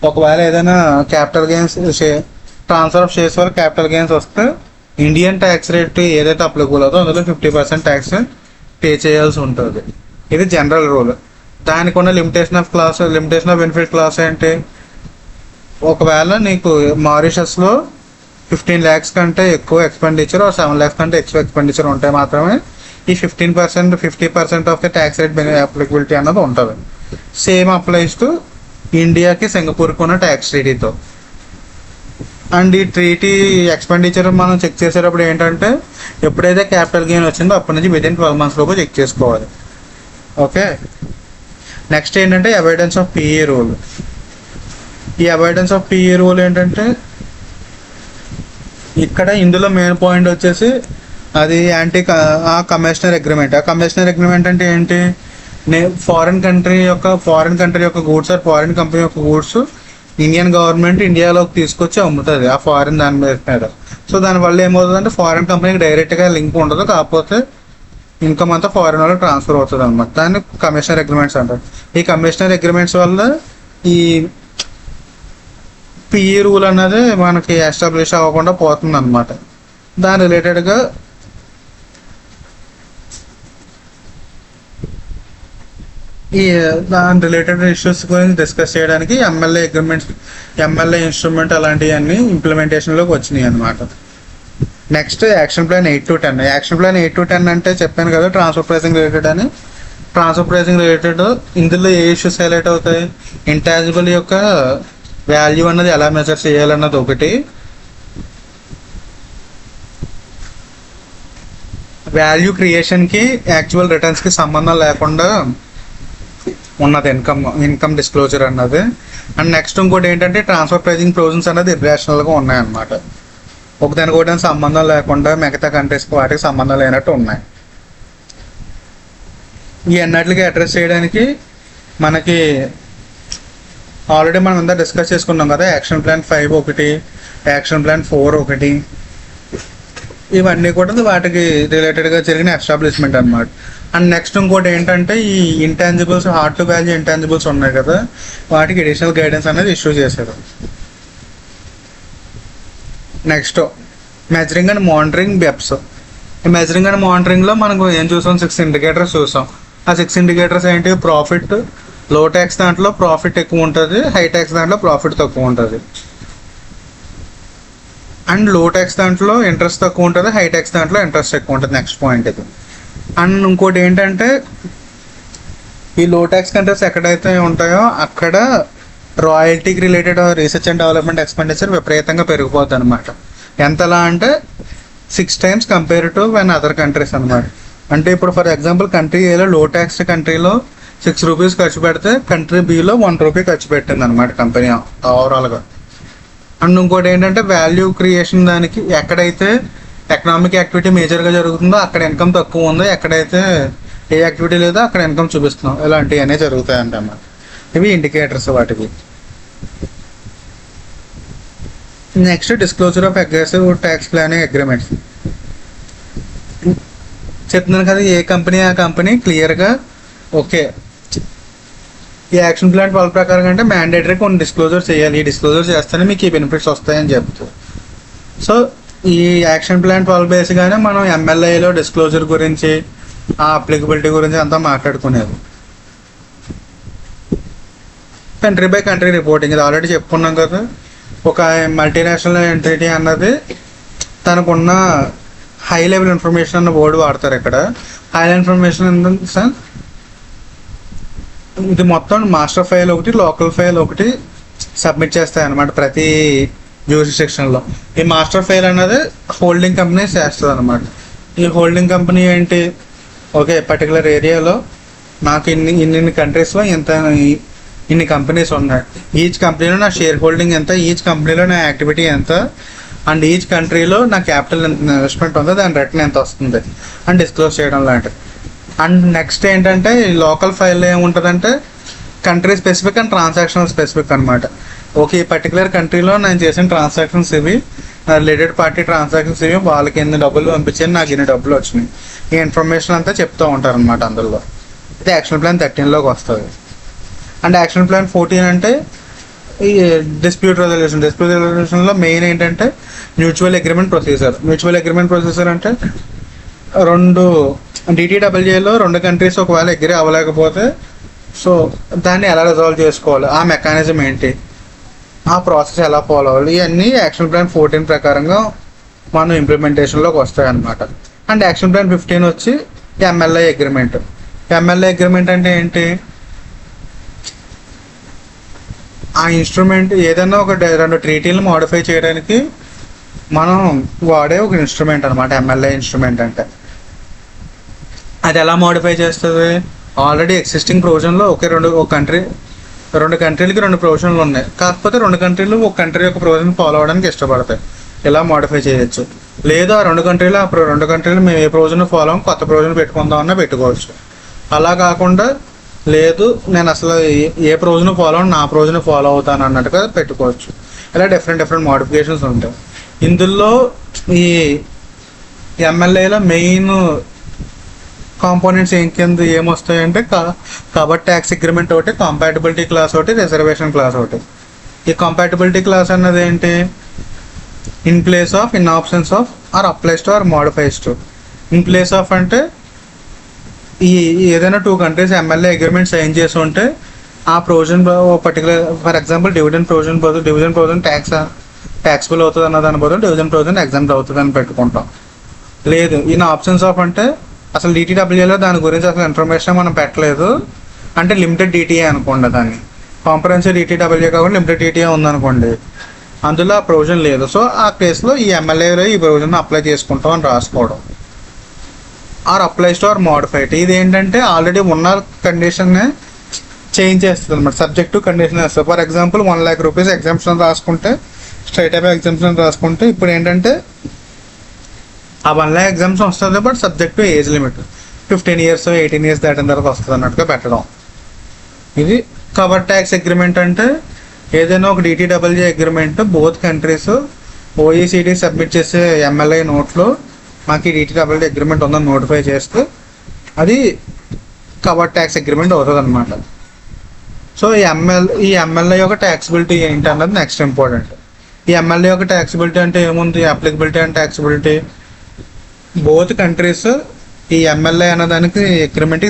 ఒకవేళ ఏదైనా capital gains transfer of shares వల్ల క్యాపిటల్ గెయిన్స్ వస్తే ఇండియన్ ట్యాక్స్ రేట్ ఏదైతే అప్లికబుల్ అవుతుందో అందులో 50% ట్యాక్స్ పే చేయాల్సి ఉంటుంది. ఇది జనరల్ రూల్. దానికి ఉన్న లిమిటేషన్ ఆఫ్ బెనిఫిట్ క్లాస్ ఏంటి? ఒకవేళ నీకు మారిషస్లో 15 lakhs కంటే ఎక్కువ ఎక్స్పెండిచర్ 7 lakhs కంటే ఎక్కువ ఎక్స్పెండిచర్ ఉంటే మాత్రమే ఈ 50% of the tax rate applicability అన్నది ఉంటుంది. సేమ్ అప్లైస్ టు ఇండియాకి సింగపూర్కి ఉన్న ట్యాక్స్ ట్రీటీతో. అండ్ ఈ ట్రీటీ ఎక్స్పెండిచర్ మనం చెక్ చేసేటప్పుడు ఏంటంటే ఎప్పుడైతే క్యాపిటల్ గెయిన్ వచ్చిందో అప్పటి నుంచి వితిన్ 12 months లోపు చెక్ చేసుకోవాలి. ఓకే. నెక్స్ట్ ఏంటంటే అవాయిడెన్స్ ఆఫ్ పిఏ రూల్. ఈ అవాయిడెన్స్ ఆఫ్ పిఏ రూల్ ఏంటంటే ఇందులో మెయిన్ పాయింట్ వచ్చేసి అది కమిషనర్ అగ్రిమెంట్. ఆ కమిషనర్ అగ్రిమెంట్ అంటే ఏంటి? ఫారిన్ కంట్రీ యొక్క గూడ్స్ ఫారిన్ కంపెనీ యొక్క గూడ్స్ ఇండియన్ గవర్నమెంట్ ఇండియాలోకి తీసుకొచ్చి అమ్ముతుంది ఆ ఫారిన్ దాని మీద. సో దానివల్ల ఏమవుతుందంటే ఫారిన్ కంపెనీకి డైరెక్ట్గా లింక్ ఉండదు, కాకపోతే ఇన్కమ్ అంతా ఫారిన్ వాళ్ళకి ట్రాన్స్ఫర్ అవుతుంది అనమాట. దాన్ని కమిషనర్ అగ్రిమెంట్స్ అంటారు. ఈ కమిషనర్ అగ్రిమెంట్స్ వల్ల ఈ పిఈ రూల్ అనేది మనకి ఎస్టాబ్లిష్ అవ్వకుండా పోతుంది అనమాట. దాని రిలేటెడ్గా దాని రిలేటెడ్ ఇష్యూస్ గురించి డిస్కస్ చేయడానికి ఎంఎల్ఏ ఇన్స్ట్రుమెంట్ అలాంటివన్నీ ఇంప్లిమెంటేషన్లోకి వచ్చినాయి అనమాట. Next action plan 8 to 10. Action plan 8 to 10 అంటే చెప్పాను కదా ట్రాన్స్ఫర్ ప్రైసింగ్ రిలేటెడ్ అని. ట్రాన్స్ఫర్ ప్రైసింగ్ రిలేటెడ్ ఇందులో ఏ ఇష్యూస్ హైలైట్ అవుతాయి? ఇంటాజిబుల్ యొక్క వాల్యూ అన్నది ఎలా మెజర్ చేయాలన్నది ఒకటి, వాల్యూ క్రియేషన్కి యాక్చువల్ రిటర్న్స్కి సంబంధం లేకుండా ఉన్నది ఇన్కమ్ డిస్క్లోజర్ అన్నది. అండ్ నెక్స్ట్ ఇంకోటి ఏంటంటే ట్రాన్స్ఫర్ ప్రైసింగ్ ప్రొవిజన్స్ అనేది ఇర్రేషనల్గా ఉన్నాయన్నమాట. ఒకదానికి సంబంధం లేకుండా మిగతా కంట్రీస్కి వాటికి సంబంధం లేనట్టు ఉన్నాయి. ఈ అన్నిటికి అడ్రస్ చేయడానికి మనకి ఆల్రెడీ మనం అంతా డిస్కస్ చేసుకున్నాం కదా. యాక్షన్ ప్లాన్ 5 ఒకటి, యాక్షన్ ప్లాన్ 4 ఒకటి, ఇవన్నీ కూడా వాటికి రిలేటెడ్గా జరిగిన ఎస్టాబ్లిష్మెంట్ అనమాట. అండ్ నెక్స్ట్ ఇంకోటి ఏంటంటే ఈ intangibles hard to value intangibles ఉన్నాయి కదా, వాటికి అడిషనల్ గైడెన్స్ అనేది ఇష్యూ చేశారు. Next measuring and monitoring BEPS. ఈ మెజరింగ్ అండ్ మానిటరింగ్లో మనకు ఏం చూసాం, 6 ఇండికేటర్స్ చూసాం. ఆ 6 ఇండికేటర్స్ ఏంటి? ప్రాఫిట్, లో ట్యాక్స్ దాంట్లో ప్రాఫిట్ ఎక్కువ ఉంటుంది, హై ట్యాక్స్ దాంట్లో ప్రాఫిట్ తక్కువ ఉంటుంది. అండ్ లో ట్యాక్స్ దాంట్లో ఇంట్రెస్ట్ తక్కువ ఉంటుంది, హై ట్యాక్స్ దాంట్లో ఇంట్రెస్ట్ ఎక్కువ ఉంటుంది. నెక్స్ట్ పాయింట్ ఇది. అండ్ ఇంకోటి ఏంటంటే ఈ లో ట్యాక్స్ కంట్రీస్ ఎక్కడైతే ఉంటాయో అక్కడ రాయల్టీకి related research and development expenditure విపరీతంగా పెరిగిపోద్ది అనమాట. ఎంతలా అంటే 6 times compare to when other countries అనమాట. అంటే ఇప్పుడు ఫర్ ఎగ్జాంపుల్ కంట్రీ ఏలో లో ట్యాక్స్ కంట్రీలో 6 రూపీస్ ఖర్చు పెడితే కంట్రీ బిలో 1 రూపీ ఖర్చు పెట్టింది అనమాట కంపెనీ ఓవరాల్గా. అండ్ ఇంకోటి ఏంటంటే వాల్యూ క్రియేషన్, దానికి ఎక్కడైతే ఎకనామిక్ యాక్టివిటీ మేజర్గా జరుగుతుందో అక్కడ ఇన్కమ్ తక్కువ ఉందో, ఎక్కడైతే ఏ యాక్టివిటీ లేదో అక్కడ ఇన్కమ్ చూపిస్తున్నాం. ఇలాంటివి అనేవి జరుగుతాయంట అన్నమాట. ఇవి ఇండికేటర్స్ వాటికి. Next disclosure of aggressive tax planning agreements. చెప్తున్నాను కదా, ఏ కంపెనీ ఆ కంపెనీ క్లియర్గా ఓకే ఈ యాక్షన్ ప్లాన్ వాళ్ళ ప్రకారం అంటే మ్యాండేటరీ కొన్ని డిస్క్లోజర్ చేయాలి, ఈ డిస్క్లోజర్ చేస్తేనే మీకు ఈ బెనిఫిట్స్ వస్తాయని చెప్తారు. సో ఈ యాక్షన్ ప్లాన్ 12 బేస్గానే మనం MLAలో డిస్క్లోజర్ గురించి, ఆ అప్లికబిలిటీ గురించి అంతా మాట్లాడుకునేది. కంట్రీ బై కంట్రీ రిపోర్టింగ్, ఇది ఆల్రెడీ చెప్పుకున్నాం కదా. ఒక మల్టీనేషనల్ ఎంటిటీ అన్నది తనకున్న హై లెవెల్ ఇన్ఫర్మేషన్ అన్న వర్డ్ వాడతారు ఇక్కడ. High level information in the sense ఇది మొత్తం మాస్టర్ ఫైల్ ఒకటి, లోకల్ ఫైల్ ఒకటి సబ్మిట్ చేస్తాయి అన్నమాట ప్రతి జ్యూరిస్డిక్షన్లో. ఈ మాస్టర్ ఫైల్ అన్నది హోల్డింగ్ కంపెనీ చేస్తుంది అనమాట. ఈ హోల్డింగ్ కంపెనీ ఏంటి, ఓకే పర్టికులర్ ఏరియాలో నాకు ఇన్ని కంట్రీస్లో ఇన్ని కంపెనీస్ ఉన్నాయి, ఈచ్ కంపెనీలో నా షేర్ హోల్డింగ్ ఎంత, ఈచ్ కంపెనీలో నా యాక్టివిటీ ఎంత, అండ్ ఈచ్ కంట్రీలో నా క్యాపిటల్ ఎంత ఇన్వెస్ట్మెంట్ ఉందో దాని రిటర్న్ ఎంత వస్తుంది అని డిస్క్లోజ్ చేయడం లాంటిది. అండ్ నెక్స్ట్ ఏంటంటే ఈ లోకల్ ఫైల్లో ఏముంటుందంటే country specific and transaction specific అనమాట. ఓకే ఈ పర్టికులర్ కంట్రీలో నేను చేసిన ట్రాన్సాక్షన్స్ ఇవి, రిలేటెడ్ పార్టీ ట్రాన్సాక్షన్స్ ఇవి, వాళ్ళకి ఎన్ని డబ్బులు పంపించాను, నాకు ఎన్ని డబ్బులు వచ్చినాయి, ఈ ఇన్ఫర్మేషన్ అంతా చెప్తూ ఉంటారు అనమాట అందులో. ఇది యాక్షన్ ప్లాన్ 13లోకి వస్తుంది. అండ్ యాక్షన్ ప్లాన్ 14 అంటే ఈ డిస్ప్యూట్ రెజల్యూషన్లో మెయిన్ ఏంటంటే mutual agreement procedure. Mutual agreement procedure అంటే DTWAలో 2 కంట్రీస్ ఒకవేళ అగ్రి అవ్వలేకపోతే సో దాన్ని ఎలా రిజాల్వ్ చేసుకోవాలి, ఆ మెకానిజం ఏంటి, ఆ ప్రాసెస్ ఎలా ఫాలో అవ్వాలి, ఇవన్నీ యాక్షన్ ప్లాన్ 14 ప్రకారంగా మనం ఇంప్లిమెంటేషన్లోకి వస్తాయి అన్నమాట. అండ్ యాక్షన్ ప్లాన్ 15 వచ్చి MLA అగ్రిమెంట్. MLA అగ్రిమెంట్ అంటే ఏంటి, ఆ ఇన్స్ట్రుమెంట్ ఏదైనా ఒక 2 ట్రీటీలు మోడిఫై చేయడానికి మనం వాడే ఒక ఇన్స్ట్రుమెంట్ అనమాట MLA ఇన్స్ట్రుమెంట్ అంటే. అది ఎలా మోడిఫై చేస్తుంది, ఆల్రెడీ ఎగ్జిస్టింగ్ ప్రొవిజన్లో ఒక కంట్రీలకి 2 ప్రొవిజన్లు ఉన్నాయి, కాకపోతే 2 కంట్రీలు ఒక కంట్రీ యొక్క ప్రొవిజన్ ఫాలో అవ్వడానికి ఇష్టపడతాయి, ఇలా మోడిఫై చేయొచ్చు. లేదా ఆ 2 కంట్రీలు మేము ఏ ప్రొవిజన్ ఫాలో అవ్వం, కొత్త ప్రొవిజన్ పెట్టుకుందాం అన్నా పెట్టుకోవచ్చు. అలా కాకుండా లేదు నేను అసలు ఏ ప్రొవిజన్ ఫాలో అవ్వను, నా ప్రొవిజన్ ఫాలో అవుతాను అన్నట్టుగా పెట్టుకోవచ్చు. ఇలా డిఫరెంట్ మోడిఫికేషన్స్ ఉంటాయి. ఇందులో ఈ MLAలో మెయిన్ కాంపోనెంట్స్ ఏమొస్తాయంటే కవర్ ట్యాక్స్ అగ్రిమెంట్ ఒకటి, కంపాటబిలిటీ క్లాస్ ఒకటి, రిజర్వేషన్ క్లాస్ ఒకటి. ఈ కంపాటబిలిటీ క్లాస్ అన్నది ఏంటి, in place of, in options of, or applies to, or modifies to. In place of అంటే ఈ ఏదైనా 2 కంట్రీస్ MLA అగ్రిమెంట్ సైన్ చేసి ఉంటే ఆ provision particular for example division provision taxable అవుతుంది అన్న దాని బదులు డివిజన్ ప్రొవిజన్ ఎగ్జామ్ట్ అవుతుంది అని పెట్టుకుంటాం. లేదు ఇన్ ఆప్షన్స్ ఆఫ్ అంటే అసలు DTWAలో దాని గురించి అసలు ఇన్ఫర్మేషన్ మనం పెట్టలేదు అంటే లిమిటెడ్ DTA అనుకోండి, దాన్ని కాంప్రహెన్సివ్ DTWA కాకుండా లిమిటెడ్ DTA ఉందనుకోండి, అందులో ఆ ప్రొవిజన్ లేదు. సో ఆ కేసులో ఈ MLAలో ఈ ప్రొవిజన్ అప్లై చేసుకుంటాం అని రాసుకోవడం. Or applies to or modified, ఇది ఏంటంటే ఆల్రెడీ ఉన్న కండిషన్నే చేంజ్ చేస్తుంది అనమాట, సబ్జెక్ట్ టు కండిషన్ వేస్తుంది. For example 1 lakh rupees exemption రాసుకుంటే, స్ట్రైట్ అవే ఎగ్జామ్షన్ రాసుకుంటే ఇప్పుడు ఏంటంటే ఆ 1 lakh ఎగ్జామ్షన్ వస్తుంది, but subject to age limit 15 years 18 years దాటిన తర్వాత వస్తుంది అన్నట్టుగా పెట్టడం. ఇది కవర్ ట్యాక్స్ అగ్రిమెంట్ అంటే ఏదైనా ఒక DTWA agreement both countries OECD submit చేసే MLA నోట్లో మాకు ఈ DTWA అగ్రిమెంట్ ఉందని నోటిఫై చేస్తే అది కవర్ ట్యాక్స్ అగ్రిమెంట్ అవుతుంది అనమాట. సో ఈ MLA యొక్క ట్యాక్సిబిలిటీ ఏంటి అన్నది నెక్స్ట్ ఇంపార్టెంట్. ఈ ఎమ్మెల్యే యొక్క ట్యాక్సిబిలిటీ అంటే ఏముంది, applicability and taxability both countries ఈ ఎమ్మెల్యే అన్నదానికి అగ్రిమెంట్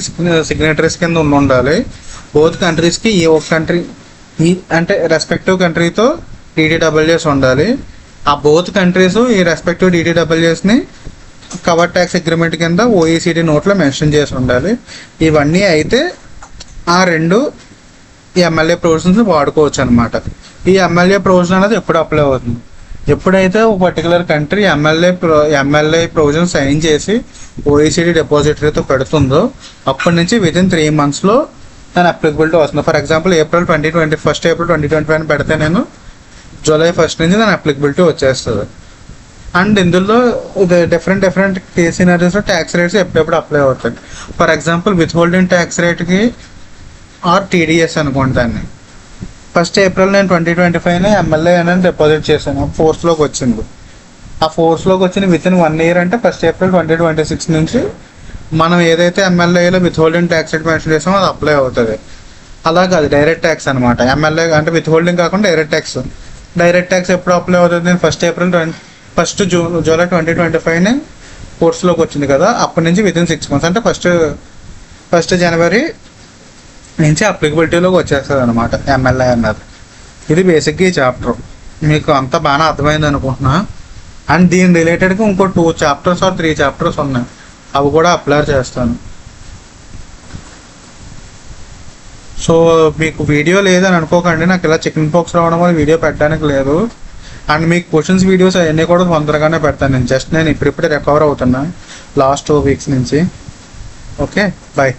సిగ్నేటరీస్ కింద ఉండాలి. బోత్ కంట్రీస్కి ఈ ఒక కంట్రీ ఈ అంటే రెస్పెక్టివ్ కంట్రీతో DDSS ఉండాలి. ఆ బోత్ కంట్రీస్ ఈ రెస్పెక్టివ్ DDSSని కవర్ ట్యాక్స్ అగ్రిమెంట్ కింద OECD నోట్లో మెన్షన్ చేసి ఉండాలి. ఇవన్నీ అయితే ఆ రెండు ఈ ఎమ్మెల్యే ప్రొవిజన్స్ వాడుకోవచ్చు అనమాట. ఈ ఎమ్మెల్యే ప్రొవిజన్ అనేది ఎప్పుడు అప్లై అవుతుంది, ఎప్పుడైతే ఒక particular country MLA provision sign చేసి OECD డిపాజిటరీతో పెడుతుందో అప్పటి నుంచి వితిన్ 3 monthsలో దాని అప్లికబిలిటీ వస్తుంది. ఫర్ ఎగ్జాంపుల్ April 2025 పెడితే నేను July 1st నుంచి దాని అప్లికబిలిటీ వచ్చేస్తుంది. అండ్ ఇందులో డిఫరెంట్ కేస్ సినారియోస్లో ట్యాక్స్ రేట్స్ ఎప్పుడెప్పుడు అప్లై అవుతాయి. For example with holding tax రేట్కి ఆర్ TDS అనుకుంటాను. 1st April నేను 2025 ఎమ్మెల్యే అనేది డిపాజిట్ చేశాను, ఫోర్స్లోకి వచ్చింది. ఆ ఫోర్స్లోకి వచ్చిన వితిన్ 1 year అంటే 1st April 2026 నుంచి మనం ఏదైతే ఎమ్మెల్యేలో withholding tax rate mention చేసామో అది అప్లై అవుతుంది. అలా కాదు, డైరెక్ట్ ట్యాక్స్ అనమాట. ఎమ్మెల్యే అంటే విత్ హోల్డింగ్ కాకుండా డైరెక్ట్ ట్యాక్స్ ఎప్పుడు అప్లై అవుతుంది, నేను 1st July 2025 ఫోర్స్లోకి వచ్చింది కదా, అప్పటి నుంచి వితిన్ 6 months అంటే 1st January నుంచి అప్లికబిలిటీలోకి వచ్చేస్తుంది అనమాట ఎమ్మెల్యే అన్నది. ఇది బేసిక్గా ఈ చాప్టర్ మీకు అంత బాగా అర్థమైంది అనుకుంటున్నా. అండ్ దీని రిలేటెడ్గా ఇంకో 2 chapters or 3 chapters ఉన్నాయి, అవి కూడా అప్లోడ్ చేస్తాను. సో మీకు వీడియో లేదని అనుకోకండి, నాకు ఇలా చికెన్ పాక్స్ రావడం వల్ల వీడియో పెట్టడానికి లేదు. అండ్ మీకు క్వశ్చన్స్ వీడియోస్ అవన్నీ కూడా తొందరగానే పెడతాను. నేను ఇప్పుడిప్పుడే రికవర్ అవుతున్నా లాస్ట్ 2 weeks నుంచి. Okay, bye.